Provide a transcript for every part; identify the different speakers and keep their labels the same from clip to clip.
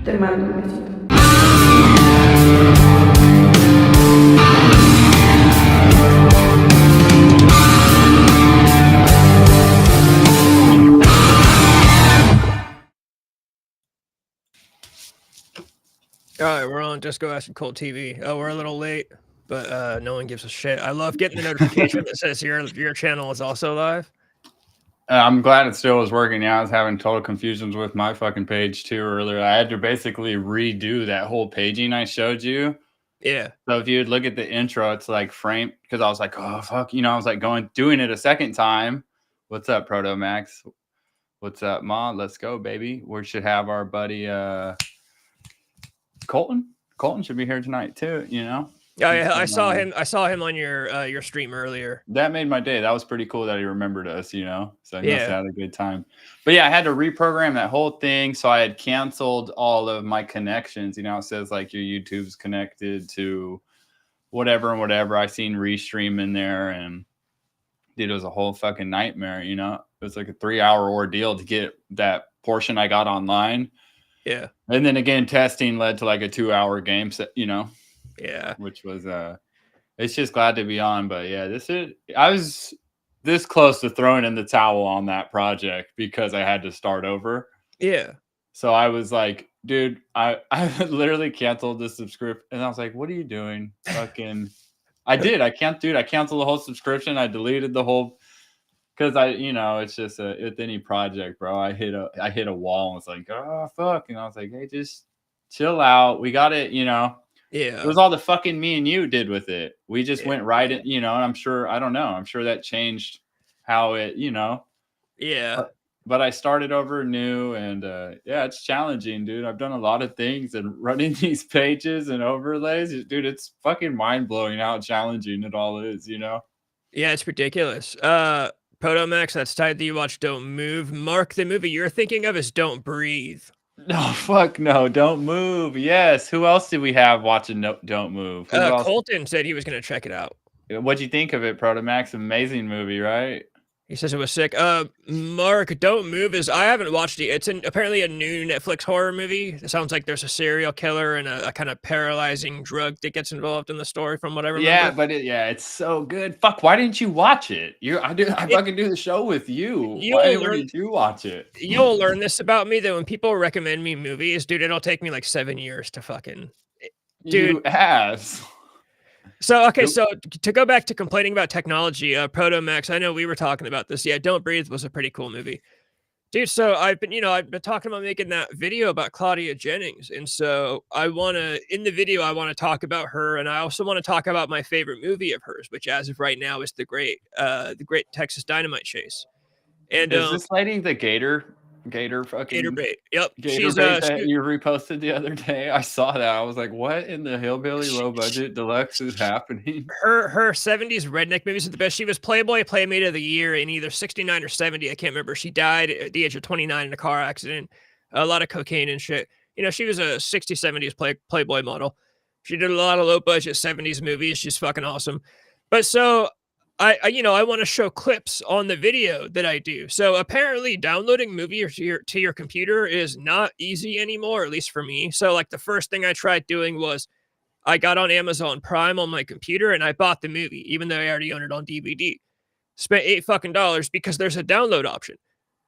Speaker 1: Te mando un besito.
Speaker 2: All right, we're on Disco Acid Cult TV. Oh, we're a little late, but no one gives a shit. I love getting the notification that says your channel is also live.
Speaker 3: I'm glad it still was working. Yeah, I was having total confusions with my fucking page too earlier. I had to basically redo that whole paging I showed you.
Speaker 2: Yeah.
Speaker 3: So if you would look at the intro, it's like framed because I was like, oh fuck, I was like doing it a second time. What's up, Proto Max? What's up, Ma? Let's go, baby. We should have our buddy Colton. Colton should be here tonight too,
Speaker 2: Oh yeah, I saw him on your stream earlier.
Speaker 3: That made my day. That was pretty cool that he remembered us, So I must have had a good time. But yeah, I had to reprogram that whole thing. So I had canceled all of my connections. It says like your YouTube's connected to whatever and whatever. I seen Restream in there, and dude, it was a whole fucking nightmare, It was like a 3-hour ordeal to get that portion I got online.
Speaker 2: Yeah.
Speaker 3: And then again, testing led to like a 2-hour game set,
Speaker 2: Yeah.
Speaker 3: Which was it's just glad to be on. But yeah, I was this close to throwing in the towel on that project because I had to start over.
Speaker 2: Yeah.
Speaker 3: So I was like, dude, I literally canceled the subscription, and I was like, what are you doing? Fucking I canceled the whole subscription. I deleted the whole because it's just with any project, bro. I hit a wall and was like, oh fuck. And I was like, hey, just chill out. We got it,
Speaker 2: Yeah.
Speaker 3: It was all the fucking me and you did with it. We just went right in, and I'm sure that changed how it,
Speaker 2: Yeah.
Speaker 3: But I started over new, and yeah, it's challenging, dude. I've done a lot of things, and running these pages and overlays, dude, it's fucking mind-blowing how challenging it all is,
Speaker 2: Yeah, it's ridiculous. Protomax, that's tied that you watch Don't Move. Mark, the movie you're thinking of is Don't Breathe.
Speaker 3: No, fuck no, Don't Move. Yes. Who else did we have watching Don't Move?
Speaker 2: Colton said he was going to check it out.
Speaker 3: What'd you think of it, Protomax? Amazing movie, right?
Speaker 2: He says it was sick. Mark, Don't Move I haven't watched it. It's apparently a new Netflix horror movie. It sounds like there's a serial killer and a kind of paralyzing drug that gets involved in the story from what I remember.
Speaker 3: Yeah, but it's so good. Fuck, why didn't you watch it? I fucking do the show with you. Why didn't you watch it?
Speaker 2: You'll learn this about me that when people recommend me movies, dude, it'll take me like 7 years to fucking... Dude.
Speaker 3: You ass.
Speaker 2: So, okay, so to go back to complaining about technology, Protomax, I know we were talking about this. Yeah, Don't Breathe was a pretty cool movie. Dude, so I've been talking about making that video about Claudia Jennings. And so in the video, I want to talk about her. And I also want to talk about my favorite movie of hers, which as of right now is the Great Texas Dynamite Chase. And
Speaker 3: is this lady the Gator
Speaker 2: bait? Yep.
Speaker 3: She's that you reposted the other day. I saw that. I was like, what in the hillbilly low budget deluxe is happening?
Speaker 2: Her 70s redneck movies are the best. She was Playboy Playmate of the Year in either 69 or 70. I can't remember. She died at the age of 29 in a car accident. A lot of cocaine and shit. She was a 60s, 70s Playboy model. She did a lot of low budget 70s movies. She's fucking awesome. But so I want to show clips on the video that I do. So apparently downloading movies to your computer is not easy anymore, at least for me. So like the first thing I tried doing was I got on Amazon Prime on my computer and I bought the movie, even though I already owned it on DVD. Spent $8 because there's a download option.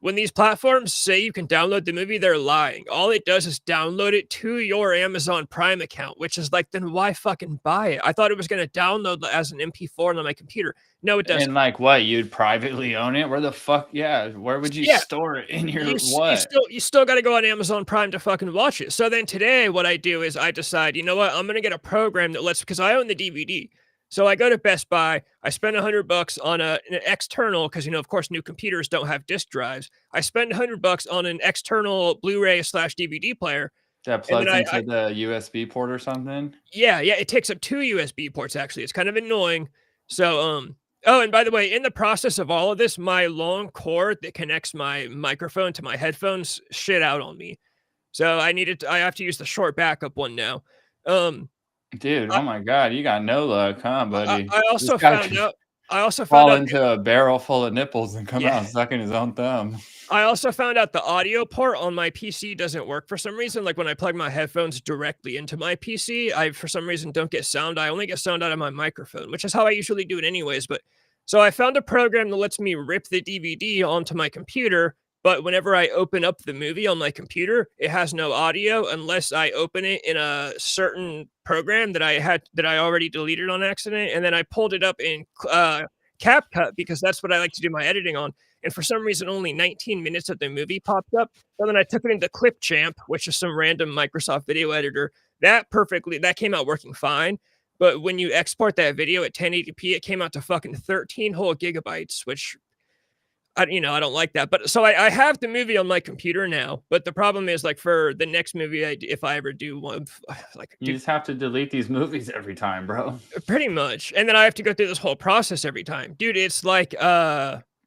Speaker 2: When these platforms say you can download the movie, they're lying. All it does is download it to your Amazon Prime account, which is like, then why fucking buy it? I thought it was going to download as an MP4 on my computer. No, it doesn't.
Speaker 3: And like what? You'd privately own it? Where the fuck? Yeah. Where would you store it in your what?
Speaker 2: You still got to go on Amazon Prime to fucking watch it. So then today what I do is I decide, you know what? I'm going to get a program that because I own the DVD. So I go to Best Buy, I spend $100 on an external, because, of course, new computers don't have disk drives. I spend $100 on an external Blu-ray/DVD player.
Speaker 3: That plugs into the USB port or something?
Speaker 2: Yeah, it takes up 2 USB ports, actually. It's kind of annoying. So, oh, and by the way, in the process of all of this, my long cord that connects my microphone to my headphones shit out on me. So I have to use the short backup one now.
Speaker 3: Dude, oh my God, you got no luck, huh, buddy?
Speaker 2: I also found out I also found
Speaker 3: fall
Speaker 2: out
Speaker 3: into a barrel full of nipples and come
Speaker 2: yeah.
Speaker 3: out sucking his own thumb.
Speaker 2: I also found out the audio port on my PC doesn't work for some reason. Like when I plug my headphones directly into my PC, I for some reason don't get sound. I only get sound out of my microphone, which is how I usually do it anyways. But so I found a program that lets me rip the DVD onto my computer, but whenever I open up the movie on my computer, it has no audio unless I open it in a certain program that I already deleted on accident, and then I pulled it up in CapCut because that's what I like to do my editing on, and for some reason only 19 minutes of the movie popped up. So then I took it into Clipchamp, which is some random Microsoft video editor. That came out working fine. But when you export that video at 1080p, it came out to fucking 13 whole gigabytes, which I don't like that. But so I have the movie on my computer now. But the problem is like for the next movie, if I ever do one, like
Speaker 3: You
Speaker 2: do
Speaker 3: just have to delete these movies every time, bro.
Speaker 2: pretty much, and then I have to go through this whole process every time, dude. It's like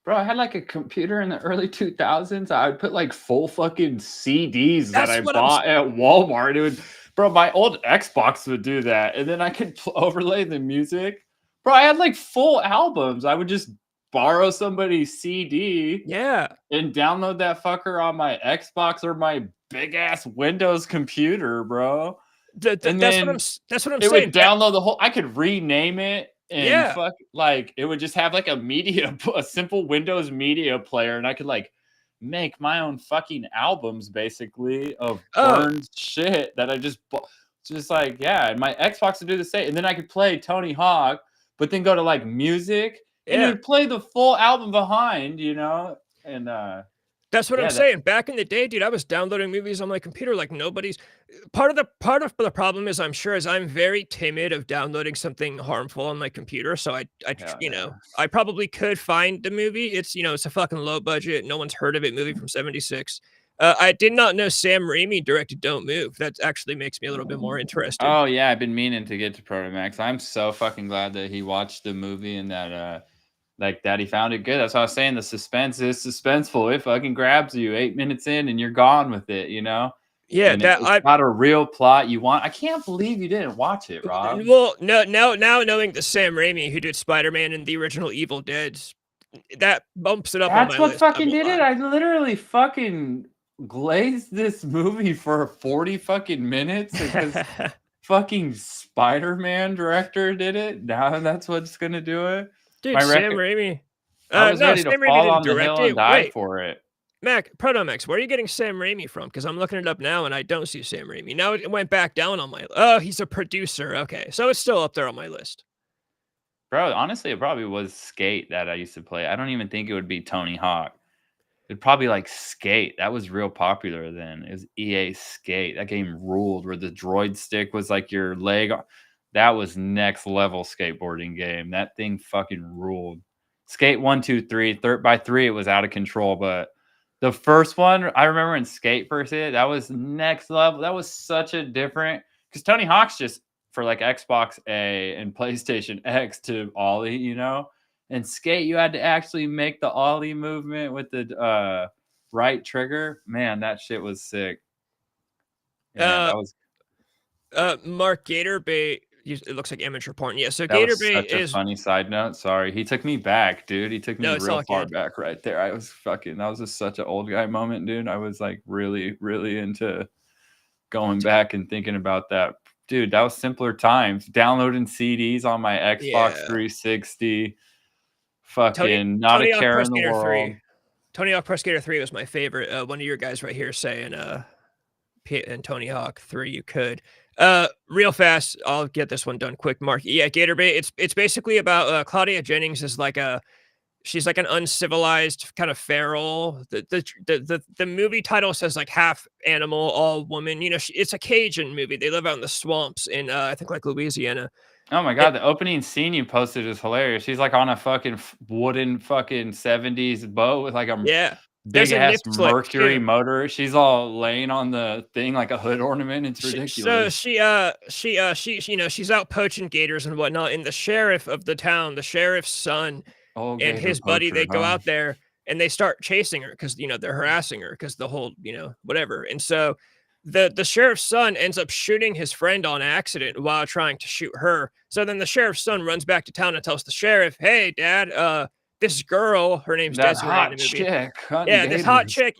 Speaker 3: Bro, I had like a computer in the early 2000s. I would put like full fucking CDs that
Speaker 2: that's
Speaker 3: I
Speaker 2: what I'm
Speaker 3: bought at Walmart. It would, bro, my old Xbox would do that. And then I could overlay the music. Bro, I had like full albums. I would just borrow somebody's CD
Speaker 2: yeah.
Speaker 3: and download that fucker on my Xbox or my big ass Windows computer, bro. And then
Speaker 2: That's what I'm
Speaker 3: it would
Speaker 2: saying.
Speaker 3: download the whole. I could rename it and
Speaker 2: Yeah.
Speaker 3: fuck like it would just have like a simple Windows media player, and I could like make my own fucking albums basically of
Speaker 2: Oh,
Speaker 3: burned shit that I just bought. Just like yeah, and my Xbox would do the same, and then I could play Tony Hawk, but then go to like music, and it
Speaker 2: yeah.
Speaker 3: would play the full album behind, and
Speaker 2: That's what I'm
Speaker 3: yeah, that
Speaker 2: saying. Back in the day, dude, I was downloading movies on my computer like nobody's part of the problem is I'm sure is I'm very timid of downloading something harmful on my computer. So
Speaker 3: hell yeah.
Speaker 2: I probably could find the movie. It's a fucking low budget, no one's heard of it movie from 76. I did not know Sam Raimi directed Don't Move. That actually makes me a little bit more interested.
Speaker 3: Oh yeah, I've been meaning to get to Protomax. I'm so fucking glad that he watched the movie and that like that he found it good. That's what I was saying. The suspense is suspenseful. It fucking grabs you 8 minutes in and you're gone with it,
Speaker 2: Yeah,
Speaker 3: And
Speaker 2: that
Speaker 3: it's
Speaker 2: I
Speaker 3: got a real plot you want. I can't believe you didn't watch it, Rob.
Speaker 2: well, no, now knowing the Sam Raimi who did Spider-Man and the original Evil Dead, that bumps it up on
Speaker 3: That's
Speaker 2: my
Speaker 3: what
Speaker 2: list. I
Speaker 3: fucking
Speaker 2: won't
Speaker 3: did it.
Speaker 2: lie.
Speaker 3: I literally fucking glazed this movie for 40 fucking minutes because fucking Spider-Man director did it. Now that's what's gonna do it.
Speaker 2: Dude,
Speaker 3: My
Speaker 2: Sam
Speaker 3: record.
Speaker 2: Raimi.
Speaker 3: I was
Speaker 2: No,
Speaker 3: ready to
Speaker 2: Sam Raimi
Speaker 3: fall
Speaker 2: didn't
Speaker 3: on the
Speaker 2: direct
Speaker 3: hill and
Speaker 2: it.
Speaker 3: die
Speaker 2: Wait,
Speaker 3: for it.
Speaker 2: Protomax, where are you getting Sam Raimi from? Because I'm looking it up now and I don't see Sam Raimi. Now it went back down on my. Oh, he's a producer. Okay, so it's still up there on my list.
Speaker 3: Bro, honestly, it probably was Skate that I used to play. I don't even think it would be Tony Hawk. It'd probably like Skate. That was real popular then. It was EA Skate. That game ruled where the droid stick was like your leg. That was next level skateboarding game. That thing fucking ruled. Skate 1, 2, 3. By 3, it was out of control. But the first one, I remember in Skate first hit, that was next level. That was such a different because Tony Hawk's just for like Xbox A and PlayStation X to Ollie, And Skate, you had to actually make the Ollie movement with the right trigger. Man, that shit was sick. Yeah,
Speaker 2: Uh,
Speaker 3: that was
Speaker 2: Mark Gatorbay. It looks like amateur porn. Yeah, so
Speaker 3: that was
Speaker 2: Gatorbay
Speaker 3: such a
Speaker 2: is
Speaker 3: funny side note. Sorry. He took me back, dude. He took
Speaker 2: no,
Speaker 3: me
Speaker 2: it's
Speaker 3: real
Speaker 2: all
Speaker 3: far
Speaker 2: good.
Speaker 3: back right there. I was fucking that was just such an old guy moment, dude. I was like really, really into going back and thinking about that. Dude, that was simpler times. Downloading CDs on my Xbox
Speaker 2: Yeah,
Speaker 3: 360.
Speaker 2: Tony
Speaker 3: Fucking not a
Speaker 2: Tony Hawk
Speaker 3: care
Speaker 2: Pro
Speaker 3: in the
Speaker 2: Skater
Speaker 3: world.
Speaker 2: 3. Tony Hawk Pro Skater 3 was my favorite. One of your guys right here saying and Tony Hawk 3 you could. Real fast, I'll get this one done quick, Mark. Yeah, Gatorbay, it's basically about Claudia Jennings is like she's like an uncivilized kind of feral. The movie title says like half animal, all woman. It's a Cajun movie. They live out in the swamps in I think like Louisiana.
Speaker 3: Oh my
Speaker 2: It,
Speaker 3: god, the opening scene you posted is hilarious. She's like on a fucking wooden fucking 70s boat with like a
Speaker 2: yeah,
Speaker 3: big
Speaker 2: there's a
Speaker 3: ass
Speaker 2: nip slip
Speaker 3: Mercury
Speaker 2: too.
Speaker 3: motor. She's all laying on the thing like a hood ornament. It's
Speaker 2: So
Speaker 3: ridiculous.
Speaker 2: she's out poaching gators and whatnot, and the sheriff of the town, the sheriff's son,
Speaker 3: Oh,
Speaker 2: and
Speaker 3: gator
Speaker 2: his buddy,
Speaker 3: poacher,
Speaker 2: they go
Speaker 3: huh?
Speaker 2: out there and they start chasing her because they're harassing her because the whole whatever. And so the sheriff's son ends up shooting his friend on accident while trying to shoot her. So then the sheriff's son runs back to town and tells the sheriff, "Hey, Dad, this girl, her name's
Speaker 3: That
Speaker 2: Desiree in
Speaker 3: hot
Speaker 2: the movie.
Speaker 3: chick hunting
Speaker 2: Yeah, this hot
Speaker 3: gators.
Speaker 2: chick,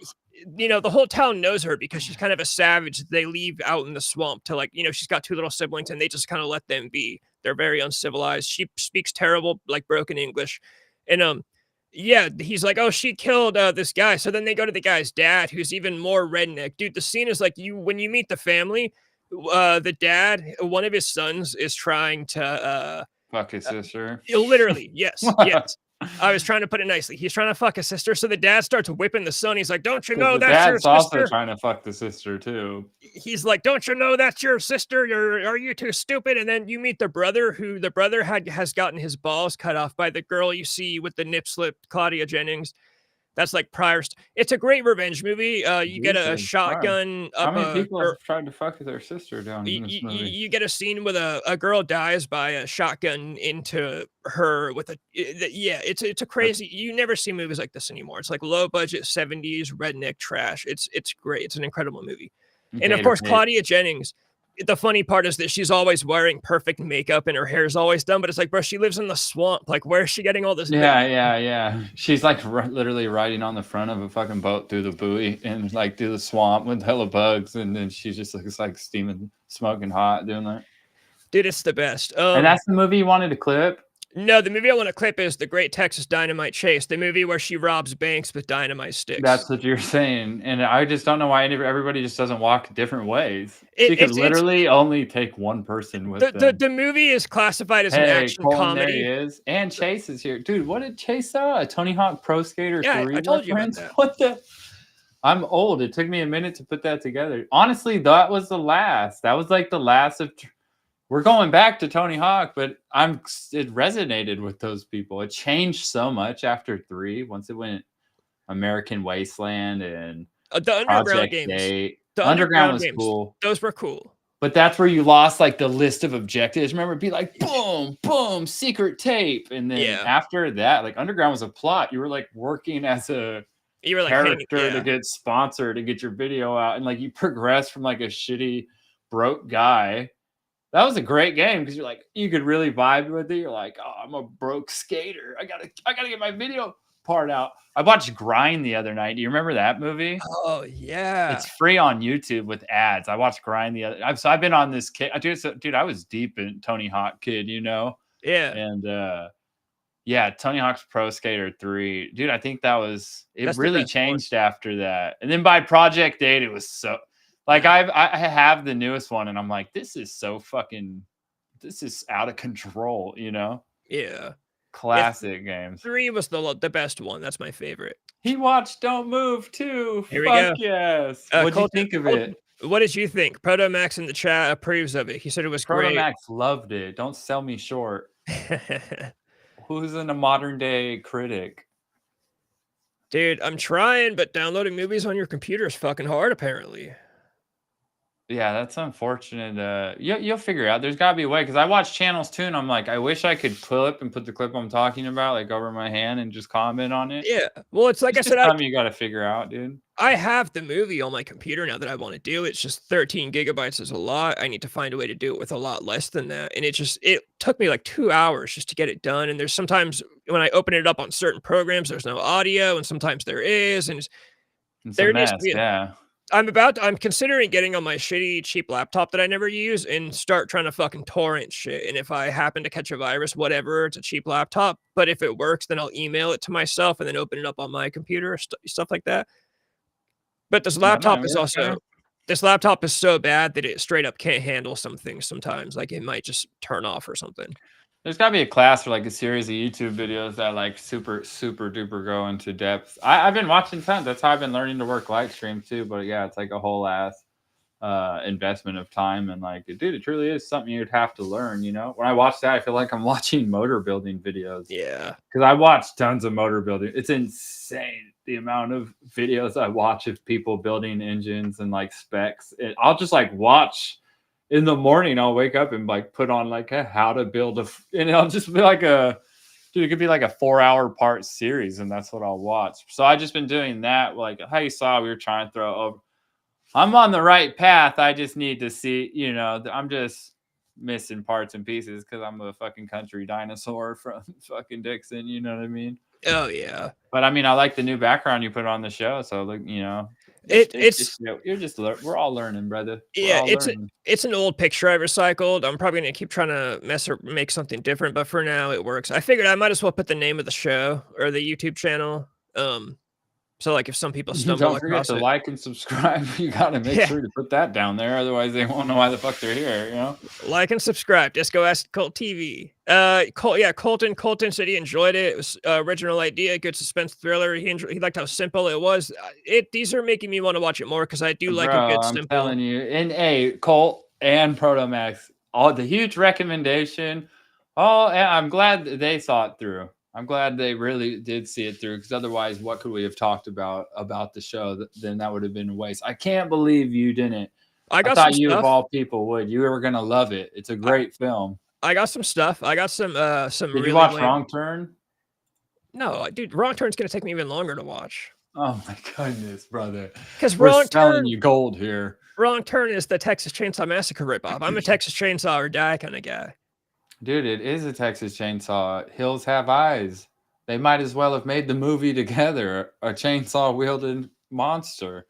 Speaker 2: the whole town knows her because she's kind of a savage. They leave out in the swamp to she's got two little siblings and they just kind of let them be. They're very uncivilized. She speaks terrible, like broken English. And yeah, he's like, "Oh, she killed this guy." So then they go to the guy's dad, who's even more redneck. Dude, the scene is like when you meet the family, the dad, one of his sons is trying to
Speaker 3: Fuck his sister.
Speaker 2: literally, yes,
Speaker 3: What?
Speaker 2: yes. I was trying to put it nicely. He's trying to fuck his sister. So the dad starts whipping the son. He's like, "Don't you
Speaker 3: Because
Speaker 2: know
Speaker 3: the
Speaker 2: that's your
Speaker 3: dad's also
Speaker 2: sister?"
Speaker 3: trying to fuck the sister too.
Speaker 2: He's like, "Don't you know that's your sister? Are you too stupid?" And then you meet the brother, who the brother has gotten his balls cut off by the girl you see with the nip slip, Claudia Jennings. That's like it's a great revenge movie. You get a
Speaker 3: Jesus Christ.
Speaker 2: shotgun
Speaker 3: How
Speaker 2: up
Speaker 3: many
Speaker 2: a
Speaker 3: people
Speaker 2: girl.
Speaker 3: have tried to fuck their sister down in this movie?
Speaker 2: You get a scene with a girl dies by a shotgun into her with yeah, it's a
Speaker 3: That's
Speaker 2: crazy. You never see movies like this anymore. It's like low budget 70s redneck trash. It's great. It's an incredible movie. And of
Speaker 3: Gator
Speaker 2: course,
Speaker 3: Pate.
Speaker 2: Claudia Jennings. The funny part is that she's always wearing perfect makeup and her hair's always done, but it's like, bro, she lives in the swamp. Like, where is she getting all this makeup?
Speaker 3: Yeah. She's like literally riding on the front of a fucking boat through the buoy and like through the swamp with hella bugs, and then she just looks like steaming, smoking hot doing that.
Speaker 2: Dude, it's the best.
Speaker 3: And that's the movie you wanted to clip?
Speaker 2: No, the movie I want to clip is The Great Texas Dynamite Chase, the movie where she robs banks with dynamite sticks.
Speaker 3: That's what you're saying, and I just don't know why everybody just doesn't walk different ways.
Speaker 2: It,
Speaker 3: She could
Speaker 2: it's
Speaker 3: literally only take one person with
Speaker 2: the, the
Speaker 3: them.
Speaker 2: the movie is classified as an
Speaker 3: Hey,
Speaker 2: action
Speaker 3: Colin, there he
Speaker 2: comedy.
Speaker 3: is. And Chase is here. Dude, what did Chase saw? A Tony Hawk Pro Skater
Speaker 2: Yeah,
Speaker 3: 3
Speaker 2: I told you about
Speaker 3: reference?
Speaker 2: that.
Speaker 3: What the? I'm old. It took me a minute to put that together. Honestly, that was the last. That was like the last of. We're going back to Tony Hawk, but it resonated with those people. It changed so much after 3. Once it went American Wasteland and
Speaker 2: The Underground
Speaker 3: Project
Speaker 2: games.
Speaker 3: 8.
Speaker 2: The
Speaker 3: Underground
Speaker 2: Underground
Speaker 3: was
Speaker 2: games.
Speaker 3: cool.
Speaker 2: Those were cool.
Speaker 3: But that's where you lost like the list of objectives. Remember, it'd be like boom, boom, secret tape. And then after that, like Underground was a plot. You were like working as a character to get sponsored and get your video out. And like you progress from like a shitty broke guy. That was a great game because you're like, you could really vibe with it. You're like, oh, I'm a broke skater. I gotta get my video part out. I watched Grind the other night. Do you remember that movie?
Speaker 2: Oh yeah,
Speaker 3: it's free on YouTube with ads. I watched Grind the other. So I've been on this kid. Dude, I was deep in Tony Hawk Kid, you know.
Speaker 2: Yeah.
Speaker 3: And yeah, Tony Hawk's Pro Skater 3. Dude, I think that's really changed after that. And then by Project 8, it was so like I have the newest one, and I'm like, this is out of control, you know?
Speaker 2: Yeah.
Speaker 3: Classic games.
Speaker 2: 3 was the best one. That's my favorite.
Speaker 3: He watched Don't Move too.
Speaker 2: Here we go.
Speaker 3: Yes. What'd you think of it?
Speaker 2: What did you think? Proto Max in the chat approves of it. He said it was great.
Speaker 3: Proto Max loved it. Don't sell me short. Who's in a modern day critic?
Speaker 2: Dude, I'm trying, but downloading movies on your computer is fucking hard, apparently.
Speaker 3: Yeah, that's unfortunate. You'll figure it out. There's got to be a way, because I watch channels too, and I'm like, I wish I could clip and put the clip I'm talking about like over my hand and just comment on it.
Speaker 2: Yeah. Well, it's like
Speaker 3: I said, something you got to figure out, dude.
Speaker 2: I have the movie on my computer now that I want to do. It's just 13 gigabytes is a lot. I need to find a way to do it with a lot less than that. And it took me like 2 hours just to get it done. And there's sometimes when I open it up on certain programs, there's no audio, and sometimes there is. And
Speaker 3: there needs to be
Speaker 2: I'm considering getting on my shitty, cheap laptop that I never use and start trying to fucking torrent shit. And if I happen to catch a virus, whatever, it's a cheap laptop. But if it works, then I'll email it to myself and then open it up on my computer, stuff like that. But this laptop is so bad that it straight up can't handle some things sometimes. Like it might just turn off or something.
Speaker 3: There's got to be a class for like a series of YouTube videos that like super duper go into depth. I've been watching tons. That's how I've been learning to work live stream too. But yeah, it's like a whole ass investment of time, and like, dude, it truly is something you'd have to learn. You know, when I watch that, I feel like I'm watching motor building videos.
Speaker 2: Yeah,
Speaker 3: because I watch tons of motor building. It's insane the amount of videos I watch of people building engines and like specs. I'll just like watch. In the morning, I'll wake up and like put on like a how to build and I'll just be like it could be like a 4-hour part series, and that's what I'll watch. So I just been doing that. Like how you saw, we were trying to throw over I'm on the right path. I just need to see, I'm just missing parts and pieces because I'm a fucking country dinosaur from fucking Dixon. You know what I mean?
Speaker 2: Oh yeah.
Speaker 3: But I mean, I like the new background you put on the show. So like, it's
Speaker 2: It's
Speaker 3: just you're just we're all learning, brother. We're
Speaker 2: yeah,
Speaker 3: all learning.
Speaker 2: it's an old picture I recycled. I'm probably gonna keep trying to mess or make something different, but for now it works. I figured I might as well put the name of the show or the YouTube channel. So like if some people stumble
Speaker 3: Don't forget
Speaker 2: across
Speaker 3: to
Speaker 2: it.
Speaker 3: like and subscribe. You got to make
Speaker 2: Yeah.
Speaker 3: sure to put that down there. Otherwise, they won't know why the fuck they're here.
Speaker 2: Like and subscribe. Disco Ask Cult TV. Colton said he enjoyed it. It was original idea, good suspense thriller. He liked how simple it was. These are making me want to watch it more because I do like a
Speaker 3: Bro,
Speaker 2: good
Speaker 3: I'm
Speaker 2: simple.
Speaker 3: telling you. And a Colt and Protomax, all the huge recommendation. Oh, and I'm glad that they saw it through. I'm glad they really did see it through because otherwise, what could we have talked about the show? Then that would have been a waste. I can't believe you didn't.
Speaker 2: I
Speaker 3: I
Speaker 2: got some
Speaker 3: thought you of
Speaker 2: stuff.
Speaker 3: all people would. You were gonna love it. It's a great film.
Speaker 2: I got some stuff. I got some
Speaker 3: Did
Speaker 2: really
Speaker 3: you watch
Speaker 2: lame.
Speaker 3: Wrong Turn?
Speaker 2: No, dude, Wrong Turn's gonna take me even longer to watch.
Speaker 3: Oh my goodness, brother.
Speaker 2: Because
Speaker 3: We're selling you gold here.
Speaker 2: Wrong Turn is the Texas Chainsaw Massacre ripoff. I'm a Texas Chainsaw or Die kind of guy.
Speaker 3: Dude, it is a Texas Chainsaw. Hills Have Eyes. They might as well have made the movie together. A chainsaw wielding monster.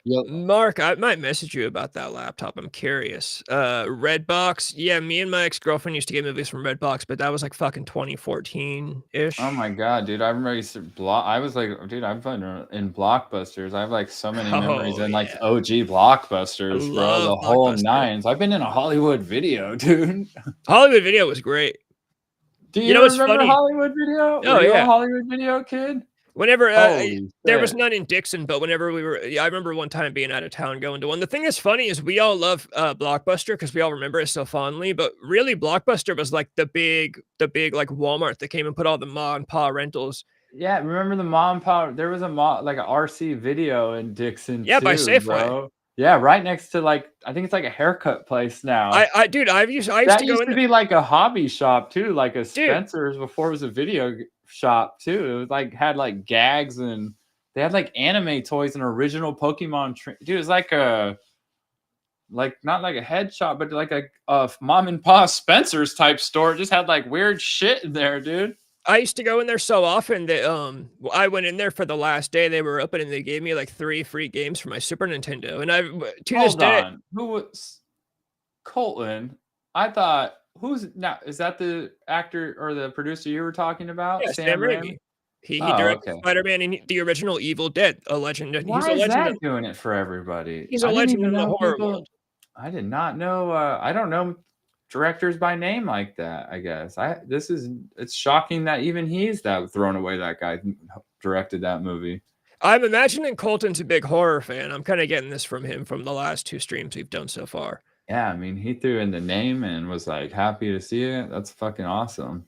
Speaker 2: Mark, I might message you about that laptop. I'm curious. Redbox. Yeah, me and my ex-girlfriend used to get movies from Redbox, but that was like fucking 2014-ish.
Speaker 3: Oh my god, dude! I remember I was like, dude, I've been in Blockbusters. I have like so many memories in like
Speaker 2: yeah.
Speaker 3: OG Blockbusters, bro. The whole nines. I've been in a Hollywood Video, dude.
Speaker 2: Hollywood Video was great.
Speaker 3: Do you
Speaker 2: what's
Speaker 3: remember
Speaker 2: funny?
Speaker 3: Hollywood Video?
Speaker 2: Oh,
Speaker 3: Were you
Speaker 2: yeah.
Speaker 3: a Hollywood Video kid?
Speaker 2: Whenever
Speaker 3: Holy
Speaker 2: there was
Speaker 3: shit.
Speaker 2: none in Dixon, but whenever I remember one time being out of town going to one. The thing that's funny is we all love Blockbuster because we all remember it so fondly. But really, Blockbuster was like the big like Walmart that came and put all the ma and pa rentals.
Speaker 3: Yeah, remember the mom power? There was like a RC Video in Dixon
Speaker 2: Yeah, by
Speaker 3: too,
Speaker 2: Safeway.
Speaker 3: bro. Yeah, right next to like I think it's like a haircut place now.
Speaker 2: I used
Speaker 3: That
Speaker 2: to go in
Speaker 3: used to be like a hobby shop too, like a Spencer's before it was a video shop too. It was like had like gags and they had like anime toys and original Pokemon. Dude, it was like not like a head shop, but like a mom and pop Spencer's type store. It just had like weird shit in there, dude.
Speaker 2: I used to go in there so often that I went in there for the last day they were open and they gave me like 3 free games for my Super Nintendo. And
Speaker 3: Hold on. Who was Colton? I thought who's now is that the actor or the producer you were talking about?
Speaker 2: Yeah, Sam Raimi. He directed Spider-Man and the original Evil Dead, a legend.
Speaker 3: Why is that doing it for everybody?
Speaker 2: He's a legend in the horror world.
Speaker 3: I did not know. I don't know directors by name like that. I guess it's shocking that even he's that thrown away. That guy directed that movie.
Speaker 2: I'm imagining Colton's a big horror fan. I'm kind of getting this from him from the last 2 streams we've done so far.
Speaker 3: Yeah, I mean, he threw in the name and was like happy to see it. That's fucking awesome.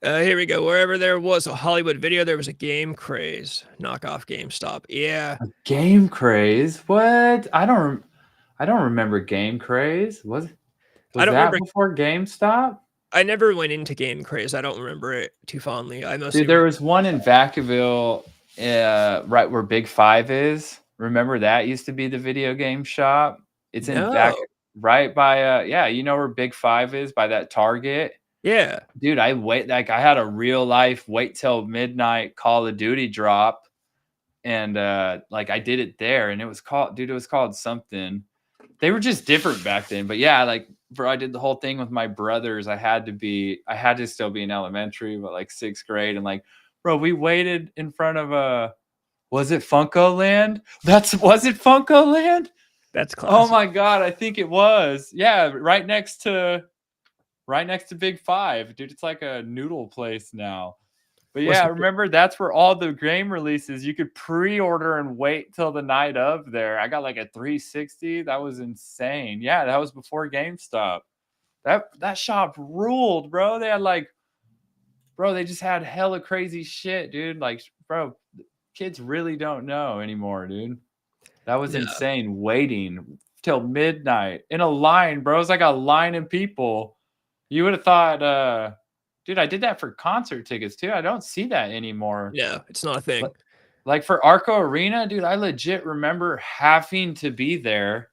Speaker 2: Here we go. Wherever there was a Hollywood Video, there was a Game Craze knockoff GameStop. Yeah,
Speaker 3: a Game Craze. What? I don't remember Game Craze. Was that remember before GameStop?
Speaker 2: I never went into Game Craze. I don't remember it too fondly.
Speaker 3: Dude, there was one in Vacaville, right where Big Five is. Remember that used to be the video game shop? It's in right by you know where Big Five is by that Target.
Speaker 2: Yeah.
Speaker 3: Dude, I had a real life wait till midnight Call of Duty drop. And like I did it there and it was called something. They were just different back then. But yeah, like bro, I did the whole thing with my brothers. I had to still be in elementary, but like 6th grade. And like, bro, we waited in front of was it Funko Land? Was it Funko Land?
Speaker 2: That's classic.
Speaker 3: Oh my God, I think it was. Yeah, right next to Big Five. Dude, it's like a noodle place now. But yeah, remember that's where all the game releases you could pre-order and wait till the night of there. I got like a 360. That was insane. Yeah, that was before GameStop. That shop ruled, bro. They had they just had hella crazy shit, dude. Like, bro, kids really don't know anymore, dude. That was insane. Waiting till midnight in a line, bro. It's like a line of people. You would have thought, dude, I did that for concert tickets too. I don't see that anymore.
Speaker 2: No, it's not a thing.
Speaker 3: Like for Arco Arena, dude, I legit remember having to be there,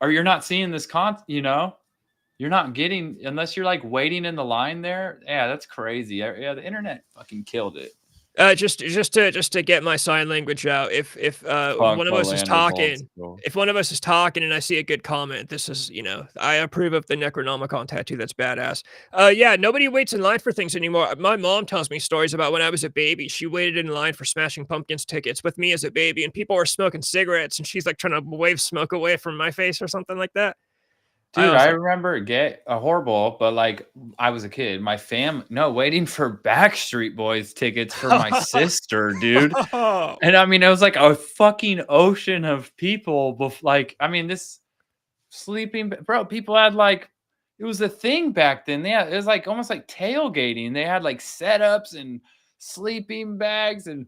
Speaker 3: or you're not seeing this you know, you're not getting unless you're like waiting in the line there. Yeah, that's crazy. Yeah, the internet fucking killed it.
Speaker 2: Just to get my sign language out. If one of
Speaker 3: Funko
Speaker 2: us is
Speaker 3: Land was old
Speaker 2: talking,
Speaker 3: school.
Speaker 2: if one of us is talking and I see a good comment, this is, I approve of the Necronomicon tattoo. That's badass. Yeah, nobody waits in line for things anymore. My mom tells me stories about when I was a baby. She waited in line for Smashing Pumpkins tickets with me as a baby, and people were smoking cigarettes, and she's like trying to wave smoke away from my face or something like that. I
Speaker 3: Dude,
Speaker 2: was
Speaker 3: I
Speaker 2: like,
Speaker 3: remember get a horrible, but like I was a kid. My waiting for Backstreet Boys tickets for my sister, dude. And I mean, it was like a fucking ocean of people. Like, I mean, this sleeping, bro, people had like, it was a thing back then. It was like almost like tailgating. They had like setups and sleeping bags and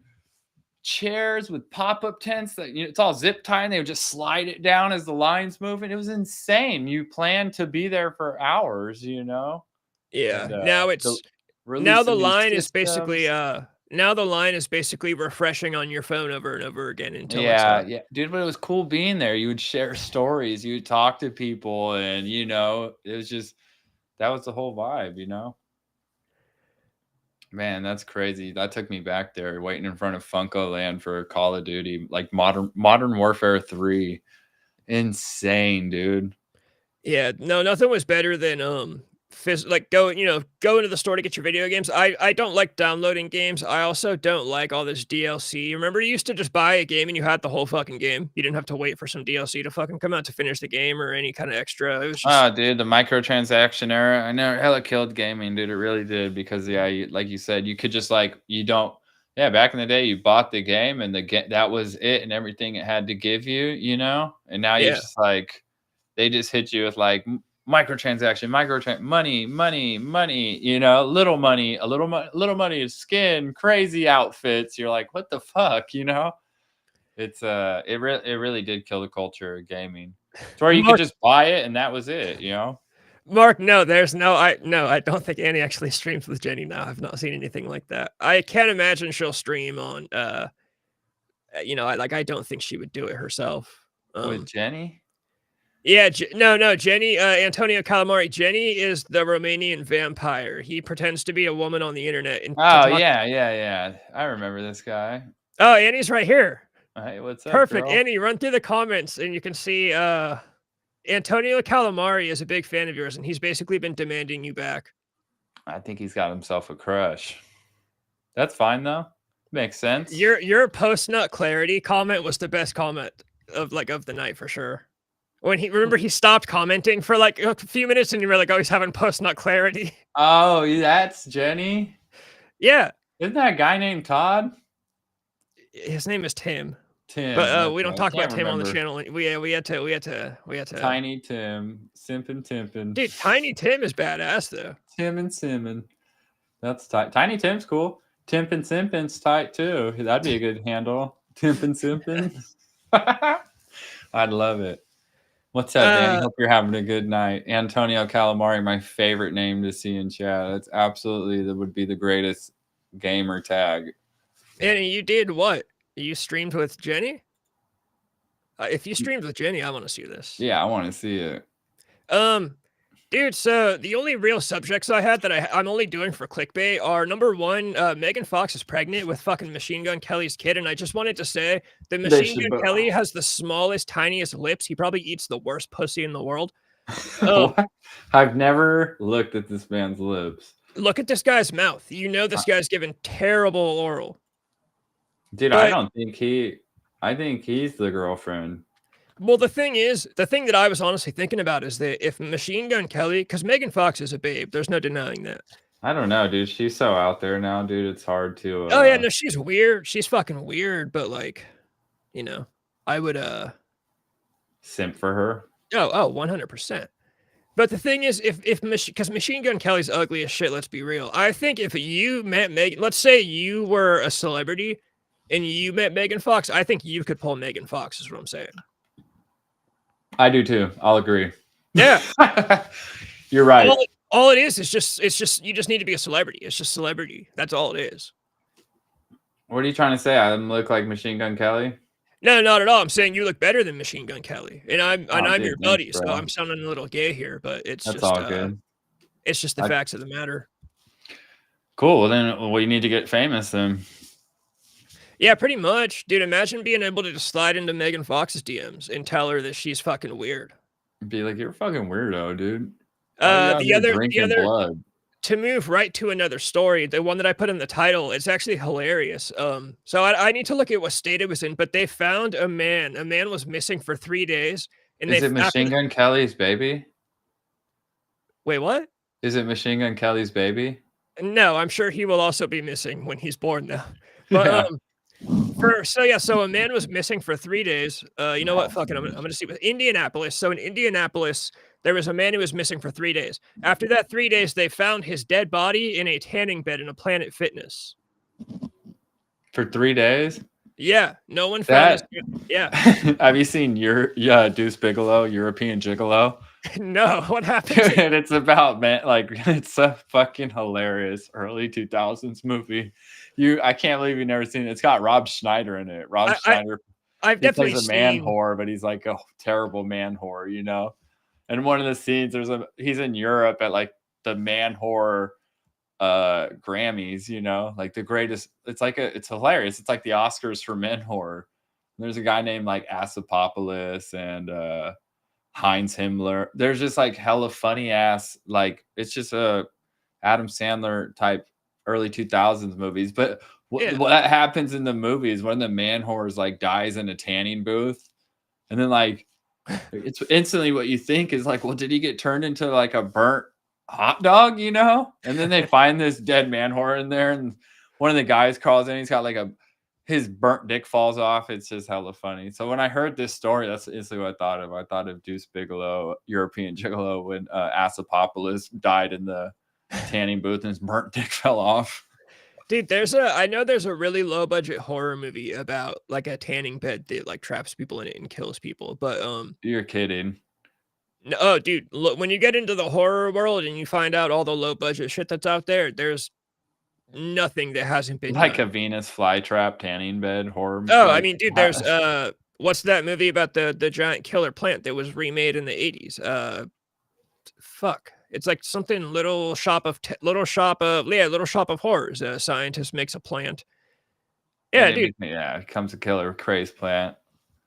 Speaker 3: chairs with pop-up tents that, it's all zip tie, and they would just slide it down as the line's moving. It was insane. You plan to be there for hours,
Speaker 2: yeah.
Speaker 3: and the
Speaker 2: Now
Speaker 3: release
Speaker 2: the
Speaker 3: of new
Speaker 2: line is basically
Speaker 3: systems.
Speaker 2: refreshing on your phone over and over again until it's
Speaker 3: Yeah, yeah, dude, but it was cool being there. You would share stories, you would talk to people, and it was just that was the whole vibe. Man, that's crazy. That took me back there, waiting in front of Funko Land for Call of Duty, like Modern Warfare 3. Insane, dude.
Speaker 2: Yeah, no, nothing was better than like go into the store to get your video games. I don't like downloading games. I also don't like all this DLC. Remember, you used to just buy a game and you had the whole fucking game. You didn't have to wait for some DLC to fucking come out to finish the game or any kind of extra. It was just
Speaker 3: Oh, dude, the microtransaction era. I know hella killed gaming, dude. It really did because yeah, like you said, you could just like you don't. Yeah, back in the day, you bought the game and that was it and everything it had to give you. And now you're
Speaker 2: yeah.
Speaker 3: just like, they just hit you with like microtransaction, money. Little money, little money, skin, crazy outfits. You're like, what the fuck, It's it really did kill the culture of gaming. To where you could
Speaker 2: Mark,
Speaker 3: just buy it and that was it.
Speaker 2: Mark, no, I don't think Annie actually streams with Jenny now. I've not seen anything like that. I can't imagine she'll stream on I don't think she would do it herself.
Speaker 3: With Jenny.
Speaker 2: Yeah, no, Jenny, Antonio Calamari. Jenny is the Romanian vampire. He pretends to be a woman on the internet and to
Speaker 3: Oh
Speaker 2: talk.
Speaker 3: yeah. I remember this guy.
Speaker 2: Oh, Annie's right here.
Speaker 3: Hey, what's up,
Speaker 2: Perfect.
Speaker 3: girl?
Speaker 2: Annie, run through the comments and you can see Antonio Calamari is a big fan of yours and he's basically been demanding you back.
Speaker 3: I think he's got himself a crush. That's fine though. Makes sense.
Speaker 2: Your post nut clarity comment was the best comment of the night for sure. When he stopped commenting for like a few minutes and you were like, oh, he's having post nut clarity.
Speaker 3: Oh, that's Jenny.
Speaker 2: Yeah.
Speaker 3: Isn't that a guy named Todd?
Speaker 2: His name is Tim.
Speaker 3: Tim.
Speaker 2: But we don't
Speaker 3: I
Speaker 2: talk about
Speaker 3: can't
Speaker 2: Tim on the
Speaker 3: remember.
Speaker 2: channel. We had to.
Speaker 3: Tiny Tim, Simpin.
Speaker 2: Dude, Tiny Tim is badass though.
Speaker 3: Tim and Simon. That's tight. Tiny Tim's cool. Timp and Simpin's tight too. That'd be a good handle. Timp and Simpin. I'd love it. What's up, Danny? Hope you're having a good night. Antonio Calamari, my favorite name to see in chat. That's absolutely that would be the greatest gamer tag.
Speaker 2: And you did what? You streamed with Jenny? If you streamed with Jenny, I want to see this.
Speaker 3: Yeah, I want to see it.
Speaker 2: Dude, so the only real subjects I had that I'm only doing for clickbait are number one, Megan Fox is pregnant with fucking Machine Gun Kelly's kid, and I just wanted to say that Machine Gun Kelly has the smallest, tiniest lips. He probably eats the worst pussy in the world.
Speaker 3: I've never looked at this man's lips.
Speaker 2: Look at this guy's mouth. This guy's given terrible oral.
Speaker 3: Dude, I think he's the girlfriend.
Speaker 2: Well, the thing that I was honestly thinking about is that if Machine Gun Kelly, because Megan Fox is a babe, there's no denying that.
Speaker 3: I don't know, dude. She's so out there now, dude. It's hard to.
Speaker 2: Oh yeah, no, she's weird. She's fucking weird, but like, I would
Speaker 3: simp for her.
Speaker 2: Oh, 100%. But the thing is, because Machine Gun Kelly's ugly as shit. Let's be real. I think if you met Megan, let's say you were a celebrity and you met Megan Fox, I think you could pull Megan Fox. Is what I'm saying.
Speaker 3: I do too. I'll agree.
Speaker 2: Yeah.
Speaker 3: You're right.
Speaker 2: All it is just you just need to be a celebrity. It's just celebrity. That's all it is.
Speaker 3: What are you trying to say? I look like Machine Gun Kelly?
Speaker 2: No, not at all. I'm saying you look better than Machine Gun Kelly, and
Speaker 3: Oh,
Speaker 2: I'm your
Speaker 3: dude, thanks,
Speaker 2: buddy, so
Speaker 3: bro.
Speaker 2: I'm sounding a little gay here, but
Speaker 3: That's all good.
Speaker 2: it's just the
Speaker 3: I,
Speaker 2: facts of the matter.
Speaker 3: cool. Well, then we need to get famous then.
Speaker 2: Yeah, pretty much, dude. Imagine being able to just slide into Megan Fox's DMs and tell her that she's fucking weird.
Speaker 3: Be like, you're a fucking weirdo, dude. Why are you out
Speaker 2: The
Speaker 3: here
Speaker 2: other,
Speaker 3: drinking blood?
Speaker 2: to move right to another story, the one that I put in the title, it's actually hilarious. So I need to look at what state it was in, but they found a man. A man was missing for 3 days, and
Speaker 3: Is
Speaker 2: they
Speaker 3: it Machine Gun Kelly's baby?
Speaker 2: wait, what?
Speaker 3: Is it Machine Gun Kelly's baby?
Speaker 2: No, I'm sure he will also be missing when he's born now. But
Speaker 3: Yeah.
Speaker 2: so a man was missing for 3 days. You know what? Fuck it. I'm gonna see with Indianapolis. So in Indianapolis, there was a man who was missing for 3 days. After that 3 days, they found his dead body in a tanning bed in a Planet Fitness.
Speaker 3: For 3 days?
Speaker 2: Yeah, no one found his. Yeah.
Speaker 3: Have you seen Deuce Bigelow, European Gigolo?
Speaker 2: No, what happened?
Speaker 3: And it's about, man, like, it's a fucking hilarious early 2000s movie. I can't believe you've never seen it. It's got Rob Schneider in it. Schneider,
Speaker 2: I've definitely
Speaker 3: plays a man whore, but he's like a terrible man whore, you know? And one of the scenes, he's in Europe at like the man whore Grammys, you know, like the greatest. It's hilarious. It's like the Oscars for men whore. There's a guy named like Asapopoulos and Heinz Himmler. There's just like hella funny ass, like it's just a Adam Sandler type early 2000s movies. But what happens in the movies, one of the man whores like dies in a tanning booth, and then like it's instantly what you think is like, well, did he get turned into like a burnt hot dog, you know? And then they find this dead man whore in there, and one of the guys crawls in, he's got like his burnt dick falls off. It's just hella funny. So when I heard this story, that's instantly what I thought of. I thought of Deuce Bigelow, European Gigolo, when Asapopoulos died in the tanning booth and his burnt dick fell off.
Speaker 2: Dude, I know there's a really low budget horror movie about like a tanning bed that like traps people in it and kills people. But
Speaker 3: you're kidding.
Speaker 2: No, oh, dude, look, when you get into the horror world and you find out all the low budget shit that's out there, there's nothing that hasn't been
Speaker 3: like
Speaker 2: done.
Speaker 3: a Venus flytrap tanning bed horror.
Speaker 2: Oh, I mean, dude, there's what's that movie about the giant killer plant that was remade in the 80s? Fuck. It's like something little shop of horrors. A scientist makes a plant. Yeah, dude.
Speaker 3: Yeah, it comes a killer craze plant.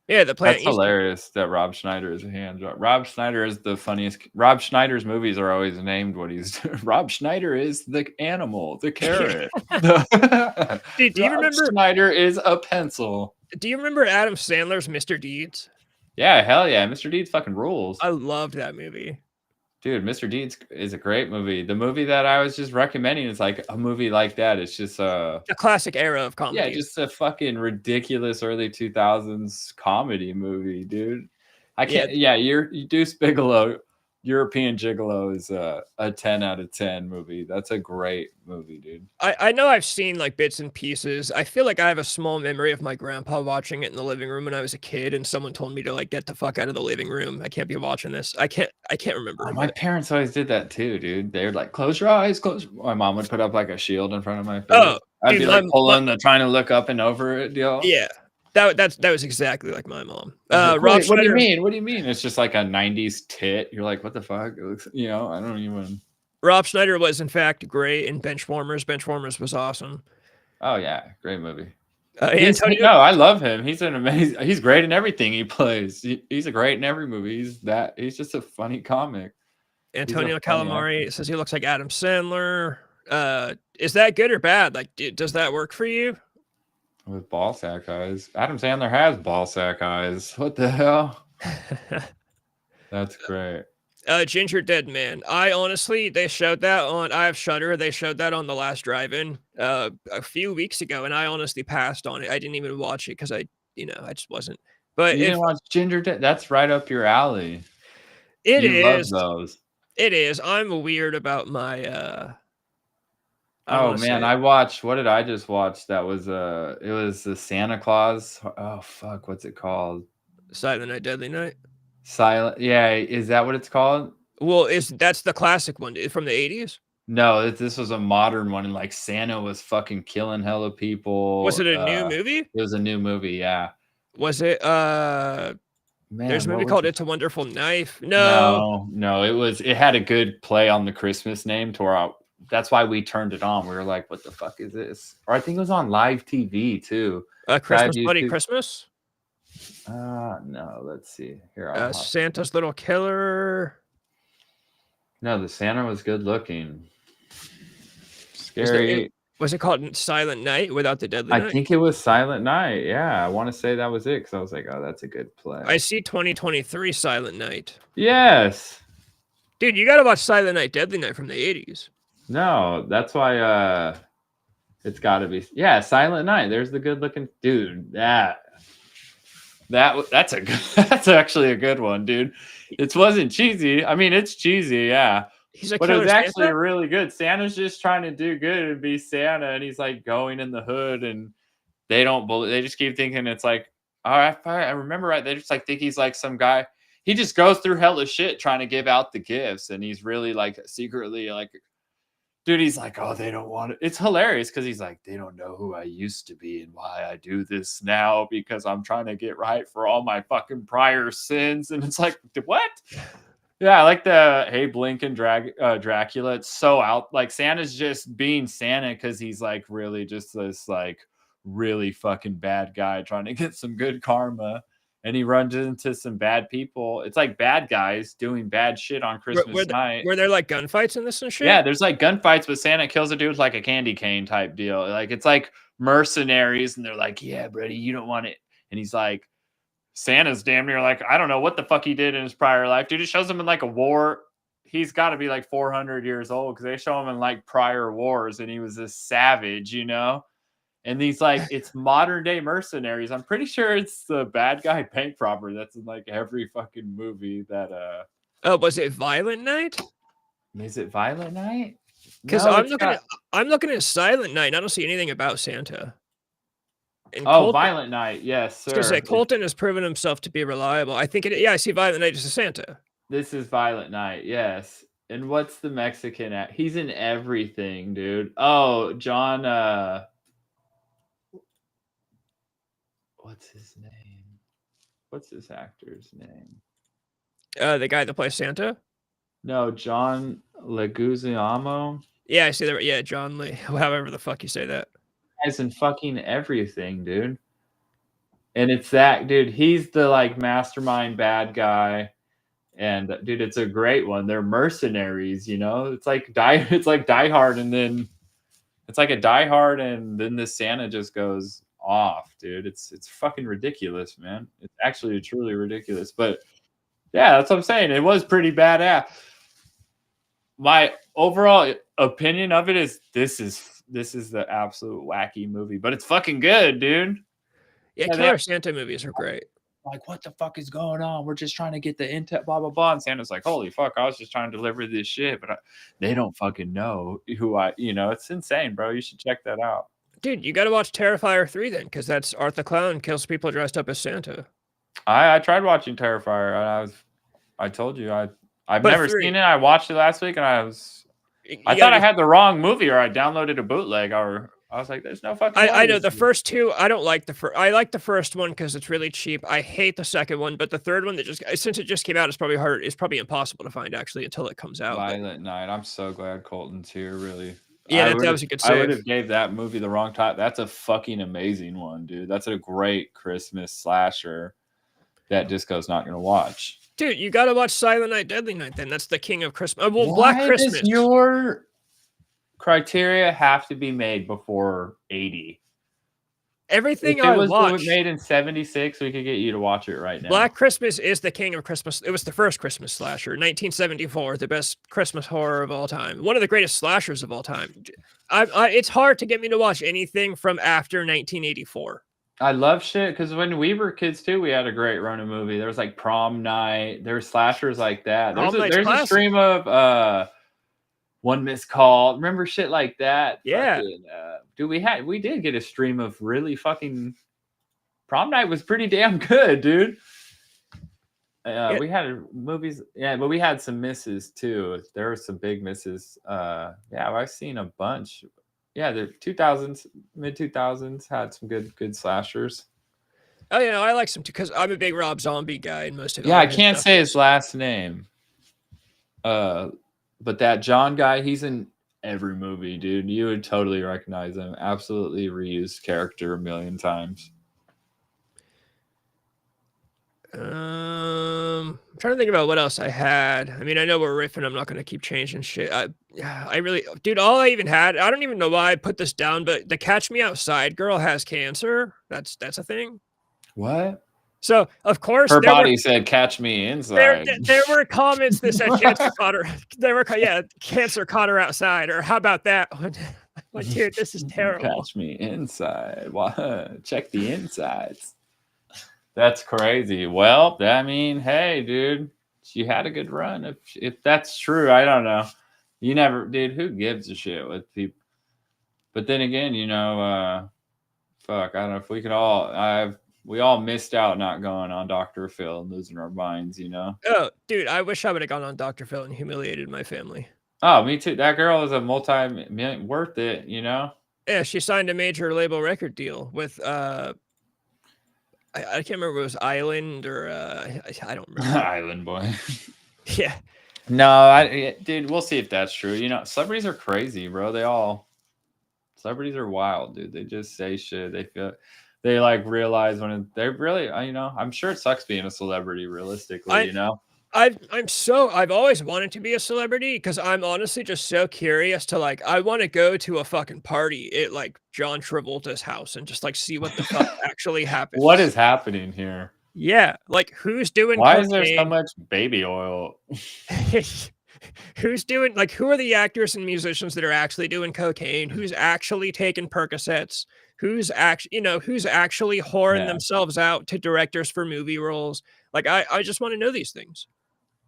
Speaker 2: Yeah, the plant.
Speaker 3: That's hilarious that Rob Schneider is a hand job. Rob Schneider is the funniest. Rob Schneider's movies are always named what he's. Rob Schneider is the animal, the carrot.
Speaker 2: Dude, do you remember?
Speaker 3: Schneider is a pencil.
Speaker 2: Do you remember Adam Sandler's Mr. Deeds?
Speaker 3: Yeah, hell yeah, Mr. Deeds fucking rules.
Speaker 2: I loved that movie.
Speaker 3: Dude, Mr. Deeds is a great movie. The movie that I was just recommending is like a movie like that. It's just a
Speaker 2: classic era of comedy.
Speaker 3: Yeah, just a fucking ridiculous early 2000s comedy movie, dude. I can't. Yeah, Deuce Bigelow, European Gigolo is a 10 out of 10 movie. That's a great movie, dude.
Speaker 2: I know I've seen like bits and pieces. I feel like I have a small memory of my grandpa watching it in the living room when I was a kid, and someone told me to like get the fuck out of the living room. I can't be watching this. I can't remember.
Speaker 3: Oh, my parents always did that too, dude. They were like, close your eyes, close. My mom would put up like a shield in front of my face.
Speaker 2: Oh,
Speaker 3: I'd be like pulling trying to look up and over it deal.
Speaker 2: Yeah. That was exactly like my mom.
Speaker 3: Rob Schneider, what do you mean? What do you mean? It's just like a 90s tit. You're like, what the fuck? It looks, you know, I don't even.
Speaker 2: Rob Schneider was in fact great in Benchwarmers. Benchwarmers was awesome.
Speaker 3: Oh yeah, great movie.
Speaker 2: Antonio,
Speaker 3: no, I love him. He's an amazing. He's great in everything he plays. He's a great in every movie. He's just a funny comic.
Speaker 2: Antonio Calamari says he looks like Adam Sandler. Is that good or bad? Like, does that work for you?
Speaker 3: With ball sack eyes. Adam Sandler has ball sack eyes. What the hell? That's great.
Speaker 2: Ginger Dead Man. They showed that on. I have Shudder. They showed that on the last drive-in a few weeks ago, and I honestly passed on it. I didn't even watch it because I just wasn't. But
Speaker 3: you didn't watch Ginger Dead. That's right up your alley.
Speaker 2: It is.
Speaker 3: Love those.
Speaker 2: It is. I'm weird about my.
Speaker 3: Oh man, I watched. What did I just watch? That was it was the Santa Claus. Oh fuck, what's it called?
Speaker 2: Silent Night, Deadly Night.
Speaker 3: Silent. Yeah, is that what it's called?
Speaker 2: Well, that's the classic one from the 80s?
Speaker 3: No, this was a modern one, and like Santa was fucking killing hella
Speaker 2: Was
Speaker 3: people.
Speaker 2: it a new movie?
Speaker 3: It was a new movie, yeah.
Speaker 2: Was it there's a
Speaker 3: Man, what
Speaker 2: movie
Speaker 3: was
Speaker 2: called
Speaker 3: it?
Speaker 2: It's a Wonderful Knife. No.
Speaker 3: No, it had a good play on the Christmas name to where that's why we turned it on. We were like, what the fuck is this? Or I think it was on live TV too.
Speaker 2: Christmas Bloody Christmas?
Speaker 3: No, let's see. Here,
Speaker 2: Santa's Little Killer.
Speaker 3: No, the Santa was good looking. Scary.
Speaker 2: Was it called Silent Night without the Deadly Night?
Speaker 3: I think it was Silent Night. Yeah, I want to say that was it because I was like, oh, that's a good play.
Speaker 2: I see 2023 Silent Night.
Speaker 3: Yes.
Speaker 2: Dude, you got to watch Silent Night, Deadly Night from the 80s.
Speaker 3: No, that's why it's got to be. Yeah, Silent Night. There's the good looking dude. That's actually a good one, dude. It wasn't cheesy. I mean, it's cheesy, yeah. But it was actually really good. Santa's just trying to do good and be Santa, and he's like going in the hood, and they don't believe. They just keep thinking it's like, all right, I remember right. They just like think he's like some guy. He just goes through hella shit trying to give out the gifts, and he's really like secretly like, dude. He's like, oh, they don't want it. It's hilarious because he's like, they don't know who I used to be and why I do this now because I'm trying to get right for all my fucking prior sins, and it's like, what? Yeah, I like the hey Blinken Dracula. It's so out. Like Santa's just being Santa because he's like really just this like really fucking bad guy trying to get some good karma, and he runs into some bad people. It's like bad guys doing bad shit on Christmas night.
Speaker 2: Were there like gunfights in this and shit?
Speaker 3: Yeah, there's like gunfights, but Santa kills a dude with like a candy cane type deal. Like it's like mercenaries, and they're like, yeah, buddy, you don't want it, and he's like. Santa's damn near like, I don't know what the fuck he did in his prior life. Dude, it shows him in like a war. He's got to be like 400 years old because they show him in like prior wars and he was a savage, you know? And these like, it's modern day mercenaries. I'm pretty sure it's the bad guy bank robber that's in like every fucking movie that.
Speaker 2: Oh, was it Violent Night?
Speaker 3: Is it Violent Night?
Speaker 2: Because I'm looking at Silent Night and I don't see anything about Santa.
Speaker 3: And Colton, Violent Night, yes, sir.
Speaker 2: Because Colton has proven himself to be reliable. I think I see Violent Night as a Santa.
Speaker 3: This is Violent Night, yes. And what's the Mexican at? He's in everything, dude. Oh, John. What's his name? What's this actor's name?
Speaker 2: The guy that plays Santa.
Speaker 3: No, John Leguizamo.
Speaker 2: Yeah, I see that. Yeah, John Lee. However the fuck you say that.
Speaker 3: Guys in fucking everything, dude. And it's that dude. He's the like mastermind bad guy, and dude, it's a great one. They're mercenaries, you know. It's like Die Hard, and then it's like a Die Hard, and then this Santa just goes off, dude. It's fucking ridiculous, man. It's actually truly ridiculous. But yeah, that's what I'm saying. It was pretty badass. My overall opinion of it is this is the absolute wacky movie, but it's fucking good, dude.
Speaker 2: Yeah, Killer Santa movies are great.
Speaker 3: Like, what the fuck is going on? We're just trying to get the intel, blah, blah, blah. And Santa's like, holy fuck, I was just trying to deliver this shit, but they don't fucking know who it's insane, bro. You should check that out.
Speaker 2: Dude, you got to watch Terrifier 3 then, because that's Art the Clown kills people dressed up as Santa.
Speaker 3: I tried watching Terrifier. I told you, I've never seen it. I watched it last week, and I thought I had the wrong movie, or I downloaded a bootleg, or I was like, "There's no fucking."
Speaker 2: I know the first two. I don't like the first. I like the first one because it's really cheap. I hate the second one, but the third one since it just came out, it's probably hard. It's probably impossible to find actually until it comes out.
Speaker 3: Violent Night. I'm so glad Colton's here. Really.
Speaker 2: Yeah, that was a good save.
Speaker 3: I would have gave that movie the wrong time. That's a fucking amazing one, dude. That's a great Christmas slasher that Disco's not going to watch.
Speaker 2: Dude, you got to watch Silent Night, Deadly Night. Then that's the king of Christmas. Well, Black Christmas.
Speaker 3: Does your criteria have to be made before 80?
Speaker 2: Everything I watched.
Speaker 3: If it was made in 76, we could get you to watch it right now.
Speaker 2: Black Christmas is the king of Christmas. It was the first Christmas slasher, 1974, the best Christmas horror of all time. One of the greatest slashers of all time. It's hard to get me to watch anything from after 1984.
Speaker 3: I love shit because when we were kids too, we had a great run of movie. There was like Prom Night. There were slashers like that. There's a stream of One Missed Call. Remember shit like that?
Speaker 2: Yeah.
Speaker 3: Dude, we did get a stream of really fucking. Prom Night was pretty damn good, dude.
Speaker 2: Yeah.
Speaker 3: We had movies, yeah, but we had some misses too. There were some big misses. Yeah, I've seen a bunch. Yeah, the 2000s, mid 2000s had some good slashers.
Speaker 2: Oh, you know, I like some too because I'm a big Rob Zombie guy, and most of
Speaker 3: Yeah,
Speaker 2: all
Speaker 3: I
Speaker 2: of his
Speaker 3: can't
Speaker 2: stuff
Speaker 3: say his
Speaker 2: is.
Speaker 3: last name. But that John guy, he's in every movie, dude. You would totally recognize him. Absolutely reused character a million times.
Speaker 2: I'm trying to think about what else I had. I mean, I know we're riffing. I'm not going to keep changing shit. I really, dude, all I even had, I don't even know why I put this down, but the Catch Me Outside girl has cancer. That's a thing.
Speaker 3: What?
Speaker 2: So of course
Speaker 3: Her body said, "Catch me
Speaker 2: there
Speaker 3: inside."
Speaker 2: there were comments that said cancer caught her. There were yeah, cancer caught her outside, or how about that? Like, dude, this is terrible.
Speaker 3: Catch me inside. What? Check the insides. That's crazy. Well, I mean, hey, dude, she had a good run. If that's true, I don't know. You never, dude. Who gives a shit with people? But then again, fuck. I don't know if we could all. We all missed out not going on Dr. Phil and losing our minds.
Speaker 2: Oh, dude, I wish I would have gone on Dr. Phil and humiliated my family.
Speaker 3: Oh, me too. That girl is a multi-million worth it.
Speaker 2: Yeah, she signed a major label record deal with I can't remember if it was Island or I don't remember.
Speaker 3: Island boy.
Speaker 2: Yeah.
Speaker 3: No, dude, we'll see if that's true. Celebrities are crazy, bro. Celebrities are wild, dude. They just say shit. They like realize when they really, I'm sure it sucks being a celebrity realistically.
Speaker 2: I've always wanted to be a celebrity because I'm honestly just so curious to like I want to go to a fucking party at like John Travolta's house and just like see what the fuck actually
Speaker 3: What
Speaker 2: happens.
Speaker 3: is happening here?
Speaker 2: Yeah, like who's doing
Speaker 3: Why is there so
Speaker 2: cocaine?
Speaker 3: much baby oil?
Speaker 2: Who's doing like who are the actors and musicians that are actually doing cocaine? Who's actually taking Percocets? Who's actually whoring
Speaker 3: Yeah.
Speaker 2: themselves out to directors for movie roles? Like I just want to know these things.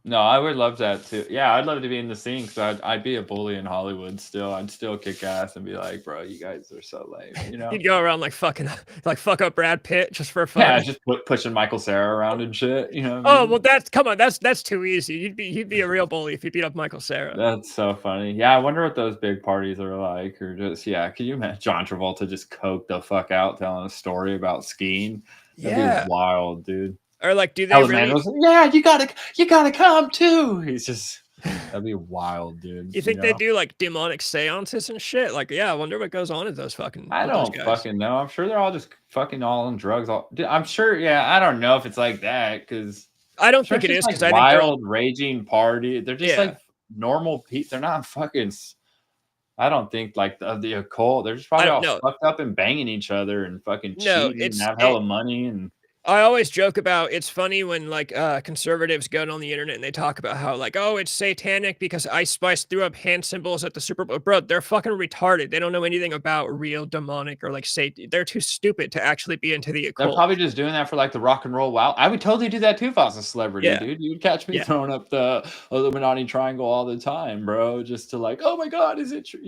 Speaker 3: No, I would love that too. Yeah, I'd love to be in the scene because I'd be a bully in Hollywood still. I'd still kick ass and be like, bro, you guys are so lame.
Speaker 2: You'd go around like fucking like fuck up Brad Pitt just for
Speaker 3: Yeah,
Speaker 2: fun.
Speaker 3: just pushing Michael Cera around and shit. You know what I
Speaker 2: Oh
Speaker 3: mean?
Speaker 2: well, that's too easy. You'd be a real bully if you beat up Michael Cera.
Speaker 3: That's so funny. Yeah, I wonder what those big parties are like, or just can you imagine John Travolta just coked the fuck out telling a story about skiing? That'd be
Speaker 2: Yeah.
Speaker 3: wild, dude.
Speaker 2: Or like, do they
Speaker 3: Ellen Man
Speaker 2: really?
Speaker 3: was like, yeah, you gotta come too. He's just that'd be wild, dude.
Speaker 2: You think they do like demonic seances and shit? Like, yeah, I wonder what goes on at those fucking
Speaker 3: I
Speaker 2: with those
Speaker 3: don't
Speaker 2: guys.
Speaker 3: fucking know. I'm sure they're all just fucking all on drugs. I'm sure. Yeah, I don't know if it's like that because
Speaker 2: I don't
Speaker 3: sure
Speaker 2: think
Speaker 3: it's
Speaker 2: it
Speaker 3: just
Speaker 2: is
Speaker 3: like
Speaker 2: because I think they're all
Speaker 3: wild, raging party. They're just
Speaker 2: yeah.
Speaker 3: like normal people. They're not fucking. I don't think like the occult. They're just
Speaker 2: I
Speaker 3: probably
Speaker 2: don't
Speaker 3: all
Speaker 2: know.
Speaker 3: fucked up and banging each other and fucking
Speaker 2: No,
Speaker 3: cheating and have hella money and
Speaker 2: I always joke about it's funny when like conservatives go on the internet and they talk about how like oh it's satanic because Ice Spice threw up hand symbols at the Super Bowl. Bro, they're fucking retarded. They don't know anything about real demonic or like Satan. They're too stupid to actually be into the
Speaker 3: they're
Speaker 2: occult.
Speaker 3: probably just doing that for like the rock and roll. Wow, I would totally do that too if I was a celebrity,
Speaker 2: Yeah,
Speaker 3: dude. You'd catch me
Speaker 2: yeah.
Speaker 3: throwing up the Illuminati triangle all the time, bro, just to like, oh my god, is it true?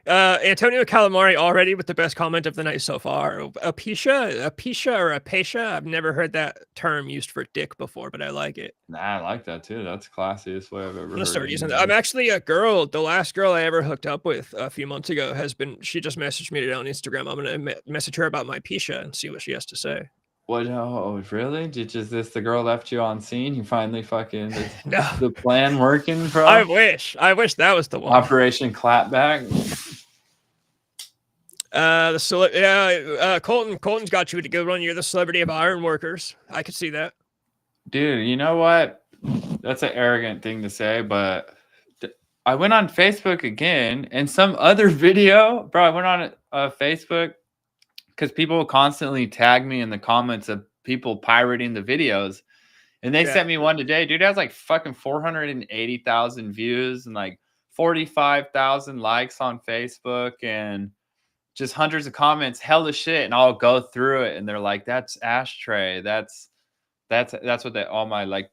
Speaker 2: Antonio Calamari already with the best comment of the night so far. Apisha or Apatia. I've never heard that term used for dick before, but I like it.
Speaker 3: Nah, I like that too. That's the classiest way I've
Speaker 2: I'm
Speaker 3: ever
Speaker 2: gonna
Speaker 3: heard
Speaker 2: start using that. I'm
Speaker 3: anybody.
Speaker 2: actually a girl. The last girl I ever hooked up with a few months ago has been. She just messaged me today on Instagram. I'm gonna message her about my Pisha and see what she has to say.
Speaker 3: What? Oh, really? Did just this the girl left you on scene? You finally fucking
Speaker 2: No,
Speaker 3: the plan working,
Speaker 2: I
Speaker 3: bro?
Speaker 2: wish. I wish that was the one.
Speaker 3: Operation Clapback.
Speaker 2: Colton's got you with a good one. You're the celebrity of iron workers. I could see that.
Speaker 3: Dude, you know what? That's an arrogant thing to say, but I went on Facebook again and some other video, bro. I went on Facebook because people constantly tag me in the comments of people pirating the videos. And they
Speaker 2: Yeah.
Speaker 3: sent me one today, dude. It has like fucking 480,000 views and like 45,000 likes on Facebook and just hundreds of comments, hella shit. And I'll go through it and they're like, that's Ashtray. That's what they all my like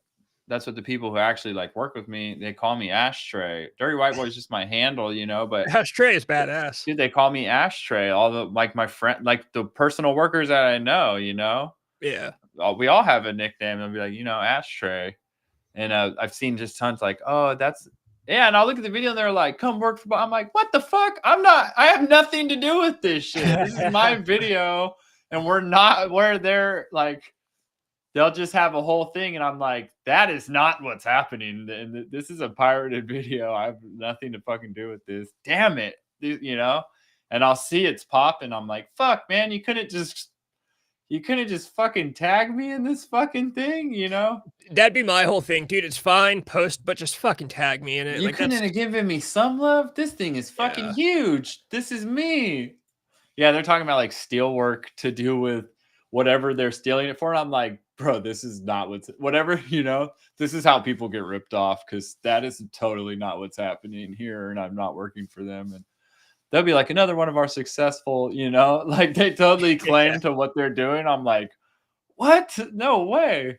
Speaker 3: that's what the people who actually like work with me, they call me Ashtray. Dirty White Boy is just my handle, but
Speaker 2: Ashtray is badass.
Speaker 3: dude, they call me Ashtray. All the like my friend, like the personal workers that I know.
Speaker 2: Yeah.
Speaker 3: we all have a nickname. They'll be like, Ashtray. And I've seen just tons like, oh, that's yeah. And I'll look at the video and they're like, come work for. I'm like, what the fuck? I have nothing to do with this shit. This is my video, and where they're like, they'll just have a whole thing, and I'm like, that is not what's happening. And this is a pirated video. I have nothing to fucking do with this. Damn it, And I'll see it's popping. I'm like, fuck, man, you couldn't just fucking tag me in this fucking thing,
Speaker 2: That'd be my whole thing, dude. It's fine, post, but just fucking tag me in it.
Speaker 3: You
Speaker 2: Like
Speaker 3: couldn't have given me some love. This thing is fucking huge. This is me. Yeah, they're talking about like steel work to do with whatever they're stealing it for. And I'm like, bro, this is not whatever, this is how people get ripped off, because that is totally not what's happening here. And I'm not working for them. And they'll be like, another one of our successful, like they totally claim to what they're doing. I'm like, what? No way.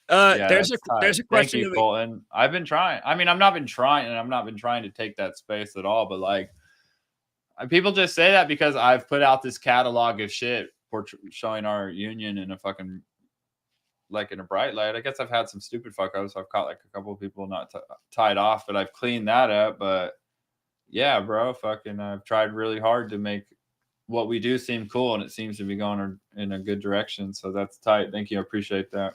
Speaker 3: Yeah,
Speaker 2: there's a question.
Speaker 3: Thank you, Colton. I've been trying. I mean, I've not been trying to take that space at all. But like, people just say that because I've put out this catalog of shit for showing our union in a fucking in a bright light. I guess I've had some stupid fuck ups. I've caught like a couple of people not tied off, but I've cleaned that up. But yeah, bro, fucking, I've tried really hard to make what we do seem cool, and it seems to be going in a good direction. So that's tight. Thank you. I appreciate that.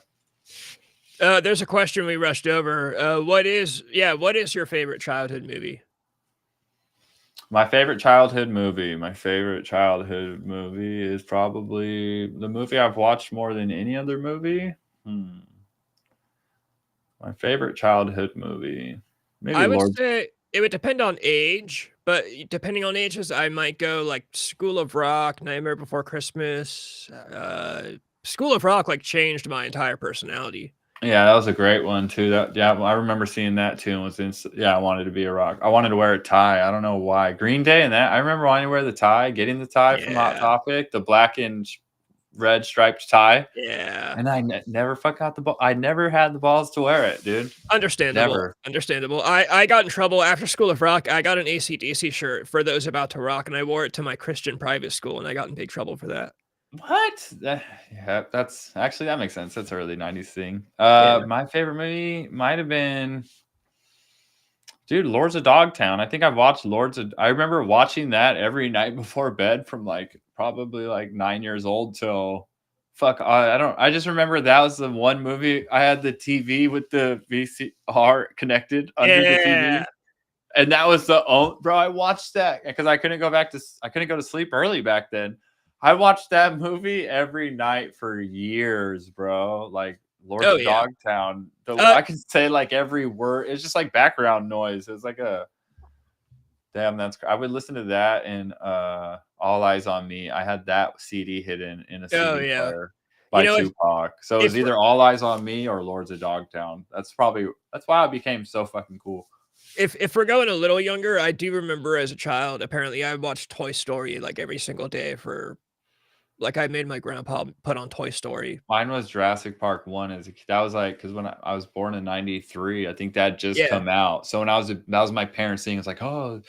Speaker 2: There's a question we rushed over. What is your favorite childhood movie?
Speaker 3: My favorite childhood movie is probably the movie I've watched more than any other movie. My favorite childhood movie. Maybe
Speaker 2: I would say it would depend on age, but depending on ages, I might go like School of Rock, Nightmare Before Christmas. School of Rock like changed my entire personality.
Speaker 3: Yeah, that was a great one too. I remember seeing that too. And I wanted to be a rock. I wanted to wear a tie. I don't know why. Green Day and that. I remember wanting to wear the tie, getting the tie from Hot Topic, the black and red striped tie.
Speaker 2: Yeah.
Speaker 3: And I never fuck out the ball. I never had the balls to wear it, dude.
Speaker 2: Understandable.
Speaker 3: Never.
Speaker 2: Understandable. I got in trouble after School of Rock. I got an AC/DC shirt for those about to rock, and I wore it to my Christian private school, and I got in big trouble for that.
Speaker 3: What? That's actually, that makes sense. That's a early 90s thing. My favorite movie might have been, dude, Lords of Dogtown. I think I've watched I remember watching that every night before bed from like probably like 9 years old till I just remember that was the one movie. I had the TV with the VCR connected under the TV. And that was bro, I watched that because I couldn't go to sleep early back then. I watched that movie every night for years, bro. Like Lords of Dogtown. I can say like every word. It's just like background noise. It's like I would listen to that and All Eyes on Me. I had that CD hidden in a CD player by Tupac. So it was either All Eyes on Me or Lords of Dogtown. That's why I became so fucking cool.
Speaker 2: If we're going a little younger, I do remember as a child, apparently I watched Toy Story like every single day like I made my grandpa put on Toy Story.
Speaker 3: Mine was Jurassic Park 1 that was like, because when I was born in 93, I think that just come out. So when that was my parents saying, it's like, oh,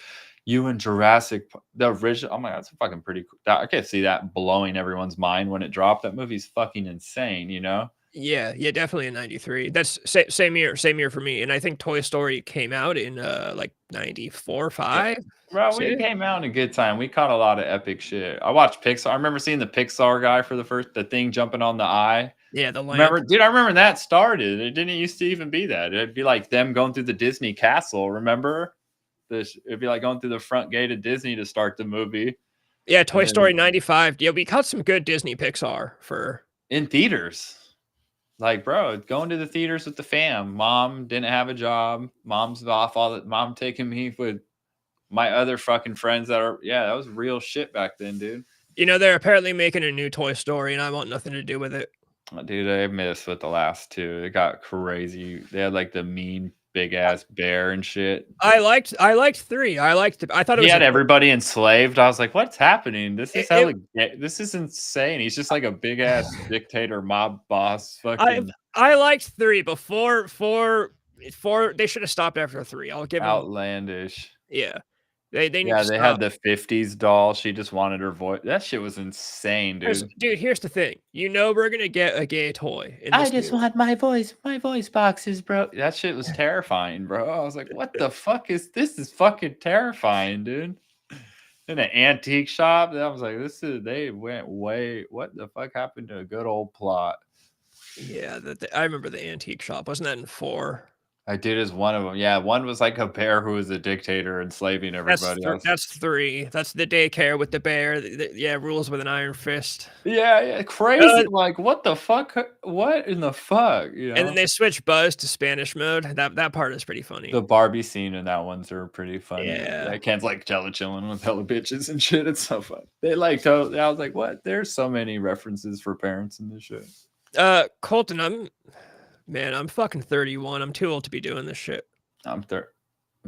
Speaker 3: you and Jurassic, the original. Oh my God, that's fucking pretty cool. I can't see that blowing everyone's mind when it dropped. That movie's fucking insane,
Speaker 2: Yeah, definitely in 93. That's same year for me. And I think Toy Story came out in like 94, 5.
Speaker 3: Bro, we came out in a good time. We caught a lot of epic shit. I watched Pixar. I remember seeing the Pixar guy for the thing jumping on the eye.
Speaker 2: Yeah, the lamp.
Speaker 3: I remember that started. It didn't used to even be that. It'd be like them going through the Disney castle, remember? It'd be like going through the front gate of Disney to start the movie.
Speaker 2: Yeah, Toy Story 95. Yeah, we caught some good Disney Pixar
Speaker 3: in theaters. Like, bro, going to the theaters with the fam. Mom didn't have a job. Mom's off mom taking me with my other fucking friends that was real shit back then, dude.
Speaker 2: They're apparently making a new Toy Story, and I want nothing to do with it.
Speaker 3: Dude, I missed with the last two. It got crazy. They had like the mean big ass bear and shit.
Speaker 2: I liked 3. I thought
Speaker 3: he had everybody enslaved. I was like, what's happening? This is insane. He's just like a big ass dictator mob boss. Fucking.
Speaker 2: I liked 3 before 4. They should have stopped after 3. I'll give
Speaker 3: outlandish.
Speaker 2: Yeah. They need
Speaker 3: Yeah,
Speaker 2: to
Speaker 3: they had
Speaker 2: stop.
Speaker 3: the '50s doll. She just wanted her voice. That shit was insane,
Speaker 2: 'Cause,
Speaker 3: dude.
Speaker 2: dude, here's the thing. You know we're gonna get a gay toy in
Speaker 3: I
Speaker 2: this
Speaker 3: just
Speaker 2: movie.
Speaker 3: want my voice boxes, bro. That shit was terrifying, bro. I was like, what the fuck is this? Is fucking terrifying, dude. In an antique shop, I was like, they went way. What the fuck happened to a good old plot?
Speaker 2: Yeah, I remember the antique shop. Wasn't that in 4?
Speaker 3: I did as one of them. Yeah, one was like a bear who was a dictator enslaving everybody. I was
Speaker 2: That's 3. That's the daycare with the bear. Yeah, rules with an iron fist.
Speaker 3: yeah, yeah, crazy.
Speaker 2: Uh,
Speaker 3: Like, what the fuck? What in the fuck?
Speaker 2: and then they switch Buzz to Spanish mode. That part is pretty funny.
Speaker 3: The Barbie scene in that ones are pretty funny.
Speaker 2: Yeah.
Speaker 3: That Ken's like jello chilling with hella bitches and shit. It's so fun. They like totally. I was like, what? There's so many references for parents in this shit.
Speaker 2: Colton, I'm fucking 31. I'm too old to be doing this shit.
Speaker 3: I'm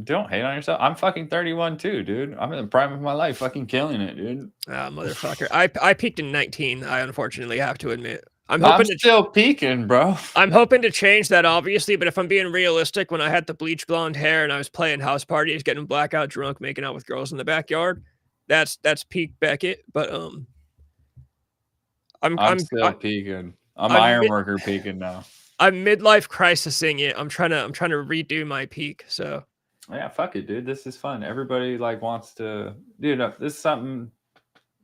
Speaker 3: Don't hate on yourself. I'm fucking 31 too, dude. I'm in the prime of my life, fucking killing it, dude.
Speaker 2: Ah, motherfucker. I peaked in 19. I unfortunately have to admit.
Speaker 3: I'm still peaking, bro.
Speaker 2: I'm hoping to change that, obviously, but if I'm being realistic, when I had the bleach blonde hair and I was playing house parties, getting blackout drunk, making out with girls in the backyard, that's peak Beckett. But
Speaker 3: I'm still peaking. I'm
Speaker 2: I'm
Speaker 3: ironworker peaking now.
Speaker 2: I'm midlife crisising it. I'm trying to redo my peak. So
Speaker 3: Yeah, fuck it, dude. This is fun. Everybody like wants to, dude. This is something.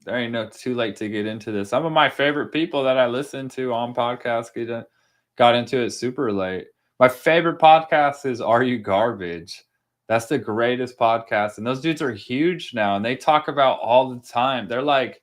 Speaker 3: There ain't no too late to get into this. Some of my favorite people that I listen to on podcasts got into it super late. My favorite podcast is Are You Garbage? That's the greatest podcast. And those dudes are huge now and they talk about all the time. They're like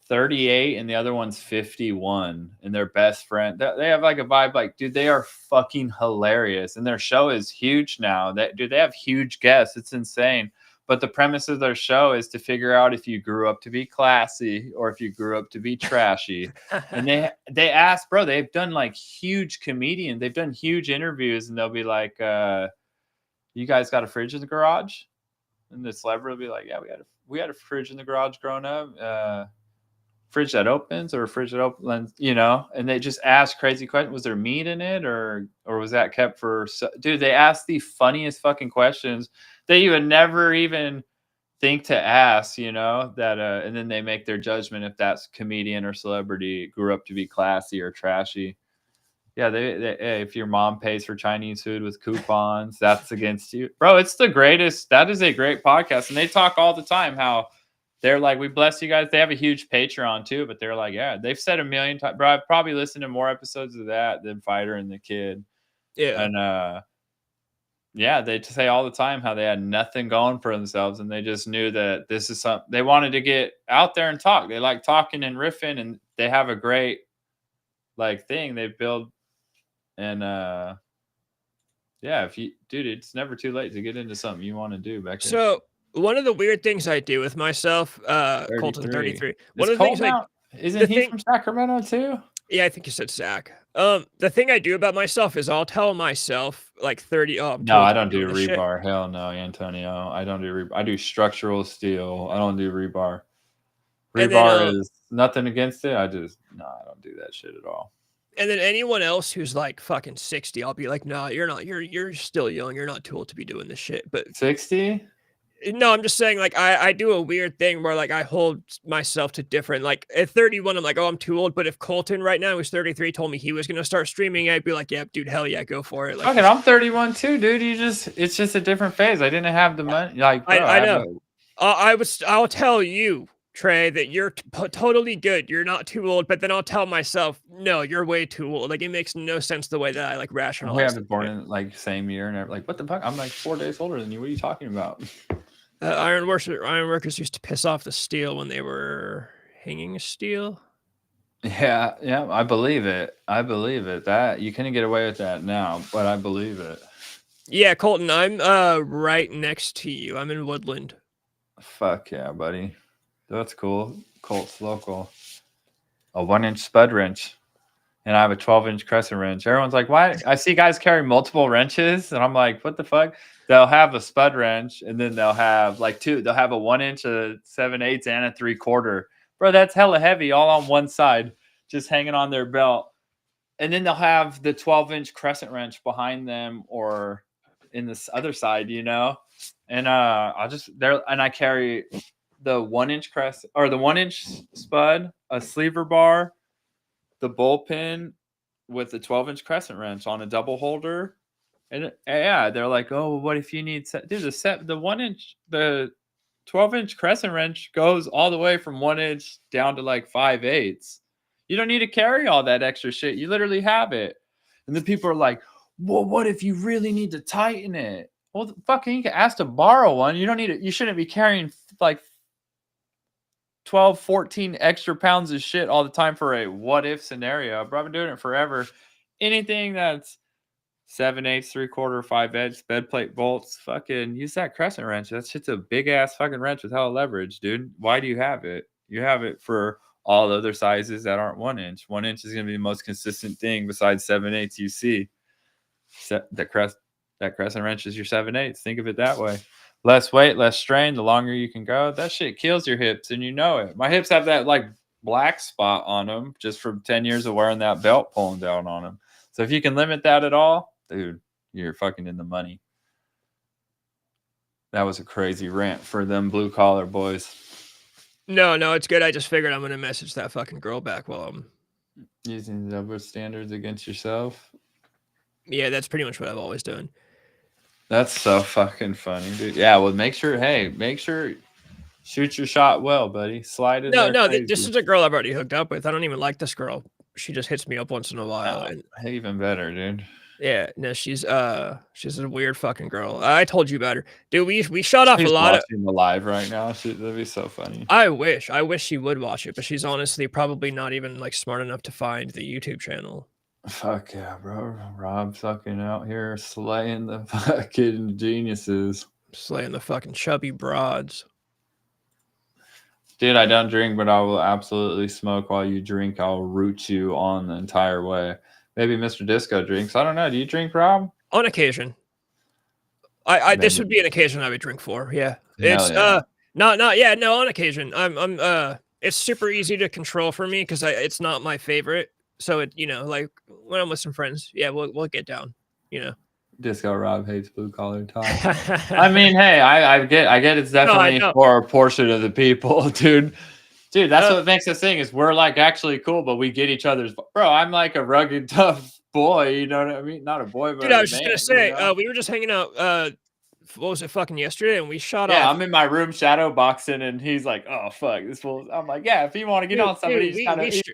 Speaker 3: 38 and the other one's 51 and their best friend. They have like a vibe like, dude, they are fucking hilarious. And their show is huge now. They have huge guests. It's insane. But the premise of their show is to figure out if you grew up to be classy or if you grew up to be trashy. And they ask, bro, they've done like huge comedians. They've done huge interviews and they'll be like, you guys got a fridge in the garage? And the celebrity will be like, yeah, we had a fridge in the garage growing up. Fridge that opens or a fridge that opens, you know, and they just ask crazy questions. Was there meat in it or was that kept for, dude, they ask the funniest fucking questions that you would never even think to ask, you know, that, and then they make their judgment if that's comedian or celebrity grew up to be classy or trashy. Yeah. Hey, if your mom pays for Chinese food with coupons, that's against you, bro. It's the greatest. That is a great podcast. And they talk all the time how, they're like, we bless you guys. They have a huge Patreon too, but they're like, yeah, they've said a million times, bro. I've probably listened to more episodes of that than Fighter and the Kid.
Speaker 2: yeah.
Speaker 3: And yeah, they say all the time how they had nothing going for themselves and they just knew that this is something they wanted to get out there and talk. They like talking and riffing and they have a great like thing they build. And yeah, dude, it's never too late to get into something you want to do, Beckett.
Speaker 2: So one of the weird things I do with myself, Colton 33. One
Speaker 3: Is
Speaker 2: of the things
Speaker 3: Isn't he from Sacramento too?
Speaker 2: Yeah, I think you said Zach. The thing I do about myself is I'll tell myself like 30. Oh, I'm too
Speaker 3: No,
Speaker 2: old
Speaker 3: I
Speaker 2: to be
Speaker 3: don't do
Speaker 2: doing this shit.
Speaker 3: rebar. Hell no, Antonio. I don't do rebar. I do structural steel. I don't do rebar.
Speaker 2: And then,
Speaker 3: Rebar is nothing against it. I don't do that shit at all.
Speaker 2: and then anyone else who's like fucking 60, I'll be like, no, you're not. You're still young. You're not too old to be doing this shit. But
Speaker 3: 60?
Speaker 2: no, I'm just saying, like, I do a weird thing where like I hold myself to different. Like at 31, I'm like, oh, I'm too old. But if Colton right now, who's 33, told me he was gonna start streaming, I'd be like, yeah, dude, hell yeah, go for it. Like,
Speaker 3: Okay, I'm 31 too, dude. It's just a different phase. I didn't have the money. Like, bro,
Speaker 2: I know. I'll tell you, Trey, that you're totally good. You're not too old. But then I'll tell myself, no, you're way too old. Like it makes no sense the way that I like
Speaker 3: we
Speaker 2: rationalize.
Speaker 3: haven't born in like same year and like what the fuck? I'm like 4 days older than you. What are you talking about?
Speaker 2: Iron workers used to piss off the steel when they were hanging steel.
Speaker 3: Yeah, I believe it. That you couldn't get away with that now, but I believe it.
Speaker 2: Yeah, Colton, I'm right next to you. I'm in Woodland.
Speaker 3: Fuck yeah, buddy. That's cool. Colt's local. A 1-inch spud wrench. And I have a 12-inch crescent wrench. Everyone's like, why? I see guys carry multiple wrenches. And I'm like, what the fuck? They'll have a spud wrench. And then they'll have like two. They'll have a 1-inch, a 7/8, and a 3/4. Bro, that's hella heavy all on one side, just hanging on their belt. And then they'll have the 12-inch crescent wrench behind them or in this other side, you know, and I'll just there and I carry the 1-inch crest or the 1-inch spud, a sleever bar, the bullpen with the 12-inch crescent wrench on a double holder. And yeah, they're like, oh, what if you need dude, the 1-inch, the 12-inch crescent wrench goes all the way from 1 inch down to like 5/8. You don't need to carry all that extra shit. You literally have it. And then people are like, well, what if you really need to tighten it? Well, fucking you can ask to borrow one. You don't need it. You shouldn't be carrying like 12, 14 extra pounds of shit all the time for a what if scenario. Bro, I've been doing it forever. Anything that's 7/8, 3/4, 5/8, bed plate bolts, fucking use that crescent wrench. That shit's a big ass fucking wrench with hella leverage, dude. Why do you have it? You have it for all the other sizes that aren't 1 inch. 1 inch is gonna be the most consistent thing besides 7/8 you see. That crescent wrench is your 7/8. Think of it that way. Less weight, less strain, the longer you can go. That shit kills your hips and you know it. My hips have that like black spot on them just from 10 years of wearing that belt pulling down on them. So if you can limit that at all, dude, you're fucking in the money. That was a crazy rant for them blue collar boys.
Speaker 2: No, it's good. I just figured I'm gonna message that fucking girl back while I'm
Speaker 3: using double standards against yourself.
Speaker 2: Yeah, that's pretty much what I've always done.
Speaker 3: That's so fucking funny, dude. Yeah, well, make sure shoot your shot well, buddy. Slide it.
Speaker 2: No, this is a girl I've already hooked up with. I don't even like this girl. She just hits me up once in a while. And
Speaker 3: even better, dude.
Speaker 2: Yeah, no, she's a weird fucking girl. I told you about her, dude. We shot off a lot of
Speaker 3: the live right now. That'd be so funny.
Speaker 2: I wish she would watch it, but she's honestly probably not even like smart enough to find the YouTube channel.
Speaker 3: Fuck yeah, bro. Rob fucking out here slaying the fucking geniuses.
Speaker 2: Slaying the fucking chubby broads.
Speaker 3: Dude, I don't drink, but I will absolutely smoke while you drink. I'll root you on the entire way. Maybe Mr. Disco drinks. I don't know. Do you drink, Rob?
Speaker 2: On occasion. This would be an occasion I would drink for. Yeah. It's
Speaker 3: yeah.
Speaker 2: No, on occasion. It's super easy to control for me because it's not my favorite. So it, like when I'm with some friends, yeah, we'll get down,
Speaker 3: Disco Rob hates blue collar talk. I mean, hey, I get it's definitely for a portion of the people, dude. Dude, that's what makes us sing is we're like actually cool, but we get each other's. Bro, I'm like a rugged, tough boy. You know what I mean? Not a boy, but
Speaker 2: dude, I was just gonna say, we were just hanging out. What was it fucking yesterday? And we shot off.
Speaker 3: Yeah, I'm in my room shadow boxing, and he's like, "Oh fuck, this fool." I'm like, "Yeah, if you want to get on somebody,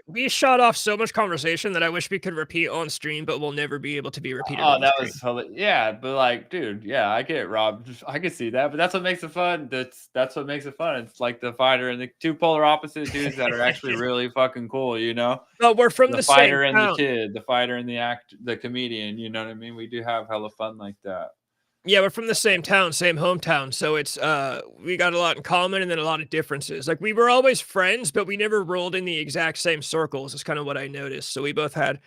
Speaker 2: we shot off so much conversation that I wish we could repeat on stream, but we'll never be able to be repeated.
Speaker 3: Oh, that was yeah, but like, dude, yeah, I get it, Rob. I can see that, but that's what makes it fun. That's what makes it fun. It's like the fighter and the two polar opposite dudes that are actually really fucking cool, you know.
Speaker 2: No, we're from the
Speaker 3: fighter
Speaker 2: same
Speaker 3: and the kid, the fighter and the comedian. You know what I mean? We do have hella fun like that.
Speaker 2: Yeah, we're from the same town, same hometown. So it's we got a lot in common and then a lot of differences. Like we were always friends, but we never rolled in the exact same circles. Is kind of what I noticed. So we both had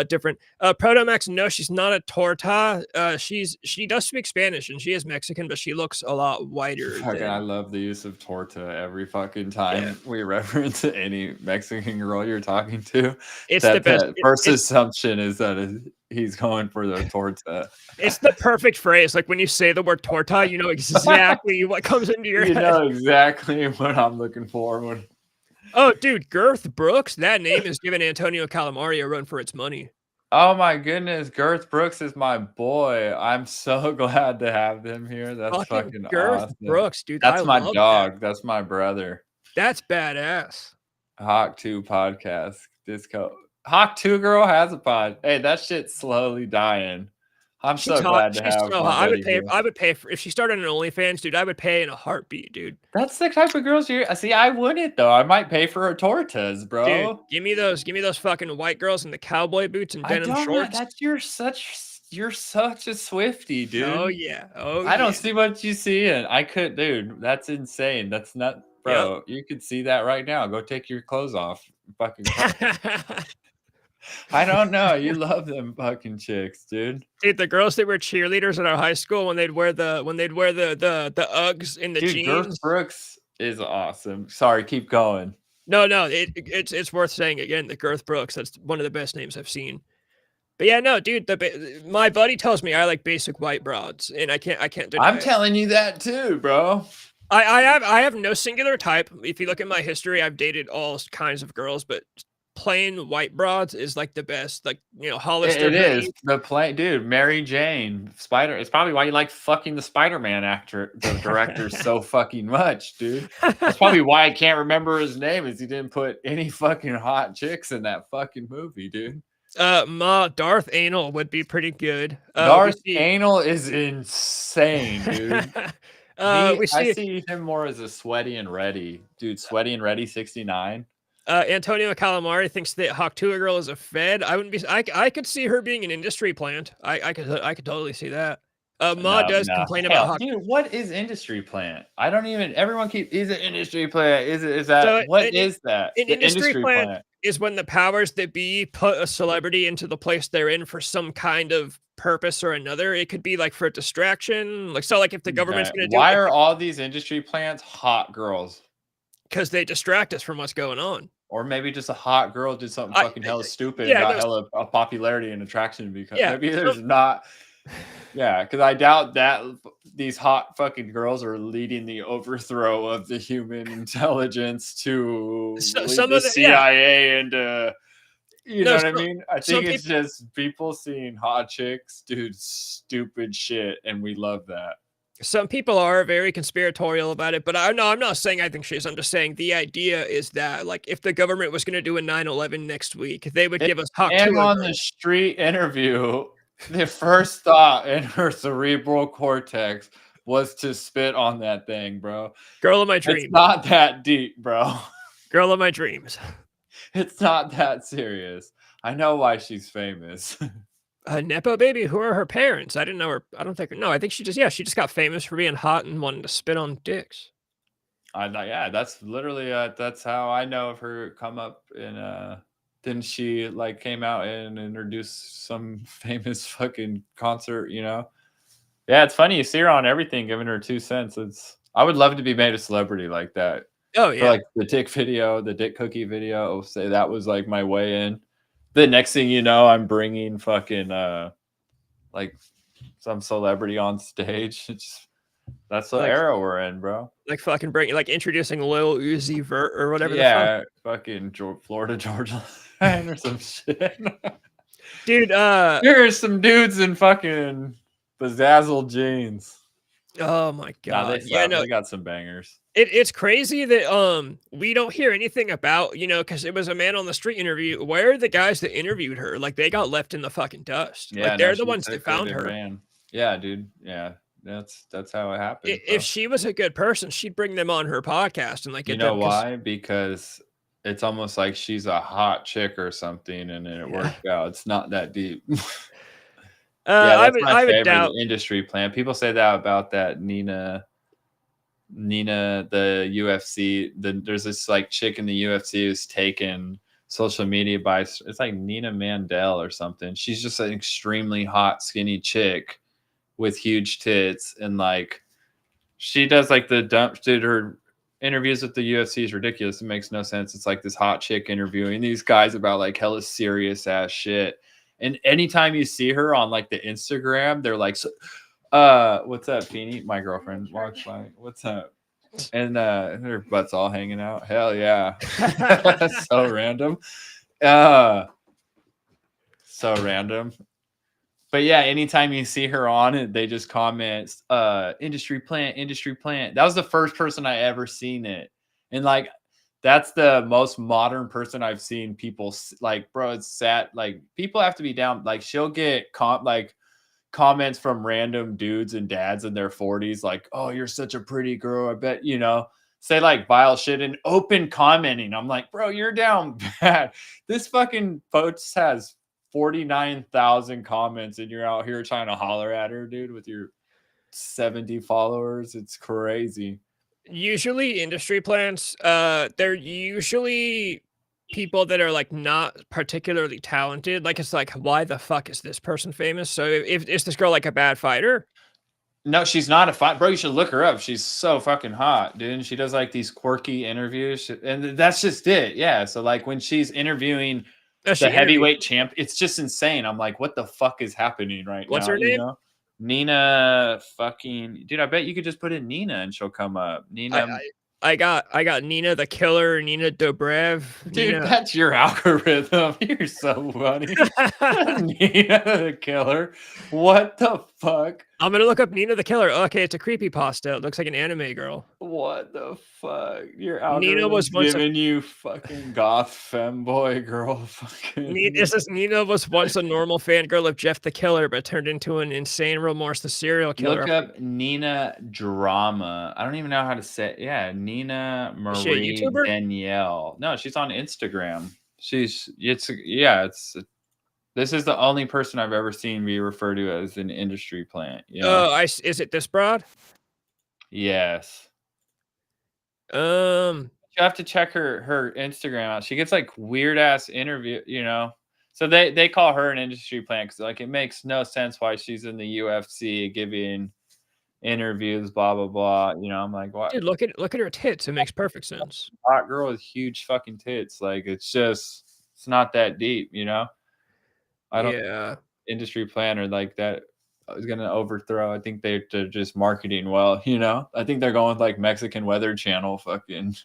Speaker 2: different Protomax. No, she's not a torta. She does speak Spanish and she is Mexican, but she looks a lot whiter.
Speaker 3: I love the use of torta every fucking time we reference any Mexican girl you're talking to.
Speaker 2: It's the best.
Speaker 3: First assumption is that he's going for the torta.
Speaker 2: It's the perfect phrase. Like when you say the word torta, you know exactly what comes into your head.
Speaker 3: You know exactly what I'm looking for.
Speaker 2: Oh, dude, Girth Brooks. That name is giving Antonio Calamari a run for its money.
Speaker 3: Oh my goodness, Girth Brooks is my boy. I'm so glad to have them here. That's fucking
Speaker 2: Girth
Speaker 3: awesome.
Speaker 2: Brooks, dude.
Speaker 3: That's my dog. That's my brother.
Speaker 2: That's badass.
Speaker 3: Hawk 2 podcast. Disco. Hawk 2 girl has a pod. Hey, that shit's slowly dying. I'm so glad to have.
Speaker 2: I would pay for if she started an OnlyFans, dude. I would pay in a heartbeat, dude.
Speaker 3: That's the type of girls you see. I wouldn't though. I might pay for her tortas, bro.
Speaker 2: Dude, give me those fucking white girls in the cowboy boots and denim shorts.
Speaker 3: You're such a Swiftie, dude.
Speaker 2: Oh yeah.
Speaker 3: I don't see what you see, and I could, dude. That's insane. That's not, bro. Yep. You could see that right now. Go take your clothes off, fucking. I don't know. You love them fucking chicks, dude.
Speaker 2: Dude, the girls that were cheerleaders at our high school when they'd wear the Uggs in the jeans.
Speaker 3: Girth Brooks is awesome. Sorry, keep going.
Speaker 2: No, it's worth saying again. The Girth Brooks. That's one of the best names I've seen. But yeah, no, dude, my buddy tells me I like basic white broads, and I can't deny
Speaker 3: I'm
Speaker 2: it.
Speaker 3: telling you that too, bro.
Speaker 2: I have no singular type. If you look at my history, I've dated all kinds of girls, but plain white broads is like the best. Like, Hollister
Speaker 3: It is
Speaker 2: hoodie.
Speaker 3: the play, dude. Mary Jane Spider. It's probably why you like fucking the Spider-Man actor, the director, so fucking much, dude. That's probably why I can't remember his name. Is he didn't put any fucking hot chicks in that fucking movie, dude.
Speaker 2: Darth Anal would be pretty good. We
Speaker 3: Darth
Speaker 2: see.
Speaker 3: Anal is insane, dude.
Speaker 2: We
Speaker 3: I
Speaker 2: see
Speaker 3: see him more as a Sweaty and Ready, dude. Sweaty and Ready 69.
Speaker 2: Antonio Calamari thinks that Hawktua Girl is a fed. I wouldn't be. I could see her being an industry plant. I could totally see that. Ma
Speaker 3: No,
Speaker 2: does
Speaker 3: no.
Speaker 2: complain about
Speaker 3: Hell,
Speaker 2: Hawk.
Speaker 3: dude, what is industry plant? I don't even. Everyone is it industry plant? Is
Speaker 2: So
Speaker 3: that what is that?
Speaker 2: an
Speaker 3: The
Speaker 2: industry
Speaker 3: industry
Speaker 2: plant
Speaker 3: plant.
Speaker 2: is when the powers that be put a celebrity into the place they're in for some kind of purpose or another. It could be like for a distraction. Like, so, like if the government's
Speaker 3: Okay.
Speaker 2: going to do
Speaker 3: Why
Speaker 2: it
Speaker 3: are all these industry plants hot girls?
Speaker 2: because they distract us from what's going on.
Speaker 3: Or maybe just a hot girl did something
Speaker 2: I
Speaker 3: fucking hella stupid and
Speaker 2: Yeah,
Speaker 3: got
Speaker 2: no,
Speaker 3: hella popularity and attraction because
Speaker 2: yeah.
Speaker 3: maybe there's not. Yeah, because I doubt that these hot fucking girls are leading the overthrow of the human intelligence to lead
Speaker 2: Some
Speaker 3: the
Speaker 2: of the yeah.
Speaker 3: CIA and you know
Speaker 2: No,
Speaker 3: what I mean? I
Speaker 2: some
Speaker 3: think it's
Speaker 2: people
Speaker 3: just people seeing hot chicks do stupid shit, and we love that.
Speaker 2: some people are very conspiratorial about it, but I'm not saying I think she is. I'm just saying the idea is that, like, if the government was going to do a 9/11 next week, they would give us Hawk
Speaker 3: And
Speaker 2: Tuah
Speaker 3: on the
Speaker 2: Girl.
Speaker 3: street interview, the first thought in her cerebral cortex was to spit on that thing, bro.
Speaker 2: Girl of my
Speaker 3: It's
Speaker 2: dreams.
Speaker 3: not that deep, bro.
Speaker 2: Girl of my dreams.
Speaker 3: It's not that serious. I know why she's famous.
Speaker 2: Nepo baby. Who are her parents? I didn't know her. I don't think. No, I think she just got famous for being hot and wanting to spit on dicks.
Speaker 3: I know, yeah, that's literally that's how I know of her come up in didn't she like came out and introduced some famous fucking concert, you know? Yeah, it's funny you see her on everything giving her 2 cents. It's I would love to be made a celebrity like that.
Speaker 2: Oh
Speaker 3: For
Speaker 2: yeah.
Speaker 3: like the dick video, the dick cookie video, say that was like my way in. The next thing you know, I'm bringing fucking like some celebrity on stage. It's that's the
Speaker 2: Like
Speaker 3: era we're in, bro.
Speaker 2: fucking like introducing Lil Uzi Vert or whatever the fuck.
Speaker 3: Yeah, fucking Florida Georgia Line or some shit.
Speaker 2: Dude,
Speaker 3: There's some dudes in fucking bezazzled jeans.
Speaker 2: oh my
Speaker 3: Nah,
Speaker 2: god.
Speaker 3: they
Speaker 2: Yeah,
Speaker 3: slap.
Speaker 2: no.
Speaker 3: They got some bangers.
Speaker 2: It's crazy that we don't hear anything about, because it was a man on the street interview. Where are the guys that interviewed her? Like, they got left in the fucking dust.
Speaker 3: Yeah,
Speaker 2: Like,
Speaker 3: no,
Speaker 2: they're the
Speaker 3: she
Speaker 2: ones that
Speaker 3: took it
Speaker 2: found
Speaker 3: and
Speaker 2: her.
Speaker 3: ran. Yeah, dude. Yeah, that's how it happened,
Speaker 2: If
Speaker 3: bro.
Speaker 2: she was a good person, she'd bring them on her podcast and like
Speaker 3: You
Speaker 2: get
Speaker 3: know
Speaker 2: them because
Speaker 3: why? Because it's almost like she's a hot chick or something, and then it
Speaker 2: yeah.
Speaker 3: worked out. It's not that deep. Yeah, that's my
Speaker 2: I would
Speaker 3: favorite,
Speaker 2: doubt.
Speaker 3: the industry plan. People say that about that Nina, the UFC. There's this like chick in the UFC who's taken social media by it's like Nina Mandel or something. She's just an extremely hot, skinny chick with huge tits, and like she does like the dump. Dude, her interviews with the UFC is ridiculous. It makes no sense. It's like this hot chick interviewing these guys about like hella serious ass shit. And anytime you see her on like the Instagram, they're like, what's up, Feeny? My girlfriend walks by. What's up? And her butt's all hanging out. Hell yeah. So random. So random. But yeah, anytime you see her on it, they just comment, industry plant, industry plant. That was the first person I ever seen it. And like, that's the most modern person I've seen people like, bro, it's sad. Like people have to be down. Like she'll get comments from random dudes and dads in their 40s. Like, oh, you're such a pretty girl. I bet, say like vile shit and open commenting. I'm like, bro, you're down bad. This fucking post has 49,000 comments and you're out here trying to holler at her, dude, with your 70 followers. It's crazy.
Speaker 2: Usually industry plants, they're usually people that are like not particularly talented. Like, it's like, why the fuck is this person famous? So if is this girl like a bad fighter?
Speaker 3: No, she's not a fight, bro. You should look her up. She's so fucking hot, dude. And she does like these quirky interviews, and that's just it. Yeah. So like when she's interviewing
Speaker 2: Oh,
Speaker 3: the
Speaker 2: she interviewed.
Speaker 3: heavyweight champ. It's just insane. I'm like, what the fuck is happening right
Speaker 2: What's
Speaker 3: now?
Speaker 2: her
Speaker 3: You
Speaker 2: name?
Speaker 3: know, Nina fucking dude. I bet you could just put in Nina and she'll come up.
Speaker 2: I
Speaker 3: Nina,
Speaker 2: I I got Nina the Killer, Nina Dobrev,
Speaker 3: dude,
Speaker 2: Nina.
Speaker 3: that's your algorithm. You're so funny. Nina the killer. What the fuck?
Speaker 2: I'm gonna look up Nina the Killer. Okay, it's a creepy pasta. It looks like an anime girl.
Speaker 3: What the fuck? Your
Speaker 2: Nina was
Speaker 3: algorithm's
Speaker 2: once a
Speaker 3: giving you fucking goth femboy girl
Speaker 2: It
Speaker 3: fucking
Speaker 2: says Nina was once a normal fangirl of Jeff the Killer, but turned into an insane remorse the serial killer.
Speaker 3: look up Nina Drama. I don't even know how to say it. Yeah, Nina
Speaker 2: Is she a
Speaker 3: Marie
Speaker 2: YouTuber?
Speaker 3: Danielle. No, she's on Instagram. It's this is the only person I've ever seen be referred to as an industry plant, you know?
Speaker 2: Oh, is it this broad?
Speaker 3: Yes.
Speaker 2: Um,
Speaker 3: You have to check her Instagram out. She gets like weird ass interview, you know. So they call her an industry plant because like it makes no sense why she's in the UFC giving interviews, blah blah blah. You know, I'm like, what?
Speaker 2: dude, look at her tits. It makes perfect sense.
Speaker 3: Hot girl with huge fucking tits. Like it's not that deep, you know. I don't
Speaker 2: Yeah.
Speaker 3: industry planner like that is gonna overthrow. I think they're just marketing well, you know. I think they're going with like Mexican Weather Channel fucking.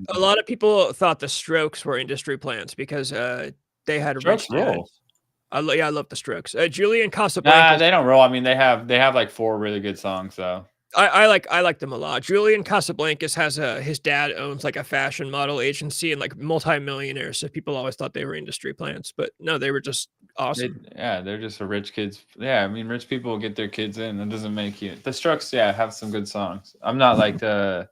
Speaker 2: A lot of people thought the Strokes were industry plants because they had
Speaker 3: Strokes
Speaker 2: rich
Speaker 3: rule.
Speaker 2: dads. Yeah, I love the Strokes. Julian
Speaker 3: Nah,
Speaker 2: Casablancas.
Speaker 3: they don't roll. I mean, they have like 4 really good songs, so.
Speaker 2: I like them a lot. Julian Casablancas has his dad owns like a fashion model agency and like multi-millionaires. So people always thought they were industry plants, but no, they were just awesome.
Speaker 3: Yeah, they're just a rich kids. Yeah, I mean, rich people get their kids in. That doesn't make you. The Strokes, yeah, have some good songs. I'm not like the.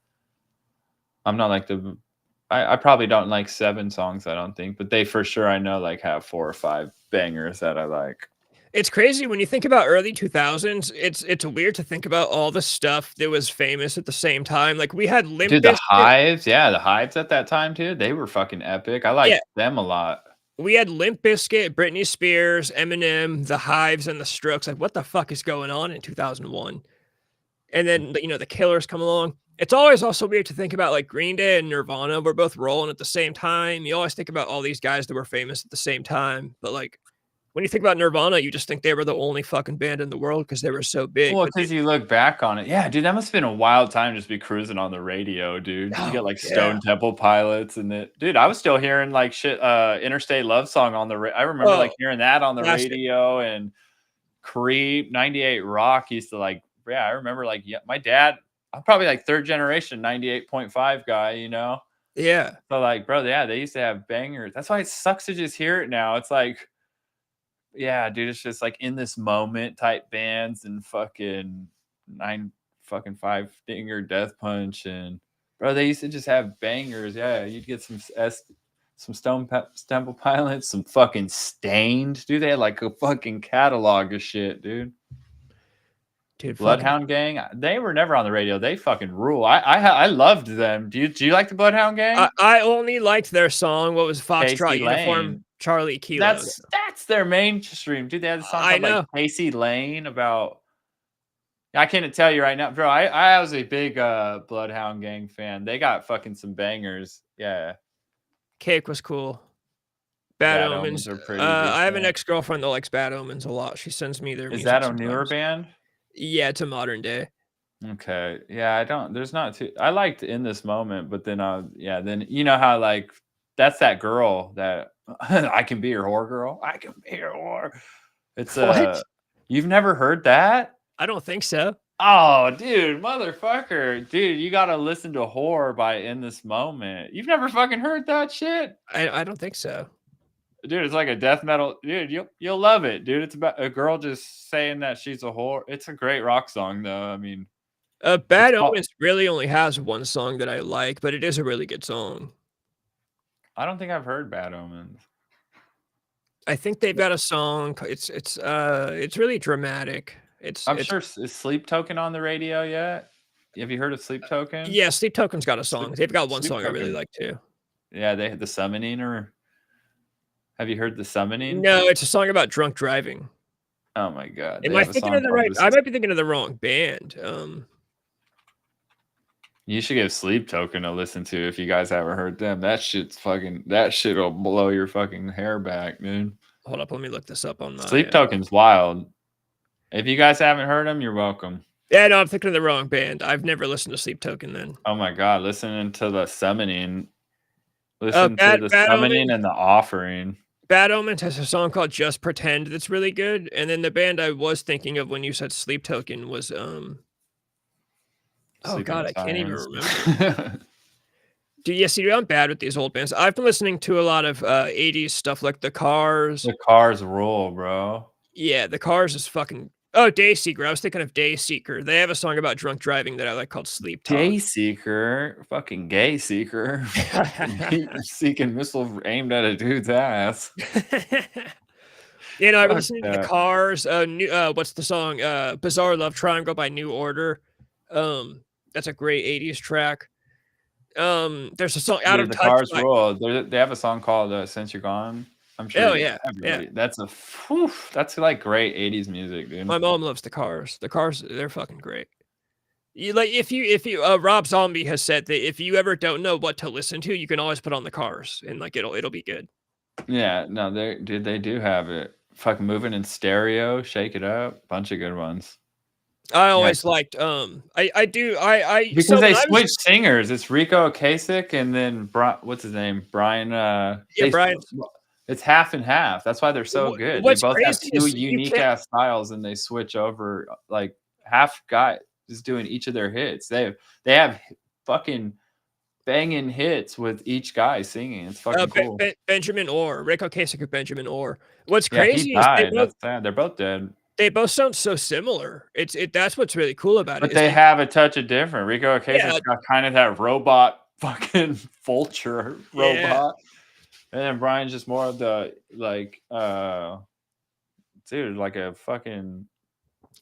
Speaker 3: I probably don't like 7 songs. I don't think, but they for sure I know like have 4 or 5 bangers that I like.
Speaker 2: It's crazy when you think about early 2000s. It's weird to think about all the stuff that was famous at the same time. Like we had Limp
Speaker 3: Dude, the
Speaker 2: Bizkit.
Speaker 3: Hives, yeah, the Hives at that time too. They were fucking epic. I
Speaker 2: Yeah,
Speaker 3: liked them a lot.
Speaker 2: we had Limp Bizkit, Britney Spears, Eminem, The Hives, and The Strokes. Like, what the fuck is going on in 2001? And then, the Killers come along. It's always also weird to think about like Green Day and Nirvana were both rolling at the same time. You always think about all these guys that were famous at the same time. But like when you think about Nirvana, you just think they were the only fucking band in the world because they were so big.
Speaker 3: Well,
Speaker 2: But
Speaker 3: because you look back on it, yeah, dude, that must have been a wild time just be cruising on the radio, dude. You
Speaker 2: oh
Speaker 3: get like
Speaker 2: yeah.
Speaker 3: Stone Temple Pilots and it, dude. I was still hearing like shit, Interstate Love Song on the. I remember
Speaker 2: Oh,
Speaker 3: like hearing that on the
Speaker 2: classic.
Speaker 3: radio and Creep, 98 Rock used to like. Yeah, I remember like yeah, my dad. I'm probably like third generation 98.5 guy, you know.
Speaker 2: Yeah.
Speaker 3: So like, bro, yeah, they used to have bangers. That's why it sucks to just hear it now. It's like yeah, dude, it's just like in this moment type bands and fucking 5 Finger Death Punch and bro, they used to just have bangers. Yeah, you'd get some Temple Pilots, some fucking Stained, dude. They had like a fucking catalog of shit, dude.
Speaker 2: Dude, fucking
Speaker 3: Bloodhound Gang, they were never on the radio. They fucking rule. I loved them. Do you like the Bloodhound Gang?
Speaker 2: I only liked their song. What was
Speaker 3: Casey
Speaker 2: Foxtrot Uniform
Speaker 3: Lane.
Speaker 2: Charlie Kilo?
Speaker 3: That's their mainstream, dude. They had a song
Speaker 2: I
Speaker 3: called like
Speaker 2: know.
Speaker 3: Casey Lane about. I can't tell you right now, bro. I was a big Bloodhound Gang fan. They got fucking some bangers. Yeah,
Speaker 2: Cake was cool. Bad
Speaker 3: Bad
Speaker 2: Omens.
Speaker 3: Omens are pretty
Speaker 2: I have an
Speaker 3: decent.
Speaker 2: ex-girlfriend that likes Bad Omens a lot. She sends me their
Speaker 3: Is
Speaker 2: music
Speaker 3: that a newer
Speaker 2: sometimes.
Speaker 3: band?
Speaker 2: Yeah, it's a modern day.
Speaker 3: Okay. Yeah, I don't. There's not too. I liked In This Moment, but then yeah, then you know how like that's that girl that I can be your whore girl. I can be your whore. It's
Speaker 2: What?
Speaker 3: you've never heard that?
Speaker 2: I don't think so.
Speaker 3: Oh, dude, motherfucker. Dude, you gotta listen to Whore by In This Moment. You've never fucking heard that shit?
Speaker 2: I don't think so.
Speaker 3: Dude, it's like a death metal. Dude, you'll love it, dude. It's about a girl just saying that she's a whore. It's a great rock song, though. I mean, it's
Speaker 2: Bad
Speaker 3: called,
Speaker 2: Omens really only has one song that I like, but it is a really good song.
Speaker 3: I don't think I've heard Bad Omens.
Speaker 2: I think they've got a song. It's really dramatic.
Speaker 3: I'm sure is Sleep Token on the radio yet? Have you heard of Sleep Token?
Speaker 2: Yeah, Sleep Token's got a song.
Speaker 3: Sleep,
Speaker 2: They've got one
Speaker 3: Sleep
Speaker 2: song I really
Speaker 3: Token.
Speaker 2: like too.
Speaker 3: Yeah, they had the Summoning, or have you heard the Summoning?
Speaker 2: No, it's a song about drunk driving.
Speaker 3: Oh my god,
Speaker 2: Am
Speaker 3: they
Speaker 2: I
Speaker 3: have a
Speaker 2: thinking
Speaker 3: song
Speaker 2: of the
Speaker 3: called
Speaker 2: right?
Speaker 3: this.
Speaker 2: I might be thinking of the wrong band.
Speaker 3: You should give Sleep Token a listen to if you guys haven't heard them. That shit'll blow your fucking hair back, dude.
Speaker 2: Hold up, let me look this up on my.
Speaker 3: Sleep Token's wild. If you guys haven't heard them, you're welcome.
Speaker 2: Yeah, no, I'm thinking of the wrong band. I've never listened to Sleep Token then.
Speaker 3: Oh my god, listening to the Summoning. Listen to the Summoning and the Offering.
Speaker 2: Bad Omens has a song called Just Pretend that's really good. And then the band I was thinking of when you said Sleep Token was oh god, I can't even remember. Dude, yeah, see, I'm bad with these old bands. I've been listening to a lot of 80s stuff like The Cars.
Speaker 3: The Cars rule, bro.
Speaker 2: Yeah, The Cars is fucking. Oh, Dayseeker. I was thinking of Dayseeker. They have a song about drunk driving that I like called Sleep Talk.
Speaker 3: Dayseeker, fucking gay seeker, seeking missiles aimed at a dude's ass.
Speaker 2: You know, I've been listening to The Cars. What's the song? Bizarre Love Triangle by New Order. That's a great 80s track. There's a song Out of
Speaker 3: The
Speaker 2: Touch.
Speaker 3: Cars rule. They have a song called Since You're Gone. I'm sure.
Speaker 2: Oh yeah, yeah.
Speaker 3: That's that's like great 80s music, dude.
Speaker 2: My mom loves The Cars. The Cars, they're fucking great. You like if you Rob Zombie has said that if you ever don't know what to listen to, you can always put on The Cars and like it'll be good.
Speaker 3: Yeah, no, they do have it. Fucking Moving in Stereo, Shake It Up, bunch of good ones.
Speaker 2: I always liked I
Speaker 3: because they switched singers. It's Rico Ocasek and then what's his name? Brian
Speaker 2: Brian.
Speaker 3: It's half and half. That's why they're so good. They both have two unique ass styles and they switch over like half guy is doing each of their hits. They have fucking banging hits with each guy singing. It's fucking cool.
Speaker 2: Benjamin Orr, Rick Ocasek or Benjamin Orr. What's crazy
Speaker 3: he died. That's sad. They're both dead.
Speaker 2: They both sound so similar. That's what's really cool about it.
Speaker 3: But they have a touch of different. Rico Ocasek's got kind of that robot fucking vulture robot. And then Brian's just more of the like dude, like a fucking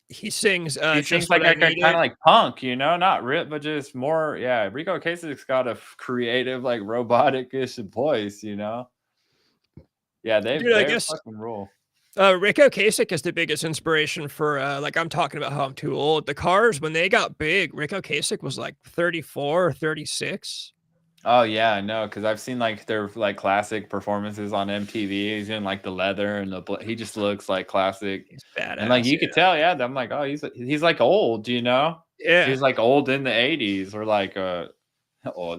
Speaker 2: he sings
Speaker 3: like a kind of like punk, you know, not rip, but just more. Yeah, Rico Ocasek's got a creative, like robotic-ish voice, you know. Yeah, they fucking rule.
Speaker 2: Rick Ocasek is the biggest inspiration for like I'm talking about how I'm too old. The Cars, when they got big, Rick Ocasek was like 34 or 36.
Speaker 3: Oh yeah, I know, because I've seen like their like classic performances on MTV. He's in like the leather and he just looks like classic.
Speaker 2: He's badass.
Speaker 3: And like you could tell, yeah. I'm like, oh, he's like old, you know?
Speaker 2: Yeah.
Speaker 3: He's like old in the 80s, or like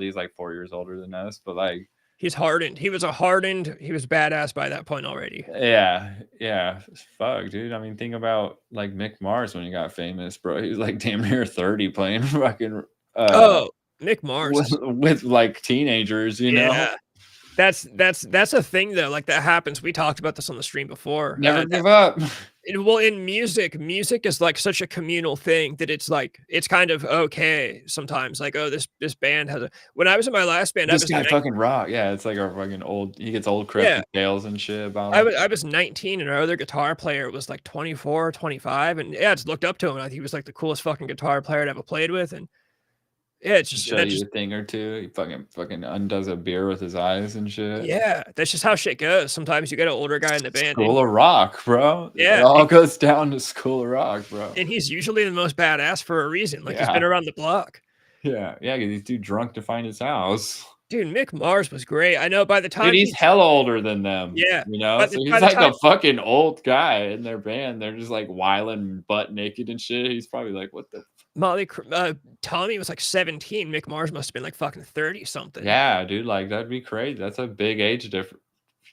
Speaker 3: he's like 4 years older than us, but like
Speaker 2: he's hardened. He was badass by that point already.
Speaker 3: Yeah. Fuck, dude. I mean, think about like Mick Mars when he got famous, bro. He was like damn near 30 playing fucking
Speaker 2: Mick Mars
Speaker 3: with like teenagers, you know.
Speaker 2: That's a thing though. Like that happens. We talked about this on the stream before.
Speaker 3: Never give up.
Speaker 2: Well, in music is like such a communal thing that it's like it's kind of okay sometimes. Like, oh, this band has a. When I was in my last band,
Speaker 3: this guy fucking rock. Yeah, it's like a fucking old. He gets old crusty tales and shit about him.
Speaker 2: I was 19 and our other guitar player was like 24, 25, and I just looked up to him and he was like the coolest fucking guitar player I'd ever played with, and. Yeah, it's just
Speaker 3: show you a thing or two. He fucking undoes a beer with his eyes and shit.
Speaker 2: Yeah, that's just how shit goes. Sometimes you get an older guy in the band.
Speaker 3: School of Rock, bro.
Speaker 2: Yeah,
Speaker 3: it all goes down to School of Rock, bro.
Speaker 2: And he's usually the most badass for a reason. Like he's been around the block.
Speaker 3: Yeah, because he's too drunk to find his house.
Speaker 2: Dude, Mick Mars was great. I know by the time
Speaker 3: he's hella older than them.
Speaker 2: Yeah,
Speaker 3: you know, so he's like a fucking old guy in their band. They're just like whiling butt naked and shit. He's probably like, what the.
Speaker 2: Tommy was like 17. Mick Mars must have been like fucking 30 something.
Speaker 3: Yeah, dude, like that'd be crazy. That's a big age difference.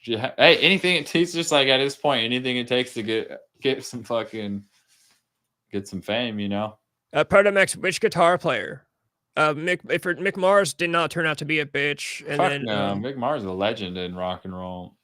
Speaker 3: Yeah. Hey, anything it takes, just like at this point, anything it takes to get some fame, you know.
Speaker 2: Protomax, which guitar player? Mick Mars did not turn out to be a bitch. And
Speaker 3: Mick Mars is a legend in rock and roll.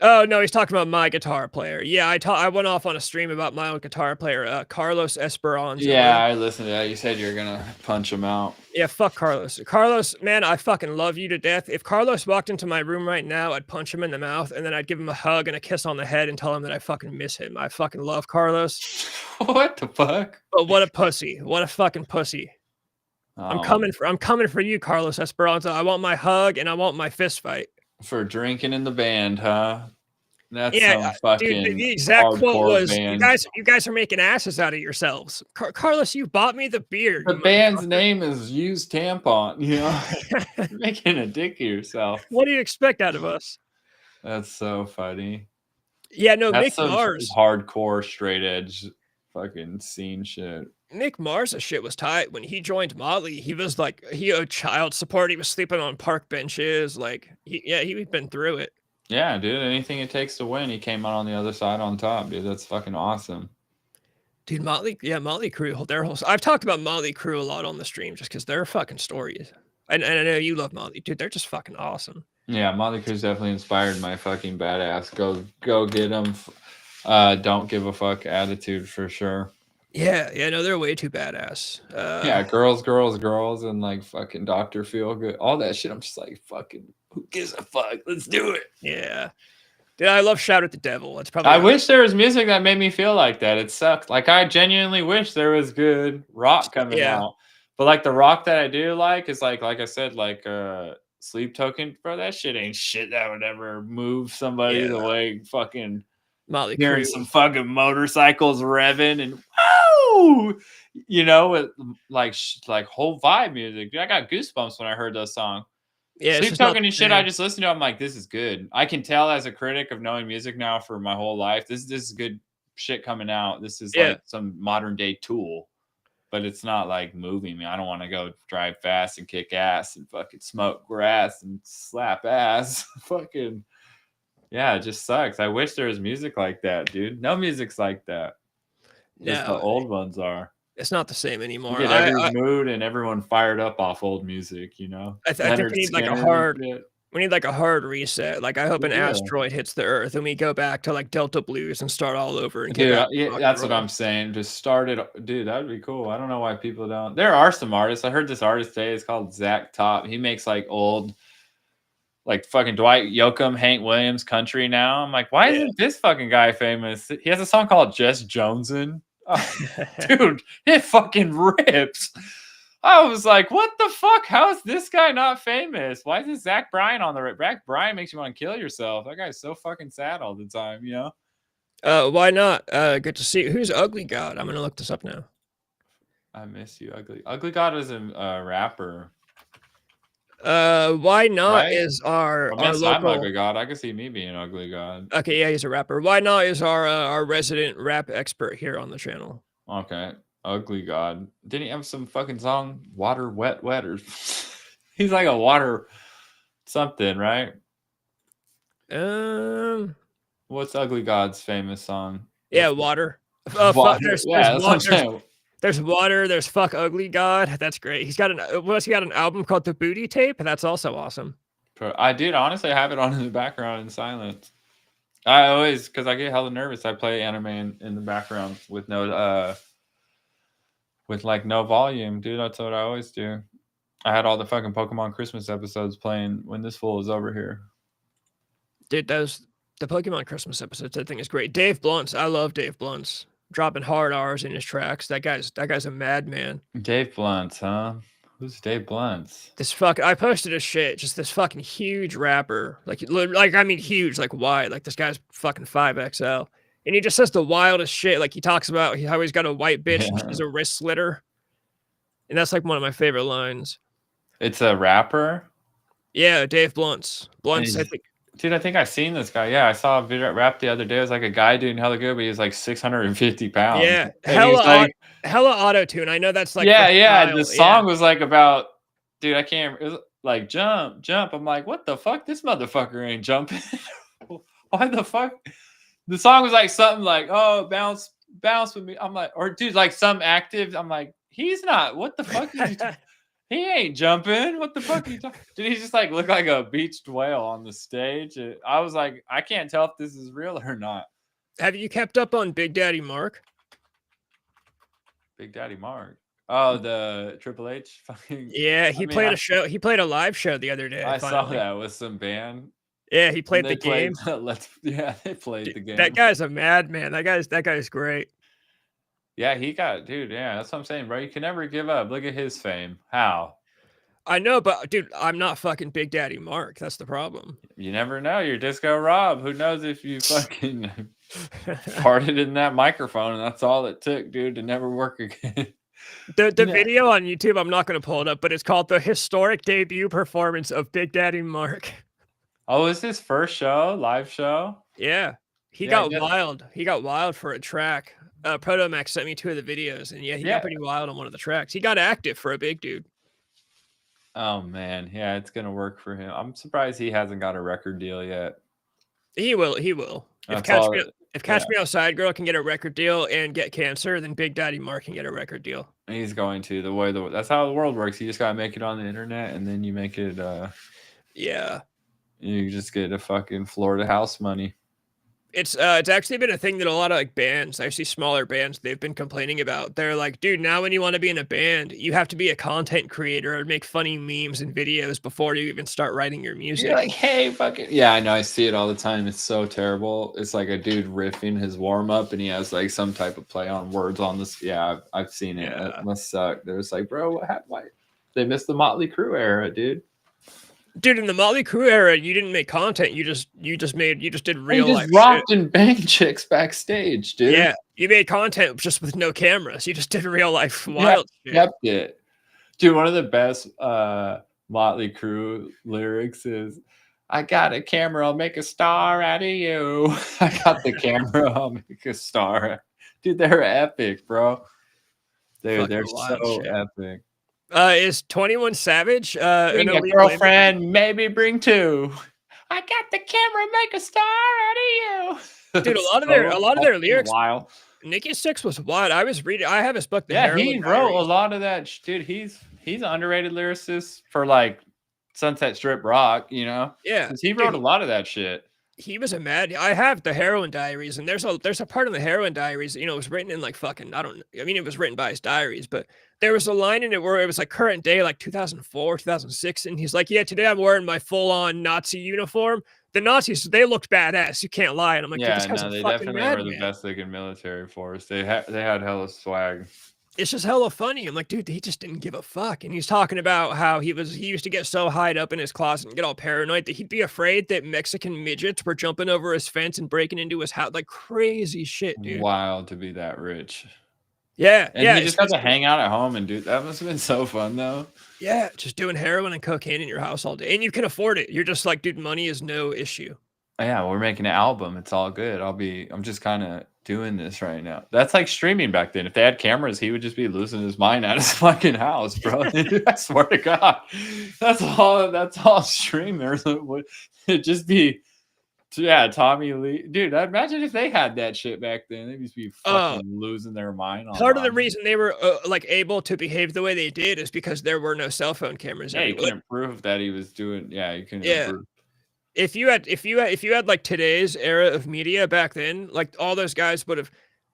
Speaker 2: Oh no, he's talking about my guitar player. Yeah, I went off on a stream about my own guitar player, Carlos Esperanza.
Speaker 3: Yeah, I listened to that. You said you're gonna punch him out.
Speaker 2: Yeah, fuck Carlos. Carlos, man, I fucking love you to death. If Carlos walked into my room right now, I'd punch him in the mouth and then I'd give him a hug and a kiss on the head and tell him that I fucking miss him. I fucking love Carlos.
Speaker 3: What the fuck?
Speaker 2: But what a pussy. What a fucking pussy. Oh. I'm coming for you, Carlos Esperanza. I want my hug and I want my fist fight.
Speaker 3: For drinking in the band, huh? That's
Speaker 2: Yeah,
Speaker 3: some
Speaker 2: dude,
Speaker 3: fucking
Speaker 2: the exact quote
Speaker 3: hardcore
Speaker 2: was,
Speaker 3: band.
Speaker 2: you guys are making asses out of yourselves. Carlos, you bought me the beer,
Speaker 3: The
Speaker 2: you
Speaker 3: band's
Speaker 2: motherfucker."
Speaker 3: name is Used Tampon, you know? You're making a dick of yourself.
Speaker 2: What do you expect out of us?
Speaker 3: That's so funny.
Speaker 2: Yeah, no,
Speaker 3: That's some hardcore, straight edge fucking scene shit.
Speaker 2: Mick Mars' shit was tight. When he joined Motley, he was like, he owed child support. He was sleeping on park benches. Like, he'd been through it.
Speaker 3: Yeah, dude. Anything it takes to win. He came out on the other side on top, dude. That's fucking awesome.
Speaker 2: Dude, Motley Crue, their whole. I've talked about Motley Crue a lot on the stream just because they're fucking stories. And I know you love Motley, dude. They're just fucking awesome.
Speaker 3: Yeah, Motley Crue's definitely inspired my fucking badass. Go get them. Don't give a fuck attitude for sure.
Speaker 2: Yeah, no, they're way too badass.
Speaker 3: Yeah, girls, and like fucking Dr. Feelgood, all that shit. I'm just like, fucking, who gives a fuck? Let's do it.
Speaker 2: Yeah. Dude, I love Shout at the Devil. It's probably.
Speaker 3: I wish there was music that made me feel like that. It sucked. Like, I genuinely wish there was good rock coming out. But like the rock that I do like is like I said, like Sleep Token, bro. That shit ain't shit that would ever move somebody the way fucking
Speaker 2: Motley
Speaker 3: hearing
Speaker 2: Crue.
Speaker 3: some fucking motorcycles revving and woo, you know, with like whole vibe music. Dude, I got goosebumps when I heard those songs.
Speaker 2: Yeah,
Speaker 3: Sleep Token and shit, I just listen to. I'm like, this is good. I can tell as a critic of knowing music now for my whole life. This is good shit coming out. This is like some modern day Tool, but it's not like moving me. I don't want to go drive fast and kick ass and fucking smoke grass and slap ass. Fucking. Yeah, it just sucks. I wish there was music like that, dude. No music's like that. Just the old ones are.
Speaker 2: It's not the same anymore.
Speaker 3: You get every mood and everyone fired up off old music, you know?
Speaker 2: I think we need like a hard reset. Like, I hope an asteroid hits the Earth and we go back to like Delta Blues and start all over. And
Speaker 3: dude, that's what I'm saying. Just start it. Dude, that would be cool. I don't know why people don't. There are some artists. I heard this artist today. It's called Zach Top. He makes like old, like fucking Dwight Yoakam, Hank Williams country now. I'm like, why isn't this fucking guy famous? He has a song called Just Jonesin'. Oh, dude, it fucking rips. I was like, what the fuck? How is this guy not famous? Why is this Zach Bryan on the Zach Bryan makes you want to kill yourself. That guy's so fucking sad all the time, you know?
Speaker 2: Why not? Good to see. Who's Ugly God? I'm gonna look this up now.
Speaker 3: I miss you, Ugly God is a rapper.
Speaker 2: Why not is our local.
Speaker 3: I'm Ugly God. I can see me being Ugly God.
Speaker 2: Okay, yeah, he's a rapper. Why not is our resident rap expert here on the channel.
Speaker 3: Okay, Ugly God. Didn't he have some fucking song? Water, wet, or he's like a water something, right? What's Ugly God's famous song?
Speaker 2: Yeah, Water.
Speaker 3: Water.
Speaker 2: There's Water. There's Fuck Ugly God. That's great. He got an album called The Booty Tape. That's also awesome.
Speaker 3: I did honestly have it on in the background in silence. I always, because I get hella nervous. I play anime in the background with no volume, dude. That's what I always do. I had all the fucking Pokemon Christmas episodes playing when this fool is over here.
Speaker 2: Dude, the Pokemon Christmas episodes, I think is great. Dave Blunt's, I love Dave Blunt's. Dropping hard R's in his tracks. That guy's a madman.
Speaker 3: Dave Blunt's, huh? Who's Dave Blunt's?
Speaker 2: I posted a shit. Just this fucking huge rapper, like I mean huge, like wide. Like this guy's fucking 5XL, and he just says the wildest shit. Like he talks about how he's got a white bitch and she's a wrist slitter, and that's like one of my favorite lines.
Speaker 3: It's a rapper.
Speaker 2: Yeah, Dave Blunt's. I think.
Speaker 3: Dude, I think I've seen this guy. Yeah, I saw a video rap the other day. It was like a guy doing hella good, but he was like 650 pounds.
Speaker 2: Yeah, hella auto-tune. I know that's like
Speaker 3: the song was like about, dude, I can't. It was like jump. I'm like, what the fuck? This motherfucker ain't jumping. Why the fuck? The song was like something like, oh, bounce with me. I'm like, or dude, like some active. I'm like, he's not. What the fuck? He ain't jumping. What the fuck are you talking? Did he just like look like a beached whale on the stage? I was like, I can't tell if this is real or not.
Speaker 2: Have you kept up on Big Daddy Mark?
Speaker 3: Big Daddy Mark. Oh, the Triple H fucking.
Speaker 2: Yeah, he played a show. He played a live show the other day.
Speaker 3: I saw that with some band.
Speaker 2: Yeah, he played the game.
Speaker 3: They played the game.
Speaker 2: That guy's a madman. That guy's great.
Speaker 3: Yeah, dude. Yeah, that's what I'm saying, bro. You can never give up. Look at his fame. How?
Speaker 2: I know, but dude, I'm not fucking Big Daddy Mark. That's the problem.
Speaker 3: You never know. You're Disco Rob. Who knows if you fucking farted in that microphone and that's all it took, dude, to never work again.
Speaker 2: The video on YouTube, I'm not going to pull it up, but it's called The Historic Debut Performance of Big Daddy Mark.
Speaker 3: Oh, is his first show, live show?
Speaker 2: Yeah. He got wild. He got wild for a track. Proto Max sent me 2 of the videos, and yeah, he got pretty wild on one of the tracks. He got active for a big dude.
Speaker 3: Oh man, yeah, it's gonna work for him. I'm surprised he hasn't got a record deal yet.
Speaker 2: He will. He will. If Catch Me Outside Girl can get a record deal and get cancer, then Big Daddy Mark can get a record deal.
Speaker 3: He's going to that's how the world works. You just gotta make it on the internet, and then you make it.
Speaker 2: Yeah.
Speaker 3: You just get a fucking Florida house money.
Speaker 2: It's actually been a thing that a lot of like bands, actually smaller bands, they've been complaining about. They're like, dude, now when you want to be in a band, you have to be a content creator or make funny memes and videos before you even start writing your music.
Speaker 3: You're like, hey, fucking yeah, I know, I see it all the time. It's so terrible. It's like a dude riffing his warm up, and he has like some type of play on words on this. Yeah, I've seen it.
Speaker 2: Yeah.
Speaker 3: It must suck. They're just like, bro, what happened? Why? They missed the Motley Crue era, dude.
Speaker 2: Dude, in the Motley Crue era, you didn't make content. You just did real life.
Speaker 3: You just rocked and banged chicks backstage, dude.
Speaker 2: Yeah, you made content just with no cameras. You just did real life wild shit.
Speaker 3: Kept it. Dude, one of the best Motley Crue lyrics is, I got a camera, I'll make a star out of you. I got the camera, I'll make a star. Dude, they're epic, bro. They're so epic.
Speaker 2: Is 21 Savage
Speaker 3: bring a girlfriend, maybe bring 2. I got the camera, make a star out of you.
Speaker 2: Dude, a lot of their lyrics.
Speaker 3: Wild.
Speaker 2: Nikki Sixx was wild. I was reading. I have his book.
Speaker 3: He wrote a lot of that. Dude, he's an underrated lyricist for like Sunset Strip rock. You know.
Speaker 2: Yeah,
Speaker 3: he wrote a lot of that shit.
Speaker 2: He was a mad. I have the Heroin Diaries, and there's a part in the Heroin Diaries. You know, it was written in like fucking. It was written by his diaries, but there was a line in it where it was like current day, like 2004, 2006, and he's like, "Yeah, today I'm wearing my full-on Nazi uniform. The Nazis, they looked badass. You can't lie." And I'm like,
Speaker 3: yeah, no, they definitely were the best looking military force. They had hella swag.
Speaker 2: It's just hella funny. I'm like, dude, he just didn't give a fuck. And he's talking about how he used to get so hide up in his closet and get all paranoid that he'd be afraid that Mexican midgets were jumping over his fence and breaking into his house. Like crazy shit, dude.
Speaker 3: Wild to be that rich.
Speaker 2: Yeah.
Speaker 3: And you just got to hang out at home and do that. Must have been so fun though.
Speaker 2: Yeah, just doing heroin and cocaine in your house all day. And you can afford it. You're just like, dude, money is no issue.
Speaker 3: Yeah, we're making an album. It's all good. I'm just kind of doing this right now. That's like streaming back then. If they had cameras, he would just be losing his mind at his fucking house, bro. I swear to God. That's all streamers would just be. Yeah, Tommy Lee. Dude, imagine if they had that shit back then. They'd just be fucking losing their mind.
Speaker 2: Part of the reason they were like able to behave the way they did is because there were no cell phone cameras.
Speaker 3: Yeah, you couldn't prove that he was doing. Yeah, you couldn't.
Speaker 2: Yeah.
Speaker 3: Prove.
Speaker 2: If you had like today's era of media back then, like all those guys would have,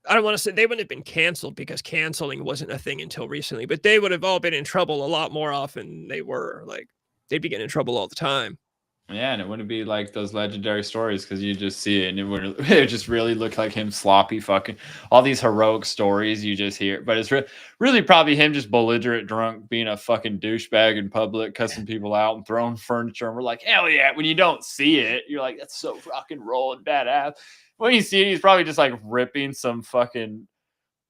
Speaker 2: I don't want to say they wouldn't have been canceled because canceling wasn't a thing until recently, but they would have all been in trouble a lot more often than they were. Like they'd be getting in trouble all the time.
Speaker 3: Yeah, and it wouldn't be like those legendary stories because you just see it and it would just really look like him sloppy fucking all these heroic stories you just hear. But it's really probably him just belligerent drunk, being a fucking douchebag in public, cussing people out and throwing furniture. And we're like, hell yeah. When you don't see it, you're like, that's so fucking roll and badass. When you see it, he's probably just like ripping some fucking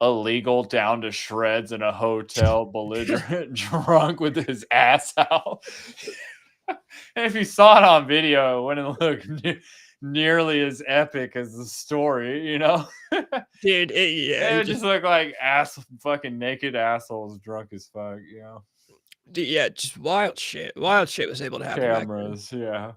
Speaker 3: illegal down to shreds in a hotel, belligerent drunk with his ass out. And if you saw it on video, it wouldn't look nearly as epic as the story, you know?
Speaker 2: Dude,
Speaker 3: it would just look like fucking naked assholes drunk as fuck, you know?
Speaker 2: Dude, yeah, just wild shit. Wild shit was able to happen.
Speaker 3: Cameras, yeah.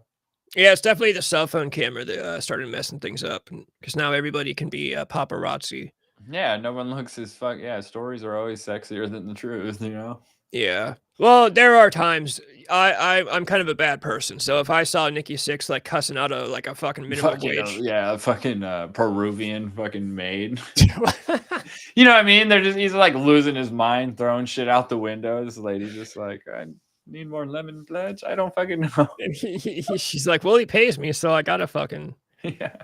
Speaker 2: Yeah, it's definitely the cell phone camera that started messing things up because now everybody can be paparazzi.
Speaker 3: Yeah, no one looks as fuck. Yeah, stories are always sexier than the truth, you know?
Speaker 2: Yeah. Well, there are times I'm kind of a bad person. So if I saw Nikki Sixx like cussing out a fucking minimum wage,
Speaker 3: yeah, fucking Peruvian fucking maid. You know what I mean? He's like losing his mind, throwing shit out the window. This lady's just like, I need more lemon pledge. I don't fucking know.
Speaker 2: She's like, well, he pays me, so I gotta fucking.
Speaker 3: Yeah.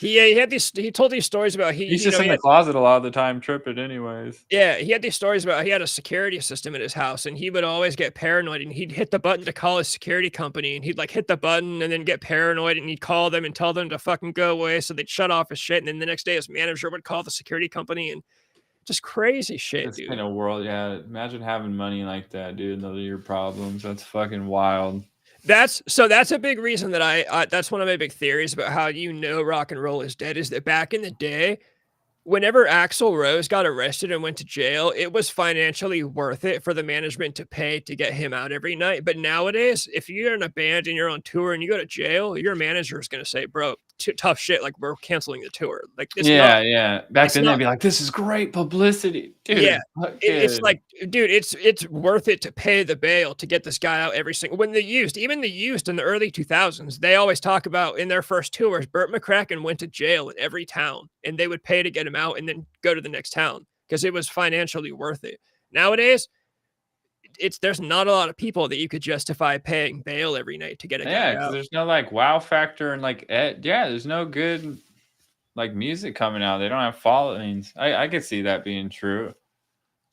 Speaker 2: He told these stories about
Speaker 3: He's just in the closet a lot of the time, tripping anyways.
Speaker 2: Yeah, he had these stories about he had a security system at his house, and he would always get paranoid, and he'd hit the button to call his security company, and he'd like hit the button and then get paranoid, and he'd call them and tell them to fucking go away, so they'd shut off his shit, and then the next day his manager would call the security company, and just crazy shit,
Speaker 3: It's
Speaker 2: dude.
Speaker 3: kind of world, yeah. Imagine having money like that, dude. Those are your problems. That's fucking wild.
Speaker 2: That's a big reason that that's one of my big theories about how rock and roll is dead, is that back in the day, whenever Axl Rose got arrested and went to jail, it was financially worth it for the management to pay to get him out every night. But nowadays, if you're in a band and you're on tour and you go to jail, your manager is going to say, bro, tough shit. Like, we're canceling the tour. Like,
Speaker 3: yeah. Back then, they'd be like, this is great publicity. Dude,
Speaker 2: yeah. It's like, dude, it's worth it to pay the bail to get this guy out every single. Even the used in the early 2000s, they always talk about in their first tours, Burt McCracken went to jail in every town, and they would pay to get him out and then go to the next town because it was financially worth it. Nowadays, there's not a lot of people that you could justify paying bail every night to get a guy out.
Speaker 3: There's no like wow factor and like there's no good like music coming out. They don't have followings. I could see that being true.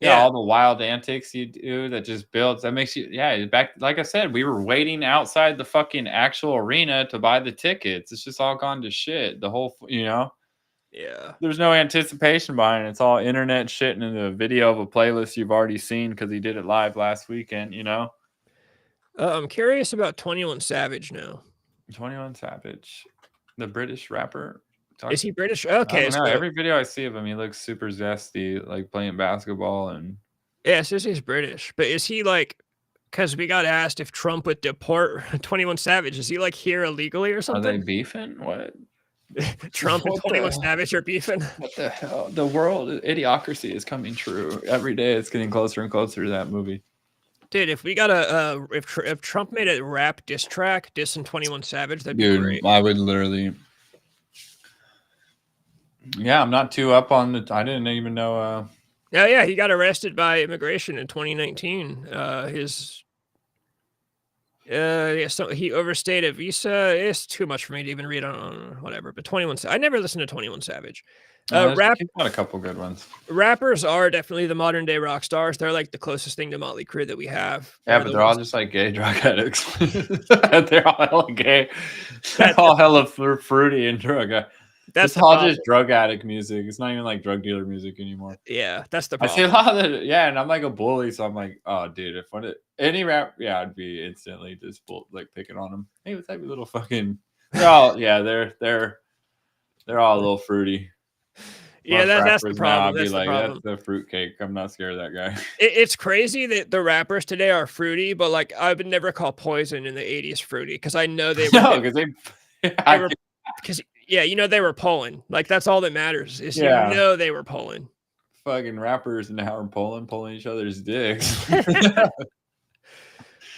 Speaker 3: Yeah, all the wild antics you do that just builds. That makes you, back. Like I said, we were waiting outside the fucking actual arena to buy the tickets. It's just all gone to shit. The whole,
Speaker 2: Yeah.
Speaker 3: There's no anticipation behind it. It's all internet shit and the video of a playlist you've already seen because he did it live last weekend,
Speaker 2: I'm curious about 21 Savage now.
Speaker 3: 21 Savage, the British rapper.
Speaker 2: Is he British? Okay.
Speaker 3: So every video I see of him, he looks super zesty, like playing basketball. And
Speaker 2: yeah, it says he's British, but is he like, because we got asked if Trump would deport 21 Savage, is he like here illegally or something?
Speaker 3: Are they beefing? What?
Speaker 2: Trump and 21 Savage are beefing?
Speaker 3: What the hell? The world, idiocracy is coming true. Every day it's getting closer and closer to that movie.
Speaker 2: Dude, if we got if Trump made a rap diss track dissing 21 Savage, that'd be great.
Speaker 3: I would literally. Yeah, I'm not too up on the. I didn't even know.
Speaker 2: Yeah, he got arrested by immigration in 2019. So he overstayed a visa. It's too much for me to even read on whatever. But 21, I never listened to 21 Savage.
Speaker 3: Got a couple good ones.
Speaker 2: Rappers are definitely the modern day rock stars. They're like the closest thing to Motley Crue that we have.
Speaker 3: Yeah, but they're all just like gay drug addicts. They're all hella gay. They're all hella fruity and drug. It's all just drug addict music. It's not even like drug dealer music anymore.
Speaker 2: Yeah, that's the problem.
Speaker 3: I see a lot of that. Yeah, and I'm like a bully, so I'm like, oh, dude, if any rap, I'd be instantly just like picking on them. Hey, what's that little fucking? They're all, they're all a little fruity.
Speaker 2: Yeah, that's the problem.
Speaker 3: I'd be like, that's the fruitcake. I'm not scared of that guy.
Speaker 2: It's crazy that the rappers today are fruity, but like I would never call Poison in the 80s fruity because I know they were.
Speaker 3: No, because
Speaker 2: they were pulling. Like that's all that matters is they were pulling.
Speaker 3: Fucking rappers now are pulling each other's dicks.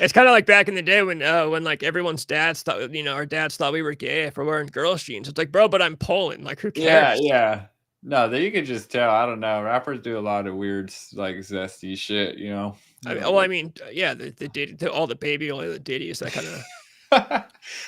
Speaker 2: It's kind of like back in the day when like everyone's dads thought, our dads thought we were gay for wearing girls' jeans. It's like, bro, but I'm pulling. Like, who cares?
Speaker 3: Yeah. No, you could just tell. I don't know. Rappers do a lot of weird, like zesty shit.
Speaker 2: The all the baby oil, the ditties, that kind of.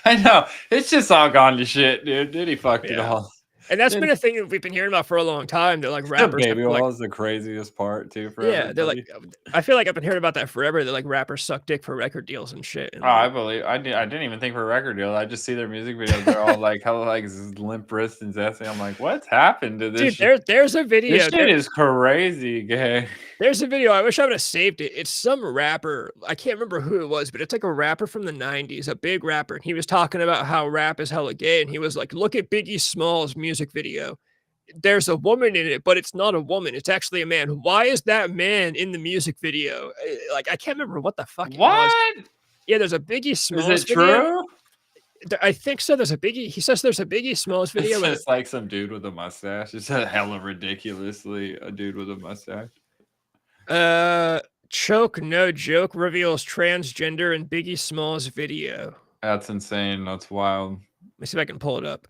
Speaker 3: I know. It's just all gone to shit, dude. Diddy fucked it all.
Speaker 2: And that's been a thing that we've been hearing about for a long time. That like rappers,
Speaker 3: baby oil is the craziest part too. For everybody.
Speaker 2: They're like, I feel like I've been hearing about that forever. That like rappers suck dick for record deals and shit. And,
Speaker 3: I believe I didn't even think for a record deal. I just see their music videos. They're all like hella like limp wrists and zesty. I'm like, what's happened to this?
Speaker 2: Dude, there's a video.
Speaker 3: This shit is crazy, gay.
Speaker 2: There's a video. I wish I would have saved it. It's some rapper. I can't remember who it was, but it's like a rapper from the 90s, a big rapper. And he was talking about how rap is hella gay. And he was like, look at Biggie Smalls' music video. There's a woman in it, but it's not a woman. It's actually a man. Why is that man in the music video? Like, I can't remember what the fuck it was. Yeah, there's a Biggie Smalls video.
Speaker 3: Is it true?
Speaker 2: I think so. He says there's a Biggie Smalls video.
Speaker 3: It's like some dude with a mustache. It's a hella ridiculously a dude with a mustache.
Speaker 2: Choke No Joke reveals transgender in Biggie Smalls video.
Speaker 3: That's insane. That's wild.
Speaker 2: Let me see if I can pull it up.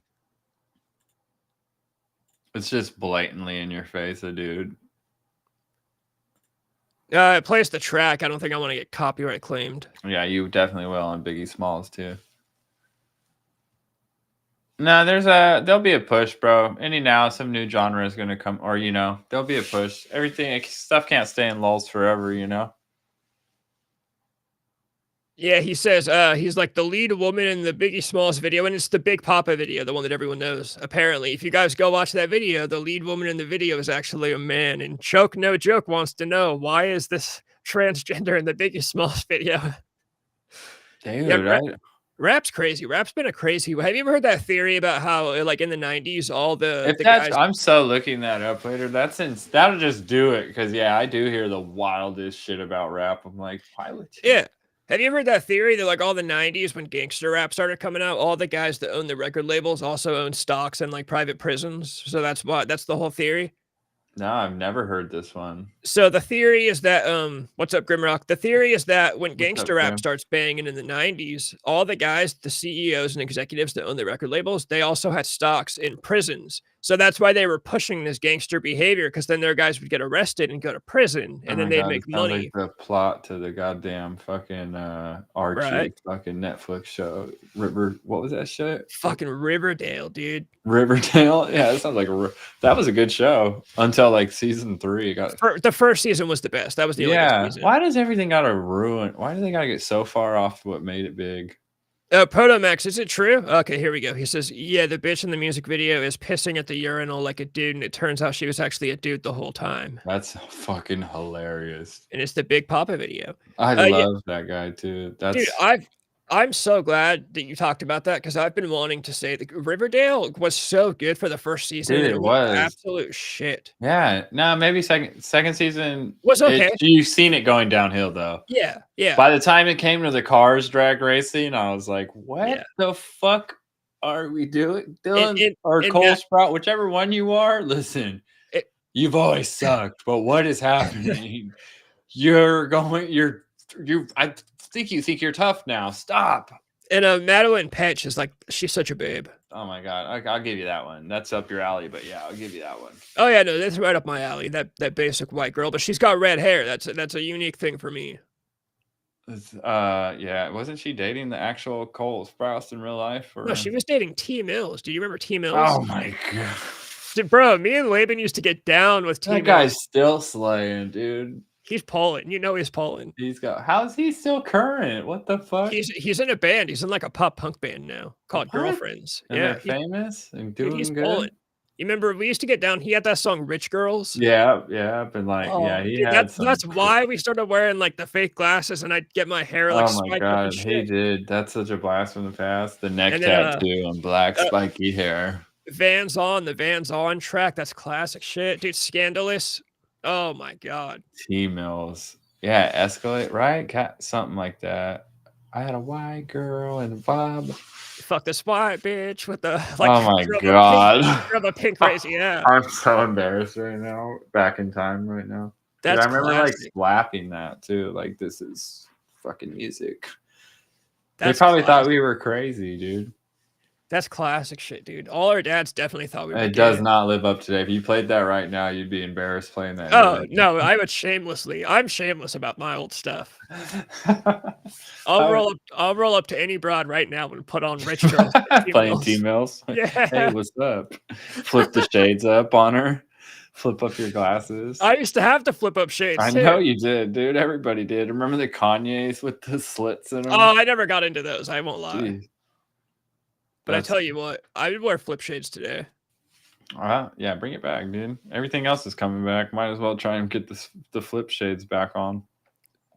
Speaker 3: It's just blatantly in your face, a dude.
Speaker 2: It plays the track. I don't think I want to get copyright claimed.
Speaker 3: Yeah, you definitely will on Biggie Smalls too. No, there'll be a push, bro. Any now, some new genre is gonna come, or there'll be a push. Everything stuff can't stay in lulls forever, you know.
Speaker 2: Yeah, he says, he's like the lead woman in the Biggie Smalls video, and it's the Big Papa video, the one that everyone knows. Apparently, if you guys go watch that video, the lead woman in the video is actually a man. And Choke No Joke wants to know, why is this transgender in the Biggie Smalls video? Yeah,
Speaker 3: Dude,
Speaker 2: rap's crazy. Rap's been a crazy. Have you ever heard that theory about how, like in the '90s, all
Speaker 3: if
Speaker 2: the
Speaker 3: that's,
Speaker 2: guys?
Speaker 3: I'm so looking that up later. That'll just do it, because yeah, I do hear the wildest shit about rap. I'm like, why would you?
Speaker 2: Yeah. Have you ever heard that theory that, like, all the '90s when gangster rap started coming out, all the guys that own the record labels also own stocks in, like, private prisons? So that's the whole theory?
Speaker 3: No, I've never heard this one.
Speaker 2: So the theory is that, what's up, Grimrock? The theory is that when
Speaker 3: What's up,
Speaker 2: gangster rap
Speaker 3: Graham?
Speaker 2: starts banging in the '90s, all the guys, the CEOs and executives that own the record labels, they also had stocks in prisons. So that's why they were pushing this gangster behavior, because then their guys would get arrested and go to prison,
Speaker 3: Oh
Speaker 2: and then
Speaker 3: my
Speaker 2: they'd
Speaker 3: god, it
Speaker 2: make
Speaker 3: sounds like
Speaker 2: money.
Speaker 3: the plot to the goddamn fucking Archie
Speaker 2: Right?
Speaker 3: fucking Netflix show. River, what was that shit?
Speaker 2: Fucking Riverdale, dude.
Speaker 3: Riverdale. Yeah, that sounds like that was a good show until like season 3. It got,
Speaker 2: The first season was the best. That was the only good
Speaker 3: yeah.
Speaker 2: season.
Speaker 3: Why does everything gotta ruin? Why do they gotta get so far off what made it big?
Speaker 2: Protomax, is it true? Okay, here we go. He says, yeah, the bitch in the music video is pissing at the urinal like a dude, and it turns out she was actually a dude the whole time.
Speaker 3: That's fucking hilarious.
Speaker 2: And it's the Big Papa video.
Speaker 3: I
Speaker 2: Yeah,
Speaker 3: love that guy too.
Speaker 2: dude,
Speaker 3: That's
Speaker 2: I'm so glad that you talked about that, because I've been wanting to say that Riverdale was so good for the first season,
Speaker 3: dude.
Speaker 2: and
Speaker 3: It
Speaker 2: it went to
Speaker 3: was.
Speaker 2: absolute shit.
Speaker 3: Yeah. No, maybe second season.
Speaker 2: Was okay.
Speaker 3: You've seen it going downhill though.
Speaker 2: Yeah, yeah,
Speaker 3: By the time it came to the cars drag racing, I was like,
Speaker 2: yeah.
Speaker 3: what the fuck are we doing?
Speaker 2: And
Speaker 3: Dylan
Speaker 2: and
Speaker 3: or
Speaker 2: and
Speaker 3: Cole
Speaker 2: Matt,
Speaker 3: Sprout, whichever one you are, listen,
Speaker 2: it,
Speaker 3: you've always sucked, but what is happening? I think you think you're tough now. Stop.
Speaker 2: and Madeline Petch is like, she's such a babe.
Speaker 3: Oh my god, I'll give you that one. That's up your alley, but yeah, I'll give you that one.
Speaker 2: Oh yeah, no, that's right up my alley. That basic white girl, but she's got red hair. That's a unique thing for me.
Speaker 3: Yeah, wasn't she dating the actual Cole Sprouse in real life?
Speaker 2: No,
Speaker 3: Or
Speaker 2: she was dating T Mills. Do you remember T Mills?
Speaker 3: oh my god,
Speaker 2: Dude, bro, me and Laban used to get down with T
Speaker 3: that
Speaker 2: Mills.
Speaker 3: guy's still slaying, dude.
Speaker 2: He's Poland. You know he's Poland.
Speaker 3: How's he still current? What the fuck?
Speaker 2: He's in a band. He's in like a pop punk band now called
Speaker 3: What?
Speaker 2: Girlfriends.
Speaker 3: And
Speaker 2: Yeah,
Speaker 3: they're famous and
Speaker 2: dude,
Speaker 3: doing
Speaker 2: he's
Speaker 3: good?
Speaker 2: Poland. You remember we used to get down. He had that song "Rich Girls."
Speaker 3: Yeah, yeah, and like,
Speaker 2: Oh,
Speaker 3: yeah, he
Speaker 2: dude,
Speaker 3: had some
Speaker 2: that's why we started wearing like the fake glasses, and I'd get my hair like
Speaker 3: oh my
Speaker 2: spiked up and
Speaker 3: god, he
Speaker 2: shit.
Speaker 3: did. That's such a blast from the past. The neck
Speaker 2: And then
Speaker 3: tattoo and black
Speaker 2: uh,
Speaker 3: spiky hair.
Speaker 2: the Vans On track. That's classic shit, dude. Scandalous. Oh my god.
Speaker 3: T-Mills. Yeah, Escalate, right? Something like that. I had a white girl and a bob.
Speaker 2: Fuck this white bitch with the like
Speaker 3: Oh my god.
Speaker 2: drove a pink crazy. Yeah,
Speaker 3: I'm so embarrassed right now. Back in time right now. Dude,
Speaker 2: that's
Speaker 3: I remember like
Speaker 2: classic.
Speaker 3: slapping that too. Like, this is fucking music.
Speaker 2: That's
Speaker 3: They probably thought
Speaker 2: classic.
Speaker 3: we were crazy, dude.
Speaker 2: That's classic shit, dude. All our dads definitely thought we were
Speaker 3: It
Speaker 2: gay.
Speaker 3: does not live up today. If you played that right now, you'd be embarrassed playing that.
Speaker 2: Oh no, I would shamelessly. I'm shameless about my old stuff. I'll roll up to any broad right now and put on Rich Girls.
Speaker 3: Playing T-Mills.
Speaker 2: Yeah.
Speaker 3: Hey, what's up? Flip the shades up on her. Flip up your glasses.
Speaker 2: I used to have to flip up shades.
Speaker 3: I
Speaker 2: too.
Speaker 3: know you did, dude. Everybody did. Remember the Kanye's with the slits in them?
Speaker 2: Oh, I never got into those. I won't lie.
Speaker 3: Jeez.
Speaker 2: But I tell you what, I would wear flip shades today.
Speaker 3: Yeah, bring it back, dude. Everything else is coming back. Might as well try and get the flip shades back on.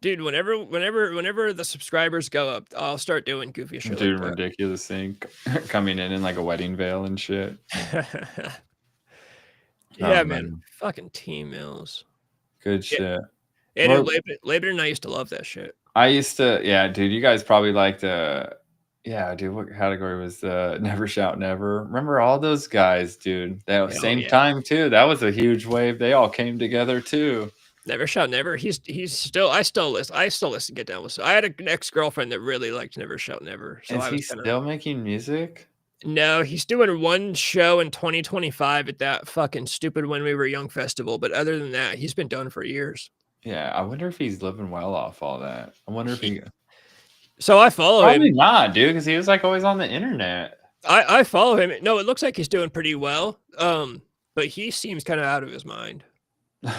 Speaker 2: Dude, whenever the subscribers go up, I'll start doing goofy shit.
Speaker 3: Dude,
Speaker 2: like
Speaker 3: ridiculous thing. Coming in like a wedding veil and shit.
Speaker 2: that.
Speaker 3: Oh,
Speaker 2: man. Fucking T-Mills.
Speaker 3: Good shit.
Speaker 2: And
Speaker 3: Well,
Speaker 2: Laban and I used to love that shit.
Speaker 3: I used to, yeah, dude. You guys probably liked yeah, dude. What category was the Never Shout Never? Remember all those guys, dude? That same time too. That was a huge wave. They all came together too.
Speaker 2: Never Shout Never. He's still. I still listen. Get Down with. I had an ex-girlfriend that really liked Never Shout Never. So
Speaker 3: Is
Speaker 2: I
Speaker 3: he
Speaker 2: was kinda,
Speaker 3: still making music?
Speaker 2: No, he's doing one show in 2025 at that fucking stupid When We Were Young festival. But other than that, he's been done for years.
Speaker 3: Yeah, I wonder if he's living well off all that. I wonder if he.
Speaker 2: So I follow him.
Speaker 3: Probably not, dude, because he was like always on the internet.
Speaker 2: I follow him. No, it looks like he's doing pretty well. But he seems kind of out of his mind.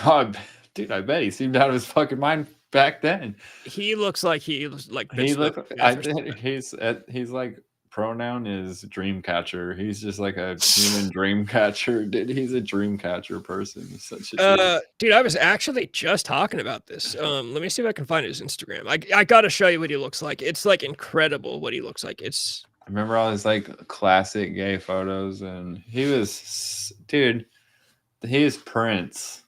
Speaker 3: Oh, dude, I bet he seemed out of his fucking mind back then.
Speaker 2: He looks like he was like been
Speaker 3: He look
Speaker 2: smoking
Speaker 3: I
Speaker 2: meth or
Speaker 3: think
Speaker 2: something.
Speaker 3: he's like pronoun is dream catcher. He's just like a human dream catcher. Dude, he's a dream catcher person. He's such a dude.
Speaker 2: Dude, I was actually just talking about this. Let me see if I can find his Instagram. I gotta show you what he looks like. It's like incredible what he looks like. It's
Speaker 3: I remember all his like classic gay photos, and he was, dude, he is Prince.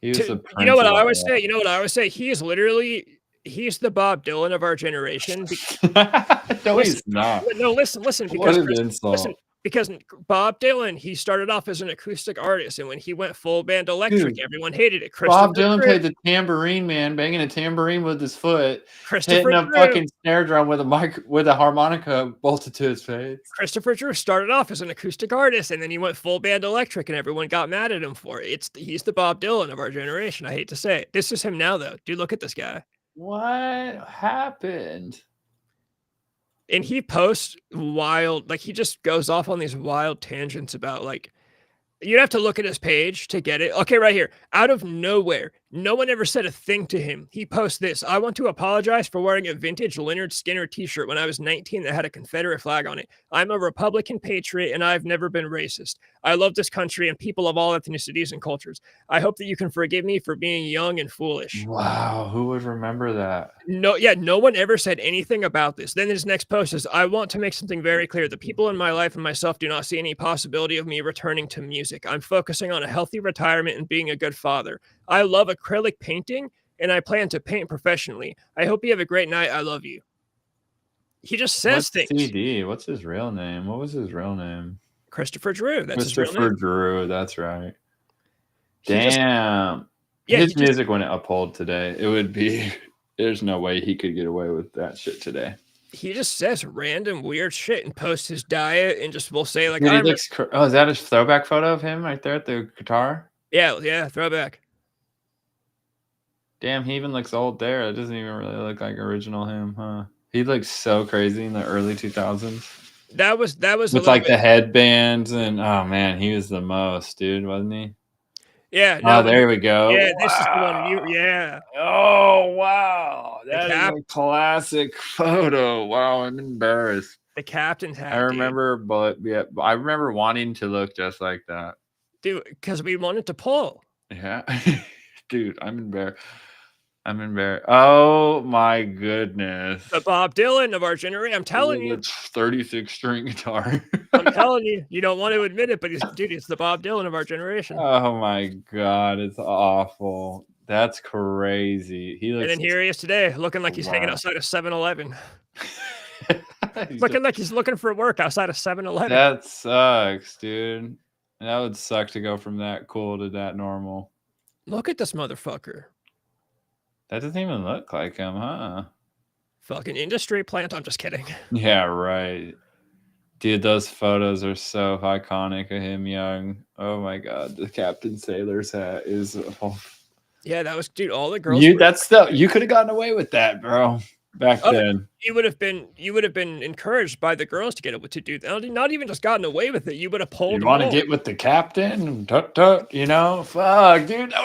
Speaker 3: He was the
Speaker 2: you know
Speaker 3: Prince
Speaker 2: what
Speaker 3: of
Speaker 2: I
Speaker 3: all
Speaker 2: always say? You know what I always say? He's the Bob Dylan of our generation.
Speaker 3: that. No,
Speaker 2: Listen,
Speaker 3: he's not.
Speaker 2: no, listen,
Speaker 3: What
Speaker 2: because
Speaker 3: an
Speaker 2: listen,
Speaker 3: insult.
Speaker 2: because Bob Dylan, he started off as an acoustic artist, and when he went full band electric,
Speaker 3: Dude,
Speaker 2: everyone hated it.
Speaker 3: Bob Dylan played the tambourine, man, banging a tambourine with his foot, hitting a
Speaker 2: Drew
Speaker 3: fucking snare drum with a harmonica bolted to his face.
Speaker 2: Christopher Drew started off as an acoustic artist, and then he went full band electric, and everyone got mad at him for it. He's the Bob Dylan of our generation. I hate to say it. This is him now, though. Dude, look at this guy.
Speaker 3: What happened?
Speaker 2: And he posts wild, like he just goes off on these wild tangents about like you'd have to look at his page to get it. Okay, right here. Out of nowhere, no one ever said a thing to him. He posts this. I want to apologize for wearing a vintage Leonard Skinner t-shirt when I was 19 that had a Confederate flag on it. I'm a Republican patriot and I've never been racist. I love this country and people of all ethnicities and cultures. I hope that you can forgive me for being young and foolish.
Speaker 3: Wow, who would remember that?
Speaker 2: No one ever said anything about this. Then his next post is, I want to make something very clear. The people in my life and myself do not see any possibility of me returning to music. I'm focusing on a healthy retirement and being a good father. I love acrylic painting and I plan to paint professionally. I hope you have a great night. I love you. He just says things.
Speaker 3: CD? What's his real name? What was his real name?
Speaker 2: Christopher Drew. That's his real name.
Speaker 3: Christopher Drew. That's right. Damn. His music wouldn't uphold today. It would be. There's no way he could get away with that shit today.
Speaker 2: He just says random weird shit and posts his diet and just will say like,
Speaker 3: Dude, oh, is that a throwback photo of him right there at the guitar?
Speaker 2: Yeah, throwback.
Speaker 3: Damn, he even looks old there. It doesn't even really look like original him, huh? He looks so crazy in the early 2000s.
Speaker 2: That was
Speaker 3: with like the headbands and oh man, he was the most, dude, wasn't he?
Speaker 2: Yeah. No,
Speaker 3: there we go.
Speaker 2: Yeah, wow. This is the one. Yeah.
Speaker 3: Oh wow, that is a classic photo. Wow, I'm embarrassed.
Speaker 2: The captain's hat.
Speaker 3: I remember, dude. But yeah, I remember wanting to look just like that,
Speaker 2: dude, because we wanted to pull.
Speaker 3: Yeah, dude, I'm embarrassed. Oh my goodness.
Speaker 2: The Bob Dylan of our generation. I'm telling you.
Speaker 3: 36 string guitar.
Speaker 2: I'm telling you. You don't want to admit it, but it's the Bob Dylan of our generation.
Speaker 3: Oh my God. It's awful. That's crazy.
Speaker 2: And then here he is today, looking like he's hanging outside of 7-Eleven. Looking like he's looking for work outside of 7-Eleven.
Speaker 3: That sucks, dude. That would suck to go from that cool to that normal.
Speaker 2: Look at this motherfucker.
Speaker 3: That doesn't even look like him, huh?
Speaker 2: Fucking industry plant. I'm just kidding.
Speaker 3: Yeah, right. Dude, those photos are so iconic of him young. Oh my God. The Captain Sailor's hat is... Oh.
Speaker 2: Yeah, that was... Dude, all the girls...
Speaker 3: You could have gotten away with that, bro. Back then.
Speaker 2: You would have been encouraged by the girls to do that. Not even just gotten away with it. You would have pulled.
Speaker 3: You want to get with the captain? Tut tut, you know? Fuck, dude. That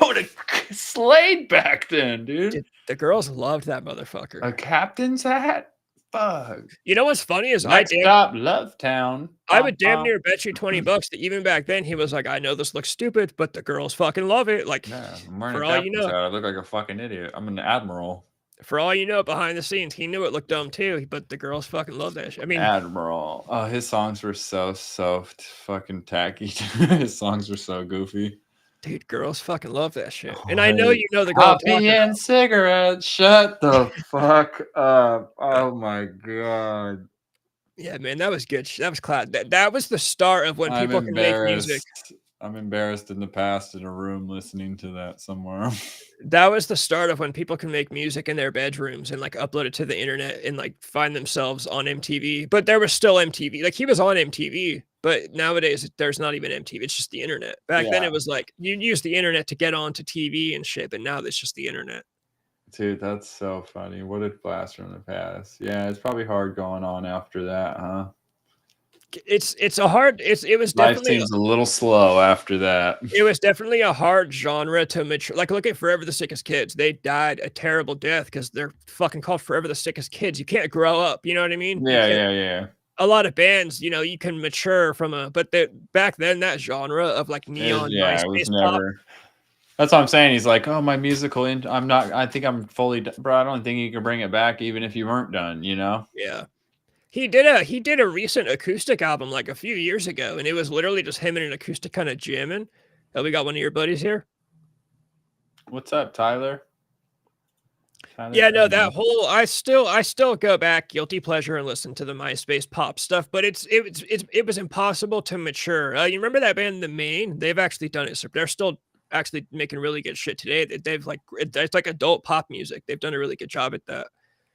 Speaker 3: would have slayed back then, dude.
Speaker 2: The girls loved that motherfucker.
Speaker 3: A captain's hat? Fuck.
Speaker 2: You know what's funny is
Speaker 3: Stop Love Town.
Speaker 2: I would damn near bet you $20 that even back then he was like, I know this looks stupid, but the girls fucking love it. Like,
Speaker 3: yeah, for all you know, I look like a fucking idiot. I'm an admiral.
Speaker 2: For all you know, behind the scenes, he knew it looked dumb too, but the girls fucking love that shit. I mean,
Speaker 3: Admiral. Oh, his songs were so fucking tacky. His songs were so goofy.
Speaker 2: Dude, girls fucking love that shit. And I know you know the girl.
Speaker 3: Coffee and cigarettes. Shut the fuck up. Oh my God.
Speaker 2: Yeah, man, that was good. That was class. That was the start of when people can make music.
Speaker 3: I'm embarrassed in the past in a room listening to that somewhere.
Speaker 2: That was the start of when people can make music in their bedrooms and like upload it to the internet and like find themselves on MTV. But there was still MTV. Like he was on MTV, but nowadays there's not even MTV. It's just the internet. Back then it was like you use the internet to get onto TV and shit, but now it's just the internet.
Speaker 3: Dude, that's so funny. What a blast from the past. Yeah, it's probably hard going on after that, huh?
Speaker 2: It's a hard it was
Speaker 3: Life
Speaker 2: definitely
Speaker 3: seems a little slow after that.
Speaker 2: it was definitely a hard genre to mature. Like, look at Forever the Sickest Kids. They died a terrible death because 'cause they're fucking called Forever the Sickest Kids. You can't grow up, you know what I mean? You
Speaker 3: Yeah,
Speaker 2: can't
Speaker 3: yeah, yeah.
Speaker 2: a lot of bands, you know, you can mature from a but the back then, that genre of, like, neon
Speaker 3: It was
Speaker 2: MySpace pop.
Speaker 3: never. That's what I'm saying. He's like, oh, my musical. I'm not. I think I'm fully. Bro, I don't think you can bring it back, even if you weren't done. You know.
Speaker 2: Yeah. He did a recent acoustic album, like, a few years ago, and it was literally just him and an acoustic kinda jamming. We got one of your buddies here.
Speaker 3: What's up, Tyler? Tyler,
Speaker 2: Yeah, no,
Speaker 3: come
Speaker 2: that
Speaker 3: on.
Speaker 2: whole I still go back guilty pleasure and listen to the MySpace pop stuff, but it was impossible to mature. You remember that band, The Maine? They've actually done it, so they're still actually making really good shit today. They've like it's like adult pop music. They've done a really good job at that.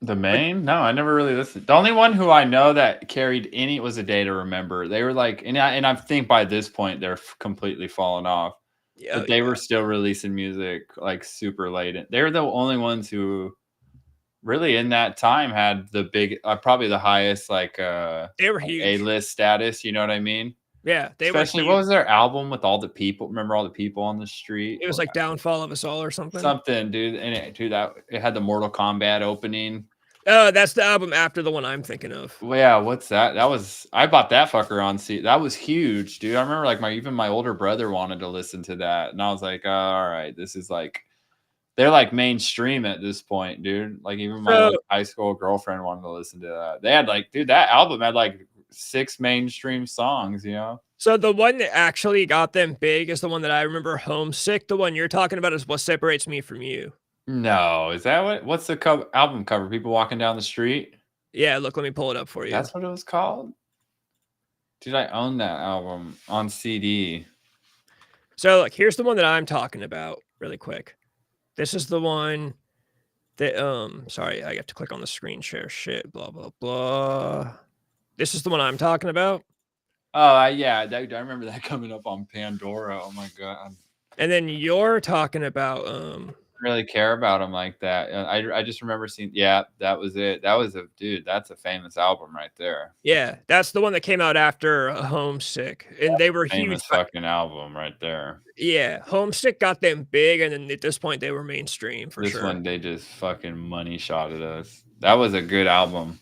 Speaker 3: The
Speaker 2: But
Speaker 3: main? No, I never really listened. The only one who I know that carried any was A Day to Remember. They were like, and I think by this point they're completely fallen off.
Speaker 2: yeah,
Speaker 3: But they were still releasing music like super late. They were the only ones who really in that time had the big, probably the highest like
Speaker 2: they were
Speaker 3: like
Speaker 2: huge.
Speaker 3: A-list status. You know what I mean?
Speaker 2: Yeah, they were
Speaker 3: Especially what
Speaker 2: huge.
Speaker 3: was their album with all the people? Remember all the people on the street?
Speaker 2: It was like Downfall of Us All or something.
Speaker 3: Something, dude. And dude, that it had the Mortal Kombat opening.
Speaker 2: Oh, that's the album after the one I'm thinking of.
Speaker 3: Well, yeah, what's that? That was I bought that fucker on C. That was huge, dude. I remember like my older brother wanted to listen to that, and I was like, all right, this is like they're like mainstream at this point, dude. Like even my
Speaker 2: So
Speaker 3: like high school girlfriend wanted to listen to that. They had like, dude, that album had like 6 mainstream songs, you know.
Speaker 2: So the one that actually got them big is the one that I remember, Homesick. The one you're talking about is What Separates Me From You.
Speaker 3: No, is that what's the album cover? People walking down the street?
Speaker 2: Yeah, look, let me pull it up for you.
Speaker 3: That's what it was called? Dude, I own that album on CD.
Speaker 2: So, look, here's the one that I'm talking about really quick. This is the one that, sorry, I have to click on the screen share shit, blah, blah, blah. This is the one I'm talking about.
Speaker 3: Oh, yeah, I remember that coming up on Pandora. Oh my god.
Speaker 2: And then you're talking about,
Speaker 3: Really care about him like that. I just remember seeing. Yeah, that was it. That was a dude. That's a famous album right there.
Speaker 2: yeah, that's the one that came out after Homesick, and they were huge.
Speaker 3: Famous fucking album right there.
Speaker 2: Yeah, Homesick got them big, and then at this point they were mainstream for
Speaker 3: This
Speaker 2: sure.
Speaker 3: one they just fucking money shot at us. That was a good album.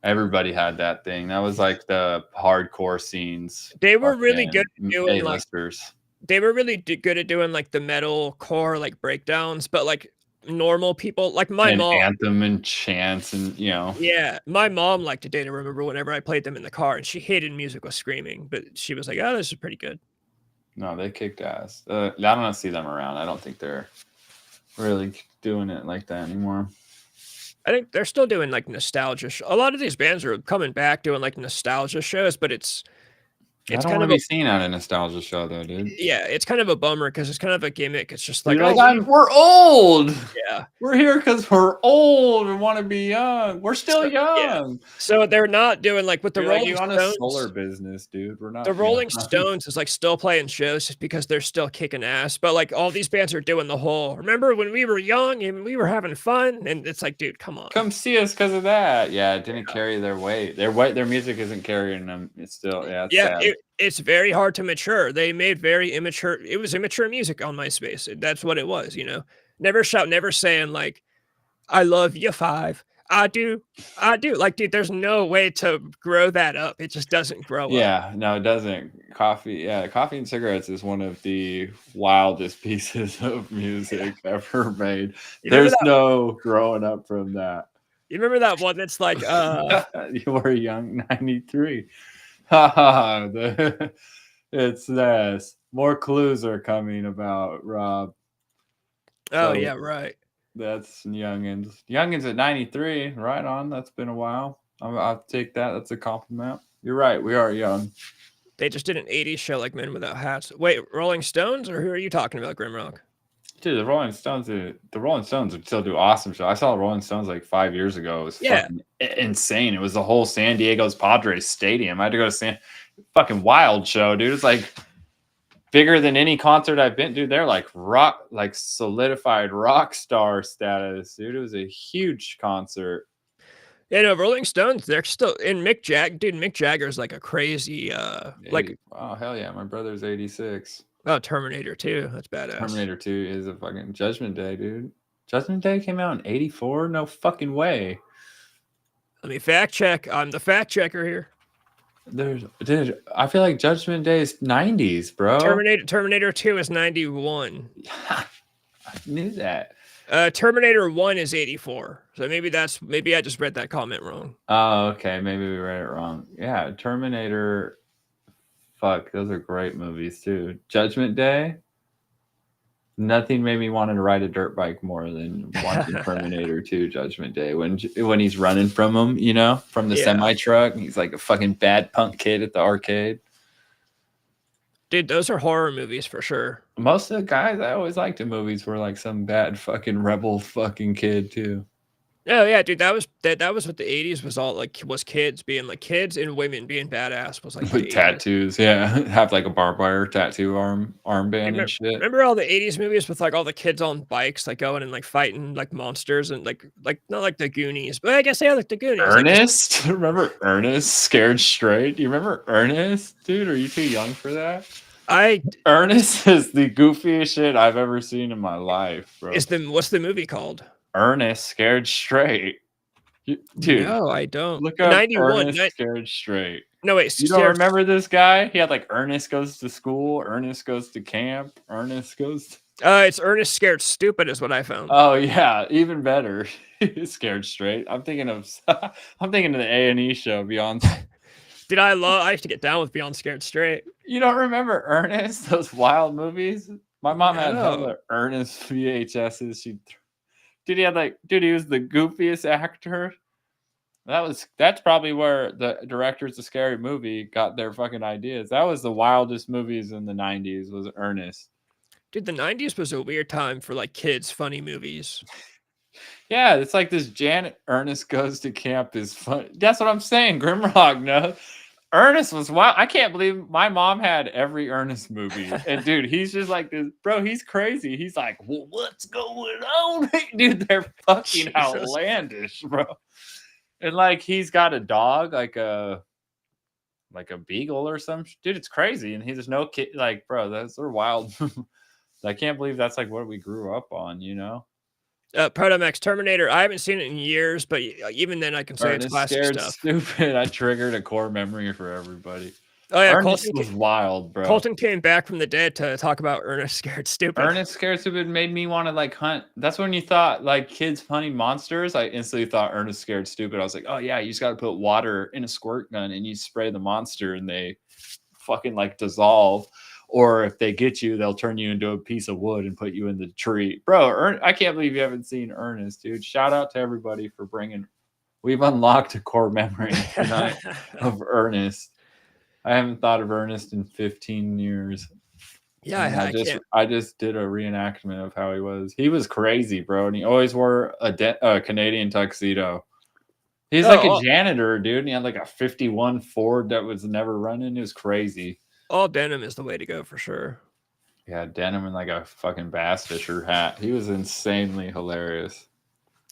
Speaker 3: Everybody had that thing. That was like the hardcore scenes.
Speaker 2: They were really good at doing like
Speaker 3: A-listers.
Speaker 2: they were really good at doing like the metal core like breakdowns, but like normal people, like my
Speaker 3: And
Speaker 2: mom.
Speaker 3: Anthem and Chance and
Speaker 2: Yeah, my mom liked A Day to Remember whenever I played them in the car, and she hated music with screaming, but she was like, "Oh, this is pretty good."
Speaker 3: No, they kicked ass. I don't see them around. I don't think they're really doing it like that anymore.
Speaker 2: I think they're still doing like nostalgia. A lot of these bands are coming back doing like nostalgia shows, but it's
Speaker 3: I don't
Speaker 2: kind
Speaker 3: want to
Speaker 2: of a
Speaker 3: be seen at a nostalgia show though, dude.
Speaker 2: yeah, it's kind of a bummer because it's kind of a gimmick. It's just like,
Speaker 3: You're
Speaker 2: oh,
Speaker 3: like, we're old.
Speaker 2: yeah.
Speaker 3: We're here because we're old and want to be young. We're still
Speaker 2: Yeah.
Speaker 3: young.
Speaker 2: So they're not doing like with the
Speaker 3: You're like,
Speaker 2: Rolling
Speaker 3: you on a
Speaker 2: Stones.
Speaker 3: solar business, dude. We're not.
Speaker 2: The Rolling Stones is like still playing shows just because they're still kicking ass. But like all these bands are doing the whole, remember when we were young and we were having fun? And it's like, dude, come on.
Speaker 3: Come see us because of that. Yeah, it didn't carry their weight. Their music isn't carrying them. It's still it's sad.
Speaker 2: It's very hard to mature. They made very immature. It was immature music on MySpace. That's what it was, you know. Never shout, never saying like, "I love you 5." I do. Like, dude, there's no way to grow that up. It just doesn't grow up.
Speaker 3: Yeah, no, it doesn't. Coffee and cigarettes is one of the wildest pieces of music ever made. There's no growing up from that.
Speaker 2: You remember that one that's like,
Speaker 3: you were young 93. Ha it's this. More clues are coming about, Rob.
Speaker 2: Oh, yeah, right.
Speaker 3: That's Youngins. Youngins at 93. Right on. That's been a while. I'll take that. That's a compliment. You're right. We are young.
Speaker 2: They just did an 80s show like Men Without Hats. Wait, Rolling Stones, or who are you talking about, Grimrock?
Speaker 3: Dude, the Rolling Stones would still do awesome show. I saw the Rolling Stones like 5 years ago. It was fucking insane. It was the whole San Diego's Padres stadium. I had to go to fucking wild show, dude. It's like bigger than any concert I've been to. They're like solidified rock star status, dude. It was a huge concert.
Speaker 2: Yeah, no, Rolling Stones, they're still and Mick Jagger's like a crazy, like
Speaker 3: Wow, hell yeah. My brother's 86.
Speaker 2: oh, Terminator 2, that's badass.
Speaker 3: Terminator 2 is a fucking Judgment Day, dude. Judgment Day came out in 84? No fucking way.
Speaker 2: Let me fact check. I'm the fact checker here.
Speaker 3: Dude, I feel like Judgment Day is 90s, bro.
Speaker 2: Terminator 2 is 91.
Speaker 3: I knew that.
Speaker 2: Terminator 1 is 84. So maybe I just read that comment wrong.
Speaker 3: Oh, okay. Maybe we read it wrong. Yeah, Terminator. Fuck, those are great movies too. Judgment Day. Nothing made me want to ride a dirt bike more than watching Terminator 2 Judgment Day when he's running from him, you know, from the semi truck. He's like a fucking bad punk kid at the arcade.
Speaker 2: Dude, those are horror movies for sure.
Speaker 3: Most of the guys I always liked in movies were like some bad fucking rebel fucking kid too.
Speaker 2: Oh yeah, dude, that was what the 80s was all like, was kids being like kids and women being badass was like
Speaker 3: with tattoos, yeah. Have like a barbed wire tattoo armband and shit.
Speaker 2: Remember all the 80s movies with like all the kids on bikes like going and like fighting like monsters and like not like the Goonies, but I guess they are like the Goonies.
Speaker 3: Ernest? Remember Ernest? Scared Straight? Do you remember Ernest? Dude, are you too young for that? Ernest is the goofiest shit I've ever seen in my life, bro.
Speaker 2: What's the movie called?
Speaker 3: Ernest Scared Straight. Dude.
Speaker 2: No, I don't.
Speaker 3: Look up 91, Ernest Scared Straight.
Speaker 2: No, wait.
Speaker 3: You don't remember this guy? He had like Ernest Goes to School, Ernest Goes to Camp, Ernest Goes to...
Speaker 2: it's Ernest Scared Stupid is what I found.
Speaker 3: Oh yeah, even better. Scared Straight. I'm thinking of the A&E show Beyond.
Speaker 2: Dude, I used to get down with Beyond Scared Straight.
Speaker 3: You don't remember Ernest? Those wild movies? My mom had hella Ernest VHSs. Dude, he was the goofiest actor. That's probably where the directors of Scary Movie got their fucking ideas. That was the wildest movies in the 90s was Ernest.
Speaker 2: Dude, the 90s was a weird time for like kids funny movies.
Speaker 3: Yeah, it's like this Janet Ernest Goes to Camp is fun. That's what I'm saying. Grimrock, no. Ernest was wild. I can't believe my mom had every Ernest movie. And dude, he's just like this, bro. He's crazy. He's like, well, what's going on? Dude, they're fucking outlandish, bro. And like he's got a dog, like a beagle or some dude. It's crazy. And he's no kid. Like, bro, they're wild. I can't believe that's like what we grew up on, you know?
Speaker 2: Protomax Terminator. I haven't seen it in years, but even then, I can say it's classic stuff.
Speaker 3: Stupid. I triggered a core memory for everybody.
Speaker 2: Oh yeah,
Speaker 3: Ernest was wild, bro.
Speaker 2: Colton came back from the dead to talk about Ernest Scared Stupid.
Speaker 3: Ernest Scared Stupid made me want to like hunt. That's when you thought like kids hunting monsters. I instantly thought Ernest Scared Stupid. I was like, oh yeah, you just got to put water in a squirt gun and you spray the monster and they fucking like dissolve. Or if they get you, they'll turn you into a piece of wood and put you in the tree. Bro, I can't believe you haven't seen Ernest, dude. Shout out to everybody for bringing... We've unlocked a core memory tonight of Ernest. I haven't thought of Ernest in 15 years.
Speaker 2: Yeah,
Speaker 3: I just did a reenactment of how he was. He was crazy, bro. And he always wore a Canadian tuxedo. He's like a janitor, dude. And he had like a 51 Ford that was never running. It was crazy.
Speaker 2: All denim is the way to go for sure.
Speaker 3: Yeah, denim and like a fucking bass fisher hat. He was insanely hilarious.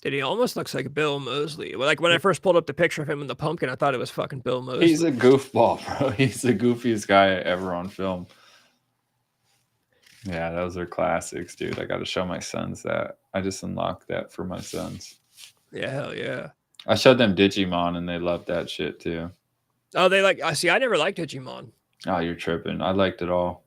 Speaker 2: Dude, he almost looks like Bill Moseley. Like when I first pulled up the picture of him in the pumpkin, I thought it was fucking Bill Moseley.
Speaker 3: He's a goofball, bro. He's the goofiest guy ever on film. Yeah, those are classics, dude. I got to show my sons that. I just unlocked that for my sons.
Speaker 2: Yeah, hell yeah.
Speaker 3: I showed them Digimon and they loved that shit too.
Speaker 2: Oh, I see. I never liked Digimon.
Speaker 3: Oh, you're tripping. I liked it all.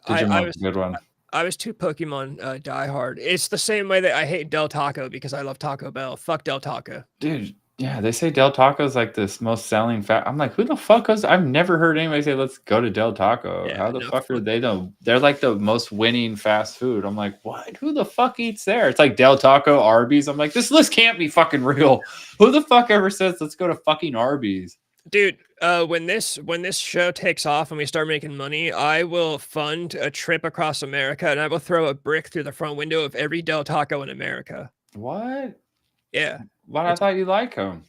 Speaker 3: Digimon's a good one.
Speaker 2: I was too Pokemon diehard. It's the same way that I hate Del Taco because I love Taco Bell. Fuck Del Taco.
Speaker 3: Dude, yeah, they say Del Taco is like this most selling fat. I'm like, who the fuck goes? I've never heard anybody say, let's go to Del Taco.
Speaker 2: Yeah,
Speaker 3: how the fuck are they? They're like the most winning fast food. I'm like, what? Who the fuck eats there? It's like Del Taco, Arby's. I'm like, this list can't be fucking real. Who the fuck ever says, let's go to fucking Arby's?
Speaker 2: Dude, when this show takes off and we start making money, I will fund a trip across America and I will throw a brick through the front window of every Del Taco in America.
Speaker 3: What?
Speaker 2: Yeah.
Speaker 3: Why? I thought you like them.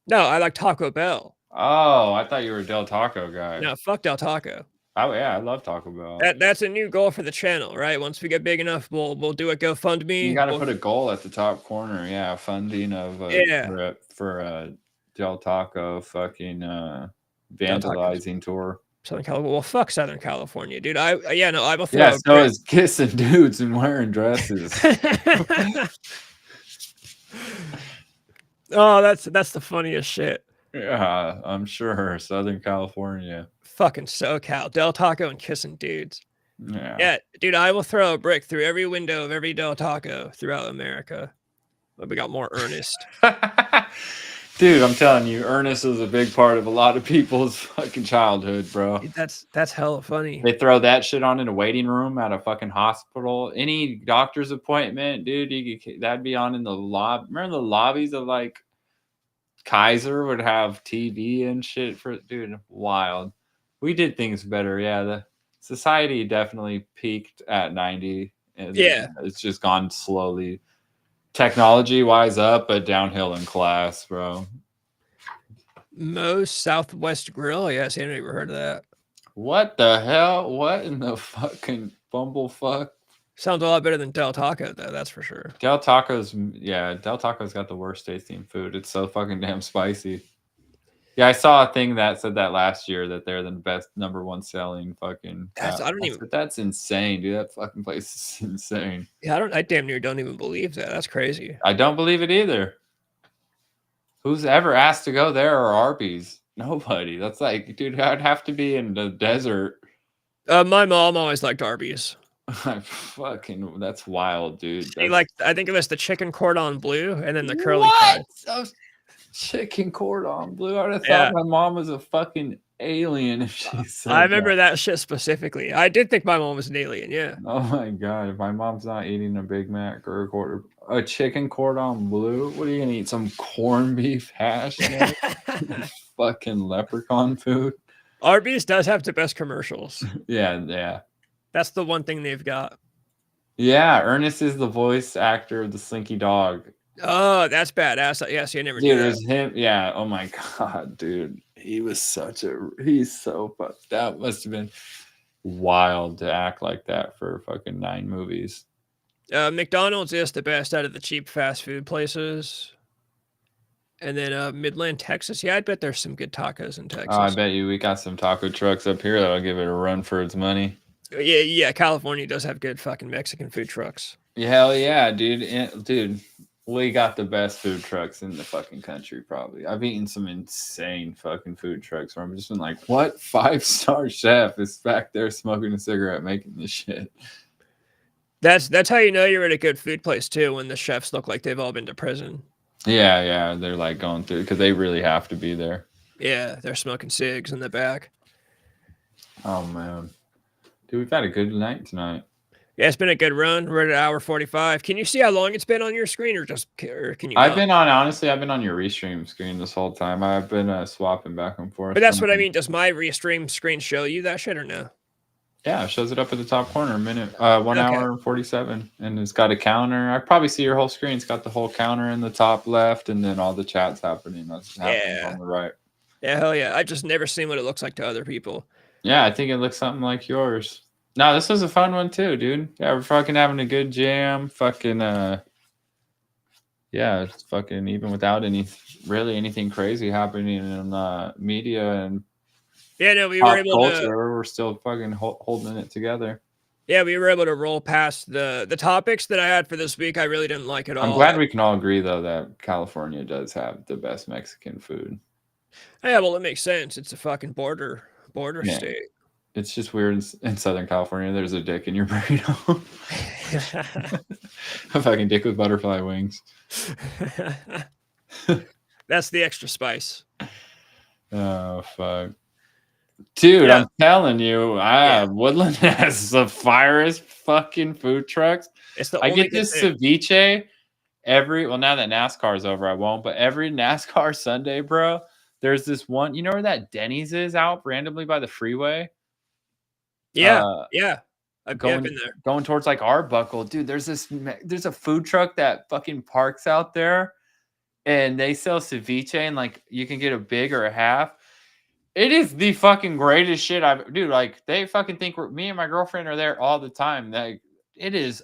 Speaker 2: No, I like Taco Bell.
Speaker 3: Oh, I thought you were a Del Taco guy.
Speaker 2: No, fuck Del Taco.
Speaker 3: Oh yeah, I love Taco Bell.
Speaker 2: That's a new goal for the channel, right? Once we get big enough, we'll do a
Speaker 3: You
Speaker 2: GoFundMe.
Speaker 3: got to put a goal at the top corner. Yeah, funding of
Speaker 2: Yeah,
Speaker 3: for a Del Taco fucking
Speaker 2: Del Tacos,
Speaker 3: vandalizing tour.
Speaker 2: Southern California. Well, fuck Southern California, dude. Yeah, no, I will
Speaker 3: Yeah,
Speaker 2: throw a
Speaker 3: so
Speaker 2: brick.
Speaker 3: is kissing dudes and wearing dresses.
Speaker 2: Oh, that's the funniest shit.
Speaker 3: Yeah, I'm sure Southern California.
Speaker 2: Fucking SoCal, Del Taco and kissing dudes.
Speaker 3: Yeah.
Speaker 2: Yeah, dude, I will throw a brick through every window of every Del Taco throughout America. But we got more earnest.
Speaker 3: Dude, I'm telling you, Ernest is a big part of a lot of people's fucking childhood, bro.
Speaker 2: That's hella funny.
Speaker 3: They throw that shit on in a waiting room at a fucking hospital. Any doctor's appointment, dude, that'd be on in the lobby. Remember the lobbies of like Kaiser would have TV and shit for dude, wild. We did things better. Yeah, the society definitely peaked at 90 and
Speaker 2: Yeah.
Speaker 3: it's just gone slowly technology wise up, but downhill in class, bro.
Speaker 2: Moe's Southwest Grill. Yes, I never heard of that.
Speaker 3: What the hell? What in the fucking bumblefuck?
Speaker 2: Sounds a lot better than Del Taco, though. That's for sure.
Speaker 3: Del Taco's, yeah, Del Taco's got the worst tasting food. It's so fucking damn spicy. Yeah, I saw a thing that said that last year that they're the best #1 selling fucking. That's insane, dude. That fucking place is insane.
Speaker 2: Yeah, I damn near don't even believe that. That's crazy.
Speaker 3: I don't believe it either. Who's ever asked to go there or Arby's? Nobody. That's like, dude, I'd have to be in the desert.
Speaker 2: My mom always liked Arby's.
Speaker 3: Fucking, that's wild, dude.
Speaker 2: I think it was the chicken cordon bleu and then the curly fries.
Speaker 3: Chicken cordon bleu. I would have thought my mom was a fucking alien if she said
Speaker 2: I remember that shit specifically. I did think my mom was an alien, yeah.
Speaker 3: Oh my god, if my mom's not eating a Big Mac or a chicken cordon bleu, what are you gonna eat? Some corned beef hash? Fucking leprechaun food.
Speaker 2: Arby's does have the best commercials.
Speaker 3: Yeah.
Speaker 2: That's the one thing they've got.
Speaker 3: Yeah, Ernest is the voice actor of the Slinky Dog.
Speaker 2: Oh, that's badass. Yeah, see, I never knew that.
Speaker 3: Dude, it was him. Yeah. Oh my god, dude. He's so fucked. That must have been wild to act like that for fucking 9 movies.
Speaker 2: McDonald's is the best out of the cheap fast food places. And then Midland, Texas. Yeah, I bet there's some good tacos in Texas.
Speaker 3: Oh, I bet you we got some taco trucks up here that'll give it a run for its money.
Speaker 2: Yeah. California does have good fucking Mexican food trucks.
Speaker 3: Hell yeah, dude. Dude, we got the best food trucks in the fucking country, probably. I've eaten some insane fucking food trucks where I'm just been like, what 5-star chef is back there smoking a cigarette making this shit?
Speaker 2: That's how you know you're at a good food place too, when the chefs look like they've all been to prison.
Speaker 3: Yeah. They're like going through because they really have to be there.
Speaker 2: Yeah, they're smoking cigs in the back.
Speaker 3: Oh man. Dude, we've had a good night tonight.
Speaker 2: Yeah, it's been a good run. We're at 1:45. Can you see how long it's been on your screen, or can you?
Speaker 3: I've been on your restream screen this whole time. I've been swapping back and forth.
Speaker 2: But that's what I mean. Does my restream screen show you that shit or no?
Speaker 3: Yeah, it shows it up at the top corner. 1 hour and 47, and it's got a counter. I probably see your whole screen. It's got the whole counter in the top left, and then all the chats happening. That's happening on the right.
Speaker 2: Yeah, hell yeah. I've just never seen what it looks like to other people.
Speaker 3: Yeah, I think it looks something like yours. No, this was a fun one too, dude. Yeah, we're fucking having a good jam. Fucking yeah, it's fucking even without anything crazy happening in media and
Speaker 2: we were able
Speaker 3: culture, to. We're still fucking holding it together.
Speaker 2: Yeah, we were able to roll past the topics that I had for this week. I really didn't like at all.
Speaker 3: I'm glad we can all agree though that California does have the best Mexican food.
Speaker 2: Yeah, well, it makes sense. It's a fucking border state.
Speaker 3: It's just weird in Southern California. There's a dick in your burrito. A fucking dick with butterfly wings.
Speaker 2: That's the extra spice.
Speaker 3: Oh, fuck. Dude, I'm telling you, Woodland has the firest fucking food trucks. I get this ceviche now that NASCAR's over, I won't, but every NASCAR Sunday, bro, there's this one, you know where that Denny's is out randomly by the freeway?
Speaker 2: Yeah. I've been there.
Speaker 3: Going towards like Arbuckle, dude. There's a food truck that fucking parks out there, and they sell ceviche, and like you can get a big or a half. It is the fucking greatest shit I've dude, like, they fucking think me and my girlfriend are there all the time. Like, it is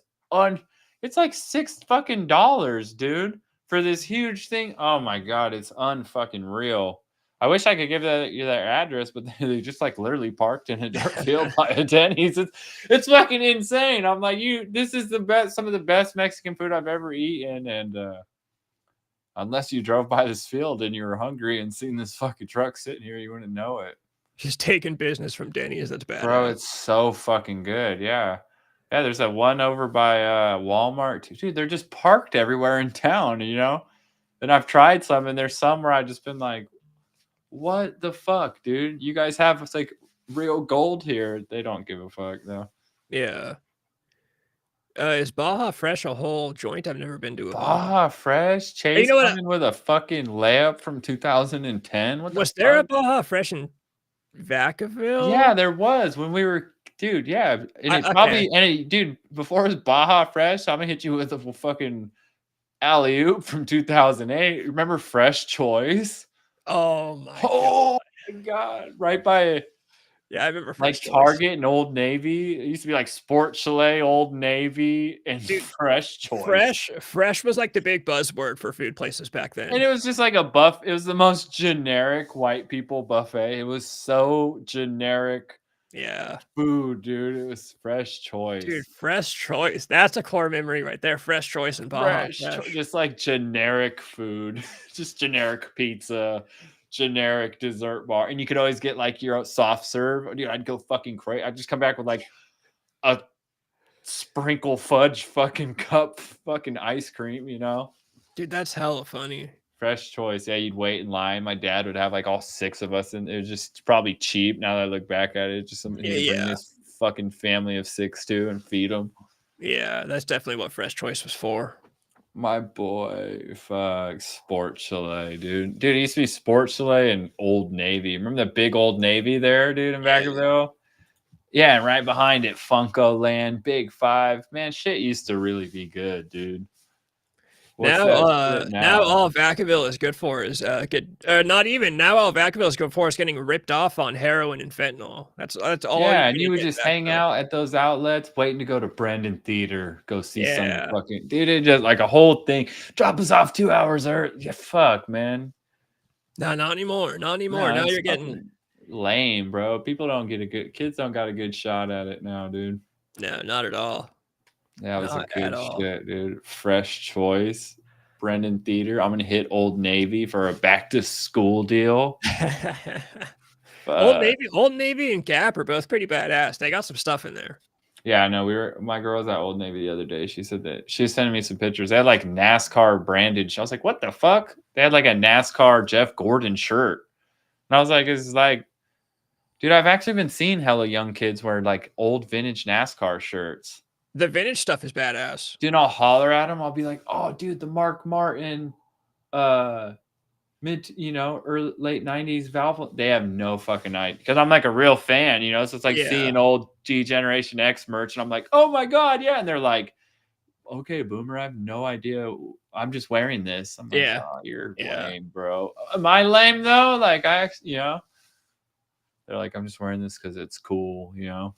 Speaker 3: it's like $6 fucking dollars, dude, for this huge thing. Oh my god, it's unfucking real. I wish I could give you their address, but they just like literally parked in a dirt field by a Denny's. It's fucking insane. I'm like, this is the best, some of the best Mexican food I've ever eaten, and unless you drove by this field and you were hungry and seen this fucking truck sitting here, you wouldn't know it.
Speaker 2: Just taking business from Denny's. That's bad.
Speaker 3: Bro, it's so fucking good. Yeah. Yeah, there's that one over by Walmart. Dude, they're just parked everywhere in town, you know? And I've tried some, and there's some where I've just been like, what the fuck, dude? You guys have like real gold here. They don't give a fuck though.
Speaker 2: Yeah. Is Baja Fresh a whole joint? I've never been to a
Speaker 3: Baja Fresh?
Speaker 2: You
Speaker 3: Chase
Speaker 2: know what?
Speaker 3: coming with a fucking layup from 2010? What the
Speaker 2: Was there a
Speaker 3: fuck?
Speaker 2: Baja Fresh in Vacaville?
Speaker 3: Yeah, there was when we were, dude. Yeah, and it probably, dude, before it was Baja Fresh, I'm gonna hit you with a fucking alley oop from 2008. Remember Fresh Choice?
Speaker 2: Oh my
Speaker 3: Oh my god! Right by
Speaker 2: yeah, I remember
Speaker 3: like
Speaker 2: Fresh Choice.
Speaker 3: Target and Old Navy. It used to be like Sport Chalet, Old Navy, and
Speaker 2: Dude,
Speaker 3: Fresh Choice.
Speaker 2: Fresh was like the big buzzword for food places back then.
Speaker 3: And it was just like it was the most generic white people buffet. It was so generic.
Speaker 2: Yeah.
Speaker 3: Food, dude. It was Fresh Choice.
Speaker 2: Dude, Fresh Choice. That's a core memory right there. Fresh Choice and Baja Fresh.
Speaker 3: Just like generic food, just generic pizza, generic dessert bar. And you could always get like your soft serve. Dude, I'd go fucking crazy. I'd just come back with like a sprinkle fudge fucking cup fucking ice cream, you know?
Speaker 2: Dude, that's hella funny.
Speaker 3: Fresh Choice. Yeah, you'd wait in line. My dad would have like all 6 of us, and it was just probably cheap. Now that I look back at it, just something to bring this fucking family of 6 to and feed them.
Speaker 2: Yeah, that's definitely what Fresh Choice was for.
Speaker 3: My boy, fuck, Sport Chalet, dude. Dude, it used to be Sport Chalet and Old Navy. Remember the big Old Navy there, dude, in Vacaville? Yeah, and right behind it, Funko Land, Big 5. Man, shit used to really be good, dude.
Speaker 2: Now all Vacaville is good for is not even now all Vacaville is good for is getting ripped off on heroin and fentanyl. That's all.
Speaker 3: Yeah, and you would just hang out at those outlets, waiting to go to Brendan Theater, go see some fucking dude. It just like a whole thing. Drop us off 2 hours early. Yeah, fuck, man.
Speaker 2: No, not anymore. Not anymore.
Speaker 3: No,
Speaker 2: now you're getting
Speaker 3: lame, bro. People don't get kids don't got a good shot at it now, dude.
Speaker 2: No, not at all.
Speaker 3: That was a good shit, dude. Fresh Choice, Brendan Theater. I'm gonna hit Old Navy for a back to school deal.
Speaker 2: Old Navy and Gap are both pretty badass. They got some stuff in there.
Speaker 3: Yeah, no, my girl was at Old Navy the other day. She said that she was sending me some pictures. They had like NASCAR branded. I was like, what the fuck? They had like a NASCAR Jeff Gordon shirt. And I was like, it's like, dude, I've actually been seeing hella young kids wear like old vintage NASCAR shirts.
Speaker 2: The vintage stuff is badass.
Speaker 3: Dude, I'll holler at them. I'll be like, oh, dude, the Mark Martin, late 90s Valve. They have no fucking idea. Because I'm like a real fan, you know? So it's like seeing old G Generation X merch. And I'm like, oh my God, yeah. And they're like, okay, Boomer, I have no idea. I'm just wearing this. I'm like, oh, you're lame, bro. Am I lame though? Like, they're like, I'm just wearing this because it's cool, you know?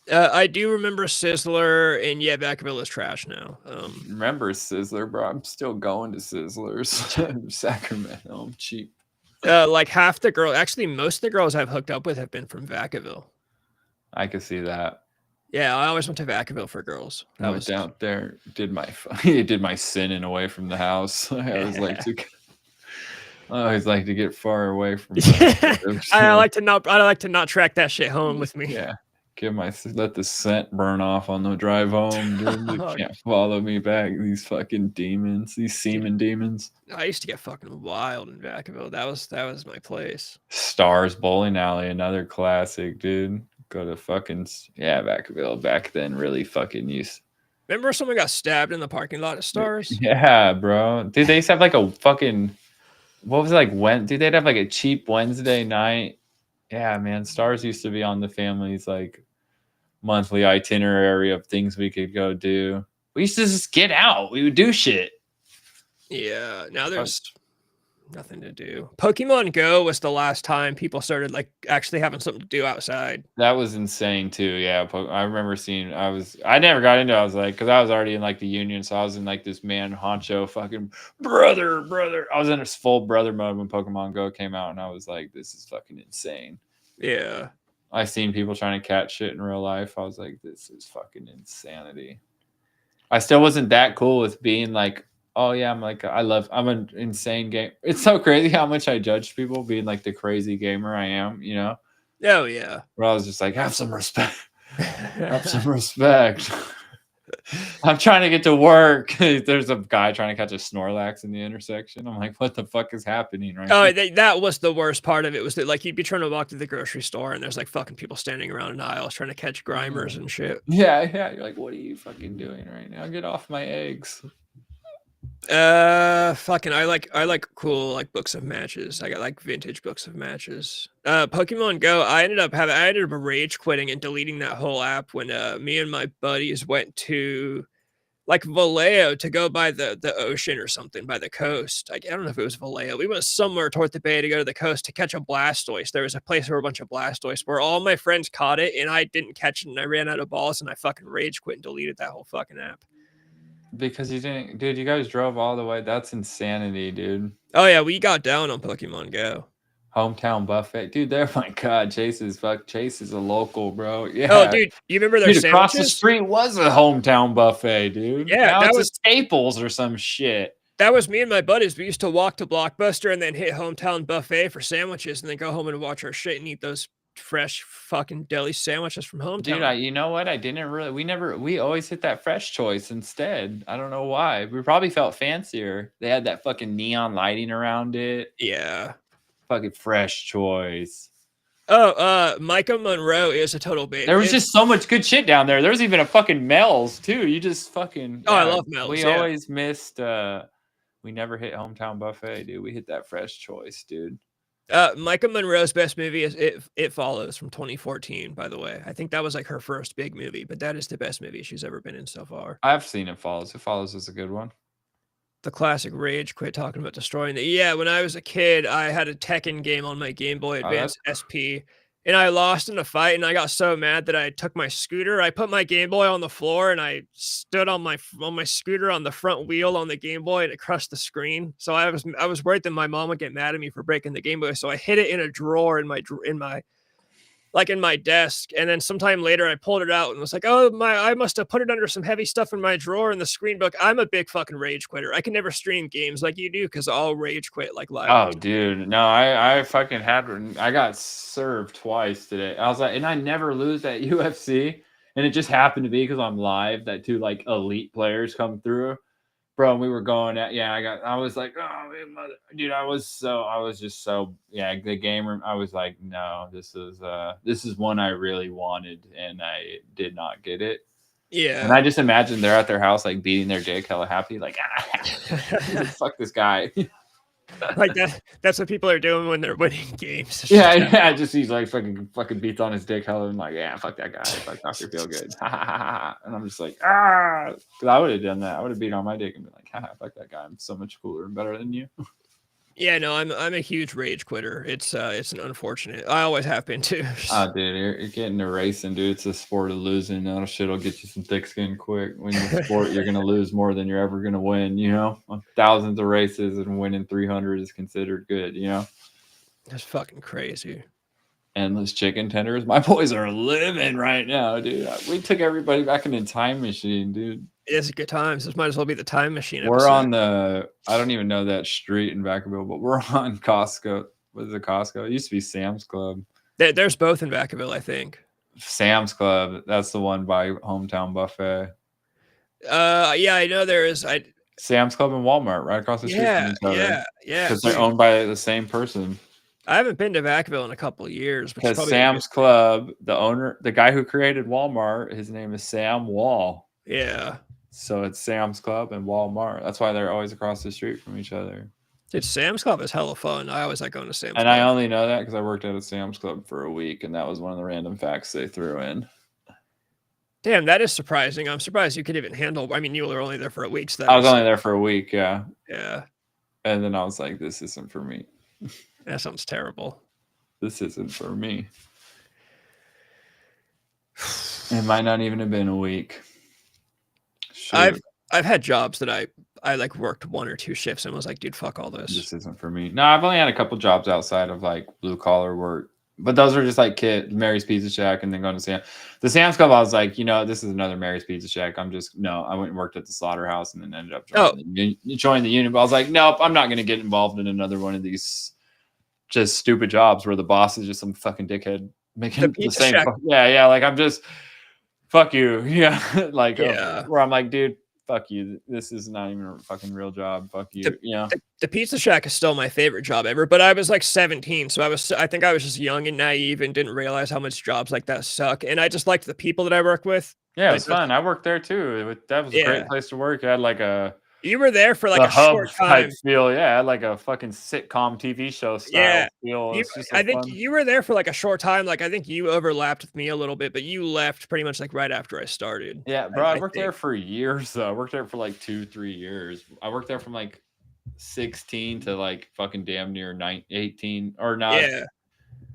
Speaker 2: I do remember Sizzler, and Vacaville is trash now.
Speaker 3: Remember Sizzler, bro? I'm still going to Sizzlers. Sacramento, I'm cheap.
Speaker 2: Like half the girls, actually most of the girls I've hooked up with have been from Vacaville.
Speaker 3: I could see that.
Speaker 2: Yeah, I always went to Vacaville for girls.
Speaker 3: I was out there, did my sinning away from the house. I always like to get far away from.
Speaker 2: I like to not track that shit home with me.
Speaker 3: Yeah. Let the scent burn off on the drive home. Dude. They can't follow me back. These fucking demons, these semen demons.
Speaker 2: I used to get fucking wild in Vacaville. That was my place.
Speaker 3: Stars Bowling Alley, another classic, dude. Go to fucking Vacaville back then. Really fucking used.
Speaker 2: Remember someone got stabbed in the parking lot of Stars?
Speaker 3: Yeah, bro. Dude, they used to have like a fucking what was it like when? Dude, they'd have like a cheap Wednesday night. Yeah, man. Stars used to be on the family's like monthly itinerary of things we could go do. We used to just get out. We would do shit.
Speaker 2: Yeah. Now there's Nothing to do. Pokemon Go was the last time people started, like, actually having something to do outside.
Speaker 3: That was insane too. Yeah, I remember seeing. I never got into it. I was like, because I was already in like the union, so I was in like this man honcho fucking brother. I was in this full brother mode when Pokemon Go came out, and I was like, this is fucking insane.
Speaker 2: Yeah.
Speaker 3: I seen people trying to catch shit in real life. I was like, this is fucking insanity. I still wasn't that cool with being like, oh yeah, I'm an insane game. It's so crazy how much I judge people being like the crazy gamer I am, you know?
Speaker 2: Oh yeah.
Speaker 3: Where I was just like, have some respect. Have some respect. I'm trying to get to work. There's a guy trying to catch a Snorlax in the intersection. I'm like, what the fuck is happening right
Speaker 2: Oh,
Speaker 3: now?
Speaker 2: that was the worst part of it, was that, like, you'd be trying to walk to the grocery store and there's like fucking people standing around in aisles trying to catch Grimers and shit.
Speaker 3: Yeah. You're like, what are you fucking doing right now? Get off my eggs.
Speaker 2: Fucking, I like cool, like, books of matches. I got like vintage books of matches. Pokemon Go, I ended up rage quitting and deleting that whole app when me and my buddies went to like Vallejo to go by the ocean or something, by the coast. I don't know if it was Vallejo. We went somewhere toward the bay to go to the coast to catch a Blastoise. There was a place where a bunch of Blastoise where all my friends caught it and I didn't catch it and I ran out of balls and I fucking rage quit and deleted that whole fucking app.
Speaker 3: Because you didn't, dude, you guys drove all the way. That's insanity, dude.
Speaker 2: Oh yeah, we got down on Pokemon Go.
Speaker 3: Hometown buffet, dude. There, my God, Chase is a local, bro. Yeah.
Speaker 2: Oh, dude, you remember their
Speaker 3: dude, across the
Speaker 2: sandwiches?
Speaker 3: street was a hometown buffet, dude.
Speaker 2: Yeah,
Speaker 3: now
Speaker 2: that
Speaker 3: it's
Speaker 2: was
Speaker 3: a Staples or some shit.
Speaker 2: That was me and my buddies. We used to walk to Blockbuster and then hit Hometown Buffet for sandwiches and then go home and watch our shit and eat those fresh fucking deli sandwiches from Hometown.
Speaker 3: Dude, you know what? We always hit that fresh choice instead. I don't know why. We probably felt fancier. They had that fucking neon lighting around it.
Speaker 2: Yeah.
Speaker 3: Fucking fresh choice.
Speaker 2: Oh, Micah Monroe is a total baby.
Speaker 3: There was just so much good shit down there. There's even a fucking Mel's too. You just fucking.
Speaker 2: Oh, I love Mel's.
Speaker 3: We always missed. We never hit Hometown Buffet, dude. We hit that fresh choice, dude.
Speaker 2: Micah Monroe's best movie is It Follows from 2014, by the way. I think that was like her first big movie, but that is the best movie she's ever been in so far.
Speaker 3: I've seen It Follows. It Follows is a good one.
Speaker 2: The classic rage quit talking about destroying the. Yeah, when I was a kid, I had a Tekken game on my Game Boy Advance SP, and I lost in a fight, and I got so mad that I took my scooter. I put my Game Boy on the floor, and I stood on my scooter on the front wheel on the Game Boy, and it crushed the screen. So I was worried that my mom would get mad at me for breaking the Game Boy. So I hid it in a drawer in my desk, and then sometime later I pulled it out and was like, oh I must have put it under some heavy stuff in my drawer in the screen book. I'm a big fucking rage quitter. I can never stream games like you do because I'll rage quit like live.
Speaker 3: Oh dude, no, I fucking I got served twice today. I was like, and I never lose at UFC, and it just happened to be because I'm live that two like elite players come through. Bro, and we were going at I was like, oh mother, dude, I was just so the gamer. I was like, no, this is one I really wanted and I did not get it.
Speaker 2: Yeah.
Speaker 3: And I just imagine they're at their house like beating their dick hella happy, like fuck this guy.
Speaker 2: Like that's what people are doing when they're winning games.
Speaker 3: Yeah, just he's like fucking beats on his dick hella and like, yeah, fuck that guy. Fuck Dr. Feel Good. And I'm just like, because I would have done that. I would have beat on my dick and been like, fuck that guy. I'm so much cooler and better than you.
Speaker 2: Yeah, no, I'm a huge rage quitter. It's an unfortunate. I always have been too.
Speaker 3: Oh, dude, you're getting to racing, dude. It's a sport of losing. That shit'll get you some thick skin quick. When you sport, you're gonna lose more than you're ever gonna win. You know, thousands of races and winning 300 is considered good. You know,
Speaker 2: that's fucking crazy.
Speaker 3: Endless chicken tenders. My boys are living right now, dude. We took everybody back in a time machine, dude.
Speaker 2: It's good times. This might as well be the time machine episode.
Speaker 3: We're on I don't even know that street in Vacaville, but we're on Costco. What is it, Costco? It used to be Sam's Club.
Speaker 2: There's both in Vacaville, I think.
Speaker 3: Sam's Club. That's the one by Hometown Buffet.
Speaker 2: Yeah, I know there is.
Speaker 3: Sam's Club and Walmart right across the street from each other.
Speaker 2: Yeah.
Speaker 3: Because they're owned by the same person.
Speaker 2: I haven't been to Vacaville in a couple of years.
Speaker 3: Because Sam's Club, the guy who created Walmart, his name is Sam Wall.
Speaker 2: Yeah.
Speaker 3: So it's Sam's Club and Walmart. That's why they're always across the street from each other.
Speaker 2: Dude, Sam's Club is hella fun. I always like going to Sam's Club.
Speaker 3: And I only know that because I worked at a Sam's Club for a week, and that was one of the random facts they threw in.
Speaker 2: Damn, that is surprising. I'm surprised you could even handle. I mean, you were only there for a week. So
Speaker 3: I was only there for a week, yeah.
Speaker 2: Yeah.
Speaker 3: And then I was like, this isn't for me.
Speaker 2: That sounds terrible.
Speaker 3: This isn't for me. It might not even have been a week.
Speaker 2: Shoot. I've had jobs that I like worked 1 or 2 shifts and was like, dude, fuck all this.
Speaker 3: This isn't for me. No, I've only had a couple jobs outside of like blue collar work, but those were just like Mary's Pizza Shack and then going to the Sam's Club. I was like, this is another Mary's Pizza Shack. I went and worked at the slaughterhouse and then ended up joining the unit. But I was like, nope, I'm not going to get involved in another one of these just stupid jobs where the boss is just some fucking dickhead making the same. Yeah. Like I'm just, fuck you. Yeah. Like, where I'm like, dude, fuck you. This is not even a fucking real job. Fuck you.
Speaker 2: The Pizza Shack is still my favorite job ever, but I was like 17. So I think I was just young and naive and didn't realize how much jobs like that suck. And I just liked the people that I work with.
Speaker 3: Yeah, it was fun. I worked there too. That was a great place to work. I had like
Speaker 2: you were there for like a short time.
Speaker 3: Feel. Yeah, I had like a fucking sitcom TV show style feel.
Speaker 2: I think you were there for like a short time. Like I think you overlapped with me a little bit, but you left pretty much like right after I started.
Speaker 3: Yeah, bro. I worked there for years though. I worked there for like 2-3 years. I worked there from like 16 to like fucking damn near 18 or not.
Speaker 2: Yeah.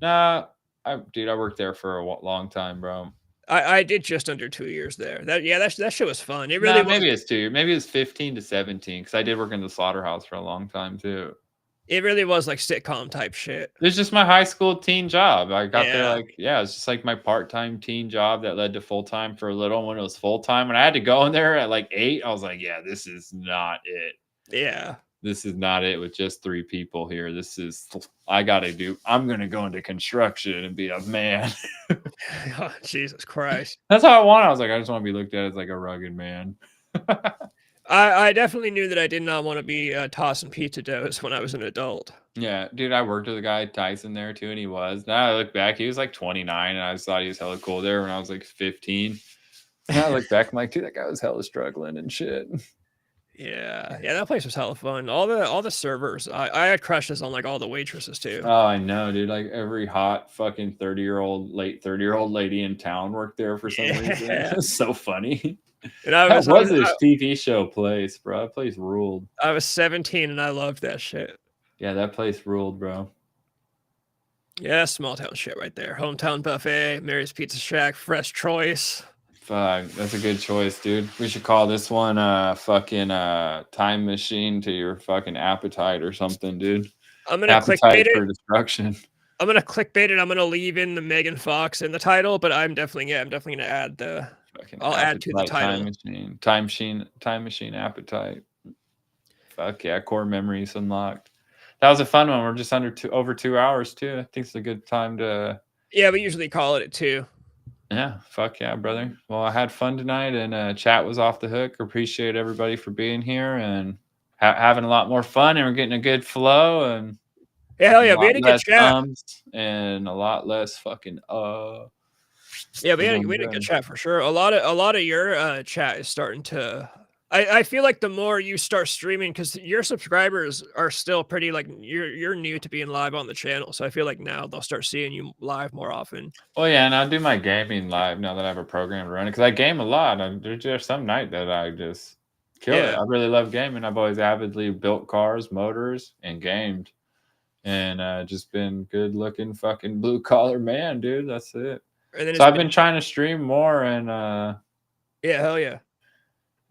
Speaker 3: Nah, I worked there for a long time, bro.
Speaker 2: I did just under 2 years there. That shit was fun. It really was.
Speaker 3: Maybe it's 2. Maybe it's 15 to 17 because I did work in the slaughterhouse for a long time too.
Speaker 2: It really was like sitcom type shit.
Speaker 3: It's just my high school teen job. I got there like, it's just like my part-time teen job that led to full-time for a little. When it was full-time, when I had to go in there at like 8, I was like, yeah, this is not it.
Speaker 2: Yeah.
Speaker 3: This is not it with just 3 people here. I'm going to go into construction and be a man.
Speaker 2: Oh, Jesus Christ.
Speaker 3: That's how I want. I was like, I just want to be looked at as like a rugged man.
Speaker 2: I definitely knew that I did not want to be tossing pizza doughs when I was an adult.
Speaker 3: Yeah, dude, I worked with a guy, Tyson, there too, and he was. Now I look back, he was like 29, and I just thought he was hella cool there when I was like 15. Now I look back, I'm like, dude, that guy was hella struggling and shit.
Speaker 2: Yeah, that place was hella fun. All the servers, I had crushes on like all the waitresses too.
Speaker 3: Oh, I know, dude. Like every hot fucking late 30-year-old lady in town worked there for some reason. It's so funny.
Speaker 2: And this
Speaker 3: TV show place, bro. That place ruled.
Speaker 2: I was 17 and I loved that shit.
Speaker 3: Yeah, that place ruled, bro.
Speaker 2: Yeah, small town shit right there. Hometown buffet, Mary's Pizza Shack, fresh choice.
Speaker 3: Fuck, that's a good choice, dude. We should call this one fucking time machine to your fucking appetite or something, dude.
Speaker 2: I'm gonna clickbait it
Speaker 3: for destruction.
Speaker 2: I'm gonna clickbait it. I'm gonna leave in the Megan Fox in the title, but I'm definitely gonna add the. I'll add to the title.
Speaker 3: Time machine appetite. Fuck yeah, core memories unlocked. That was a fun one. We're just over 2 hours too. I think it's a good time to.
Speaker 2: Yeah, we usually call it at 2.
Speaker 3: Yeah, fuck yeah, brother. Well, I had fun tonight, and chat was off the hook. Appreciate everybody for being here and having a lot more fun, and we're getting a good flow. And
Speaker 2: hell yeah, we had a good chat,
Speaker 3: and a lot less fucking
Speaker 2: Yeah, we had a good chat for sure. A lot of your chat is starting to. I feel like the more you start streaming, because your subscribers are still pretty like you're new to being live on the channel, so I feel like now they'll start seeing you live more often.
Speaker 3: Oh yeah, and I'll do my gaming live now that I have a program running because I game a lot. There's just some night that I just kill it. I really love gaming. I've always avidly built cars, motors, and gamed, and just been good looking fucking blue collar man, dude. That's it. So I've been trying to stream more, and
Speaker 2: hell yeah.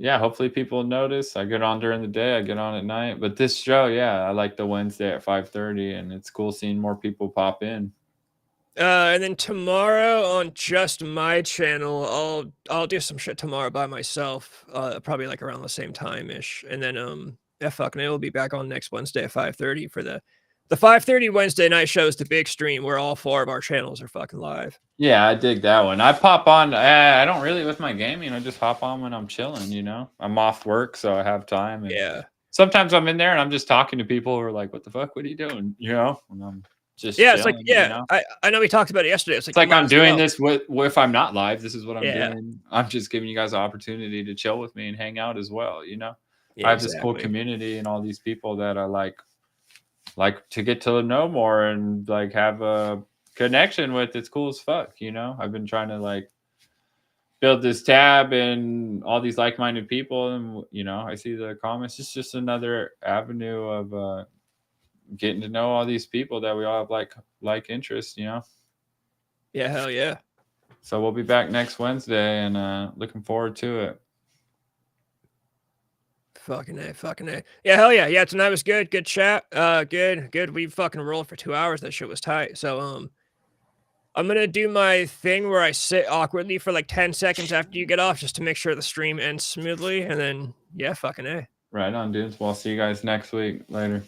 Speaker 3: Yeah, hopefully people notice. I get on during the day, I get on at night. But this show, I like the Wednesday at 5:30, and it's cool seeing more people pop in.
Speaker 2: And then tomorrow on just my channel, I'll do some shit tomorrow by myself, probably like around the same time ish. And then fucking it will be back on next Wednesday at 5:30 for the 5:30 Wednesday night show is the big stream where all 4 of our channels are fucking live.
Speaker 3: Yeah, I dig that one. I pop on. I don't really with my gaming. I just hop on when I'm chilling. I'm off work, so I have time. And sometimes I'm in there and I'm just talking to people who are like, "What the fuck? What are you doing?" And I'm just
Speaker 2: it's like I know we talked about it yesterday. It's like
Speaker 3: I'm doing this if I'm not live. This is what I'm doing. I'm just giving you guys an opportunity to chill with me and hang out as well. I have this cool community and all these people that I like to get to know more and like have a connection with. It's cool as fuck. I've been trying to like build this tab and all these like-minded people, and you know, I see the comments. It's just another avenue of getting to know all these people that we all have like interests, you know.
Speaker 2: Yeah, hell yeah.
Speaker 3: So we'll be back next Wednesday, and looking forward to it.
Speaker 2: Fucking A, fucking A. Yeah, hell yeah. Yeah, tonight was good. Good chat. Good. We fucking rolled for 2 hours. That shit was tight. So, I'm gonna do my thing where I sit awkwardly for like 10 seconds after you get off just to make sure the stream ends smoothly. And then, yeah, fucking A.
Speaker 3: Right on, dudes. Well, I'll see you guys next week. Later.